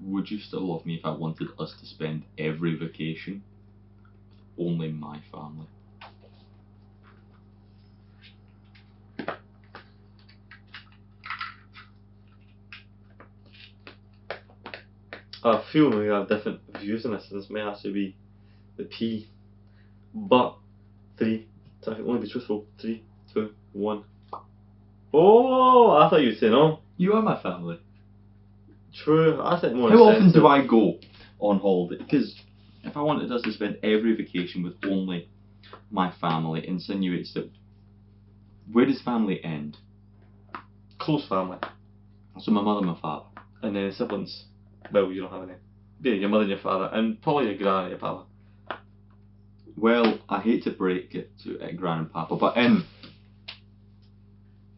Would you still love me if I wanted us to spend every vacation with only my family? I feel we have different views on this, and this may actually be the P. But 3, so I can only be truthful. 3, 2, 1. Oh, I thought you'd say no. You are my family. True, I think more. How often do I go on holiday? Because if I wanted us to spend every vacation with only my family, insinuates that where does family end? Close family, So my mother, my father. and then siblings. Well, you don't have any. Yeah, your mother and your father, and probably your gran and your papa. Well, I hate to break it to Gran and Papa, but in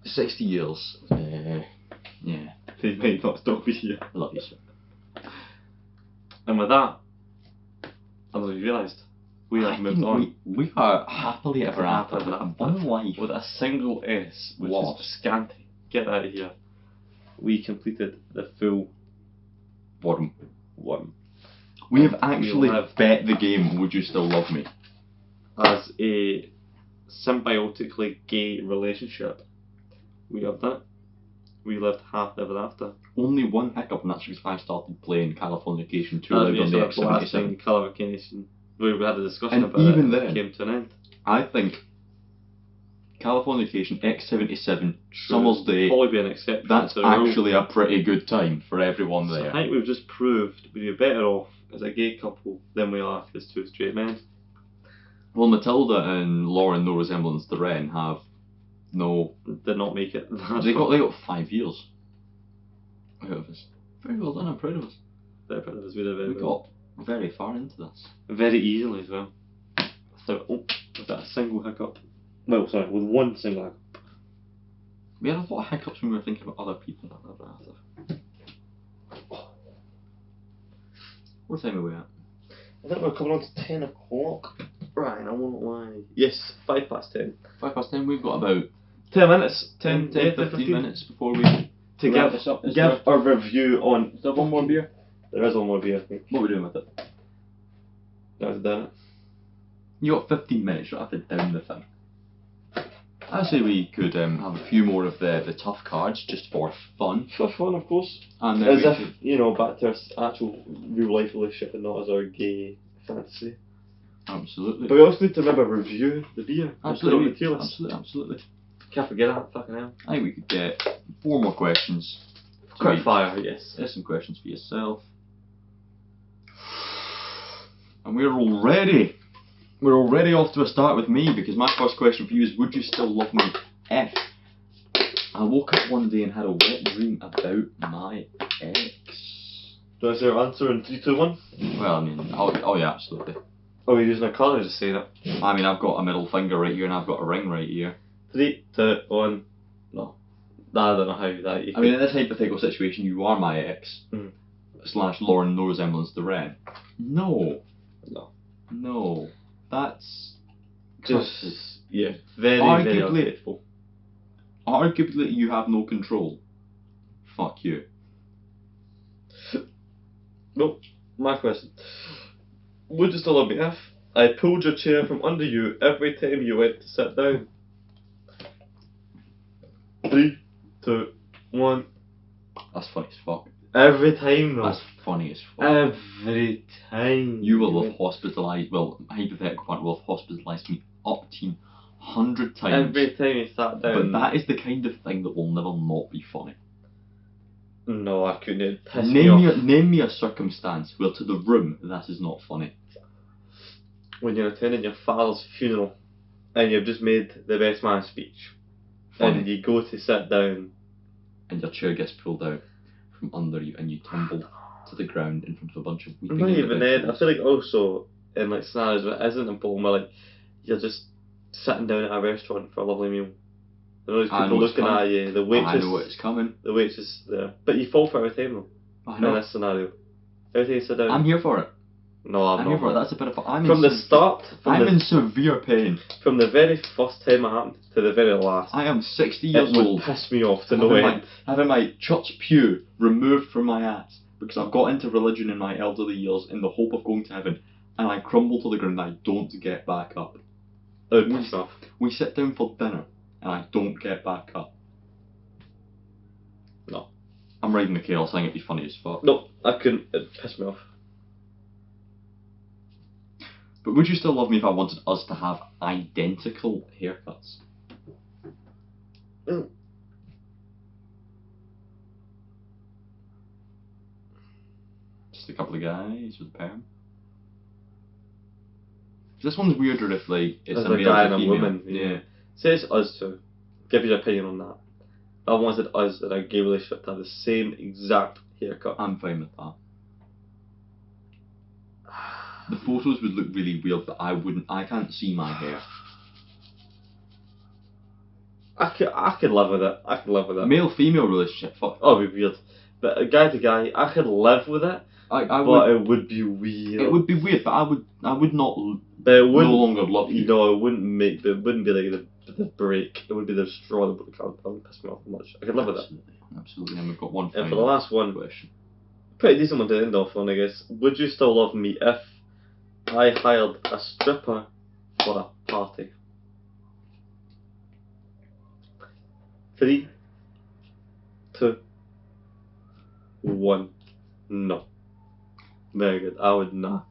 60 years, yeah, They may not still be here. I love you, sir. And with that, I don't know if you realised, we have moved on. We are happily ever after with one life. With a single S, which Lost. is scanty. Get out of here. We completed the full Worm. one. We have actually have- bet the game, Would You Still Love Me? As a symbiotically gay relationship, we have done it. We lived happily ever after. Only one hiccup, and that's because I started playing Californication 2 As live we on the started blasting X77. Californication, we had a discussion And about even it, then- it came to an end. I think Californication X77 Summer's Day, Probably be an exception. that's to the rule. actually a pretty good time for everyone So I there. think we've just proved we're better off as a gay couple than we are as two straight men. Well, Matilda and Lauren, no resemblance to Ren, have no. Did not make it. They got 5 years out of us. Very well done. I'm proud of us. Very proud of us. We did very We well. got very far into this. Very easily as well. Without a single hiccup. Well, sorry, with one single hiccup. We had a lot of hiccups when we were thinking about other people that never after. What time are we at? I think we're coming on to 10 o'clock. Right, I won't lie. Yes, 5 past 10. 10:05. We've got about 10 minutes. 10, 15 15 minutes before we to wrap give, this up. Is give a review on. there one more beer? There is one more beer, I think. What are we doing with it? That's done it. You got 15 minutes. You don't have to down the thing. I say we could have a few more of the tough cards just for fun. For fun, of course. And then As we if, could, you know, back to our actual real life relationship and not as our gay fantasy. absolutely. But we also need to remember review the beer. Absolutely. Tier list. Absolutely. Can't forget that, fucking hell. I think we could get 4 more questions. Quick fire, yes. There's some questions for yourself. And we're already off to a start with me, because my first question for you is, would you still love me if I woke up one day and had a wet dream about my ex? Do I say our answer in 3, 2, 1? Well, I mean, oh yeah, absolutely. Oh, we're using a colour to say that. I mean, I've got a middle finger right here and I've got a ring right here. 3, 2, 1. No. I don't know how that you I mean, in this hypothetical situation, you are my ex, Mm. / Lauren, no resemblance to Ren. No. No. That's Just, yeah, very, very Arguably- unfaithful. arguably you have no control. Fuck you. Nope. My question. Would you still love me if I pulled your chair from under you every time you went to sit down? 3, 2, 1. That's funny as fuck. Every time though. That's funny as fuck. Every time. You will have hospitalised, well, hypothetical part, will have hospitalised me up to 100 times. Every time you sat But down. that is the kind of thing that will never not be funny. No, I couldn't. It'd piss me off. Name me a circumstance where to the room that is not funny. When you're attending your father's funeral and you've just made the best man speech Funny. and you go to sit down. And your chair gets pulled out from under you and you tumble to the ground in front of a bunch of weeping Not even then. I individuals. feel like also in like scenarios where it isn't important, where like you're just sitting down at a restaurant for a lovely meal. There are all these I people know it's looking coming. at you. The I waitress. know it's coming. The waitress there, but you fall for it every time though. I In know. this scenario, every time you sit down. I'm here for it. No, I'm I'm not. here for it. That's a bit of. I'm From in the start, I'm in severe pain. from the very first time it happened to the very last, I am 60 it years would old. piss me off to no end. Having my church pew removed from my ass because I've got into religion in my elderly years in the hope of going to heaven, and I crumble to the ground and I don't get back up. It would piss me off. We sit down for dinner and I don't get back up. No. I'm riding the chaos. I think it'd be funny as fuck. No, I couldn't. It'd piss me off. But would you still love me if I wanted us to have identical haircuts? Mm. Just a couple of guys with a perm. This one's weirder if like it's As a a male guy and and a female. woman. Yeah. Say it's us two. Give your opinion on that. I wanted us in a gay relationship to have the same exact haircut. I'm fine with that. The photos would look really weird, but I can't see my hair. I could live with it. I could live with it. Male-female relationship, fuck. Oh, it'd be weird. But a guy to guy, I could live with it. I but would. it would be weird. It would be weird, but I would not But it no wouldn't. longer love you. No, it wouldn't make. It wouldn't be like the break. It would be the straw that broke the camel's back. It would piss me off much. I could live with it. Absolutely. And we've got one And for the final last one, question. pretty decent one to end off on, I guess. Would you still love me if I hired a stripper for a party? 3, 2, 1. No. Very good. I would not.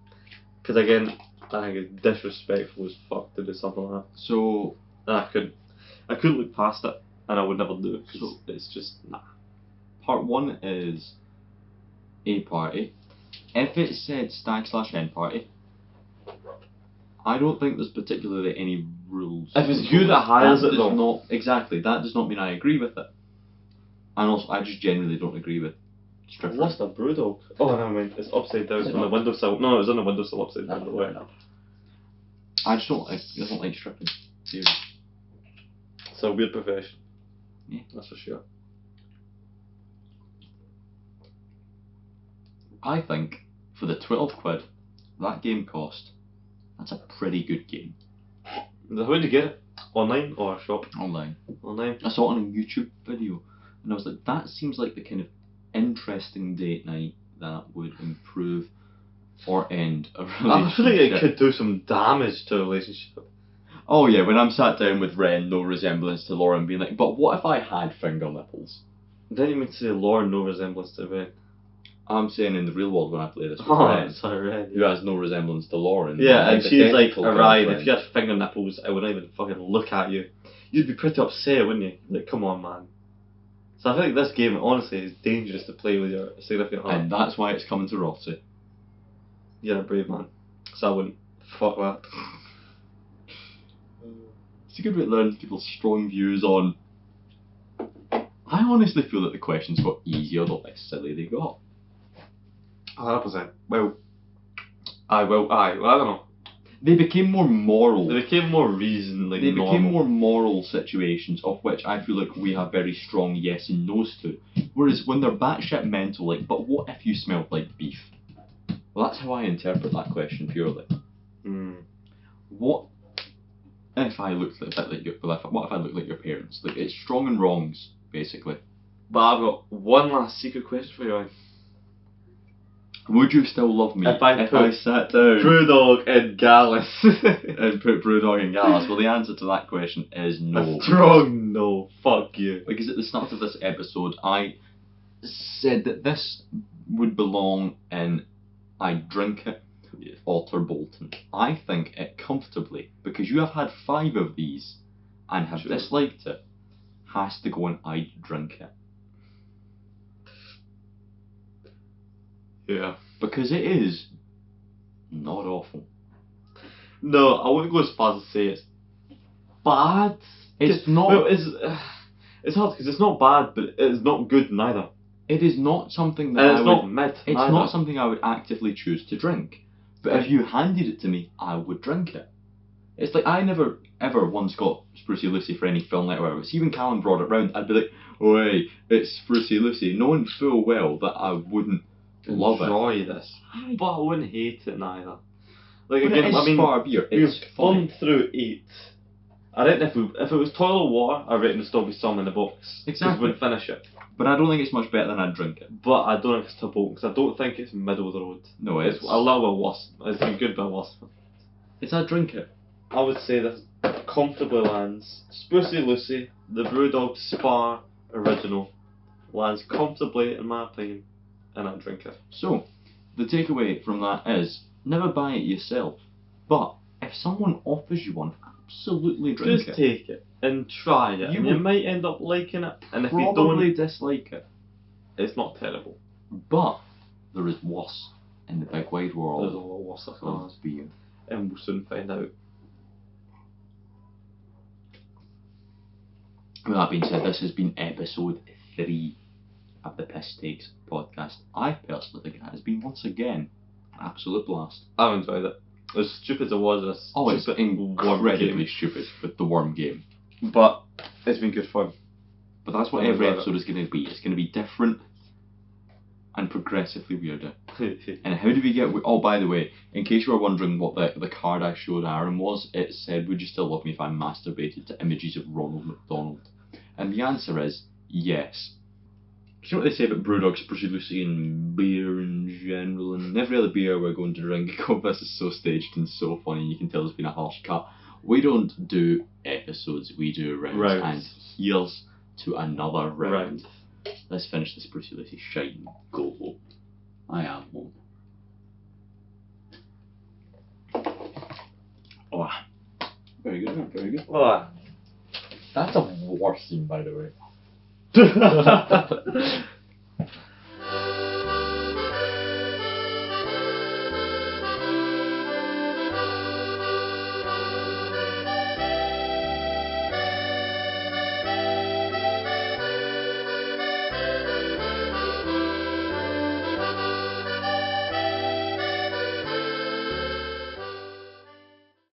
Because again, I think it's disrespectful as fuck to do something like that. So, And I couldn't look past it, and I would never do it. 'Cause it's just nah. part one is a party. If it said stag/hen party, I don't think there's particularly any rules. If it's you that hires it, does though. not exactly. That does not mean I agree with it. And also, I just generally don't agree with I've strippers. lost a Brewdog. Oh, never mind. It's upside down Is it on the not? windowsill. No, it was on the windowsill upside down. No, Don't worry. fair enough. I just don't like stripping. Seriously. It's a weird profession. Yeah. That's for sure. I think for the 12 quid that game cost, that's a pretty good game. How did you get it? Online or shop? Online. Online. I saw it on a YouTube video and I was like, that seems like the kind of interesting date night that would improve or end a relationship. I feel like it could do some damage to a relationship. Oh yeah, when I'm sat down with Ren, no resemblance to Lauren, being like, but what if I had finger nipples? Didn't you mean to say Lauren no resemblance to Ren? I'm saying in the real world when I play this with Oh, Ren, sorry, Ren. who has no resemblance to Lauren. Yeah, my and she's like, hypothetical Ryan, girlfriend. if you had finger nipples, I wouldn't even fucking look at you. You'd be pretty upset, wouldn't you? Like, come on, man. So I feel like this game, honestly, is dangerous to play with your significant other. And that's why it's coming to Roxy. You're a brave man. So I wouldn't. Fuck that. It's a good way to learn people's strong views on. I honestly feel that the questions got easier the less silly they got. 100%. Well, I don't know. They became more moral. They became more reasonably They normal. became more moral situations, of which I feel like we have very strong yes and no's to. Whereas when they're batshit mental, like, but what if you smelled like beef? Well, that's how I interpret that question purely. What if I looked a bit like your? What if I looked like your parents? Like, it's strong and wrongs, basically. But I've got one last secret question for you, Ryan. Would you still love me If I put sat down Brewdog and Gallus. and put Brewdog and Gallus? Well, the answer to that question is no. A strong no. Fuck you. Because at the start of this episode, I said that this would belong in I'd Drink It, Alter Bolton. I think it comfortably, because you have had 5 of these and have disliked it, has to go in I'd Drink It. Yeah. Because it is not awful. No, I wouldn't go as far as to say it's bad. It's not. Well, it's hard because it's not bad, but it's not good neither. It is not something that And I it's would. not mid. It's neither. not something I would actively choose to drink. But if you handed it to me, I would drink it. It's like I never ever once got Sprucey Lucy for any film night or whatever. See, when Callum brought it round, I'd be like, "Oh, hey, it's Sprucey Lucy," knowing full well that I wouldn't love it. Enjoy this, but I wouldn't hate it neither. Like But again, it is I mean, Spar beer. we've It's fine. gone through 8. I reckon if it was toilet water, I reckon there'd still be some in the box. 'Cause Exactly. we wouldn't finish it. But I don't think it's much better than I'd drink it. But I don't think it's top because I don't think it's middle of the road. No, It's it's a little bit worse. It's a good bit worse. It's I'd drink it. I would say this comfortably lands Sprucey Lucy, the Brewdog Spar original, lands comfortably in my opinion, and I drink it. So, the takeaway from that is never buy it yourself. But if someone offers you one, absolutely drink Just it. take it and try it. You and you would might end up liking it, and if you Probably don't, dislike it. it's not terrible. But there is worse in the big wide There's a world lot worse than of that, beer. and we'll soon find out. With that being said, this has been episode 3 of the Piss Takes podcast. I personally think it has been once again an absolute blast. I've enjoyed it. As stupid as it was, It's stupid incredibly game. stupid with the worm game. But it's been good fun. But that's what I every enjoyed it. episode is going to be. It's going to be different and progressively weirder. And how do we get... Oh, by the way, in case you were wondering what the card I showed Aaron was, it said, "Would you still love me if I masturbated to images of Ronald McDonald?" And the answer is yes. Do you know what they say about Brewdog, Sprucey Lucy, and beer in general, and every other beer we're going to drink? God, this is so staged and so funny, you can tell it's been a harsh cut. We don't do episodes, we do rounds. Rounds. And here's to another round. Round. Let's finish this Sprucey Lucy shite and go home. I am home. Oh, very good, man, very good. Oh. That's a war scene, by the way.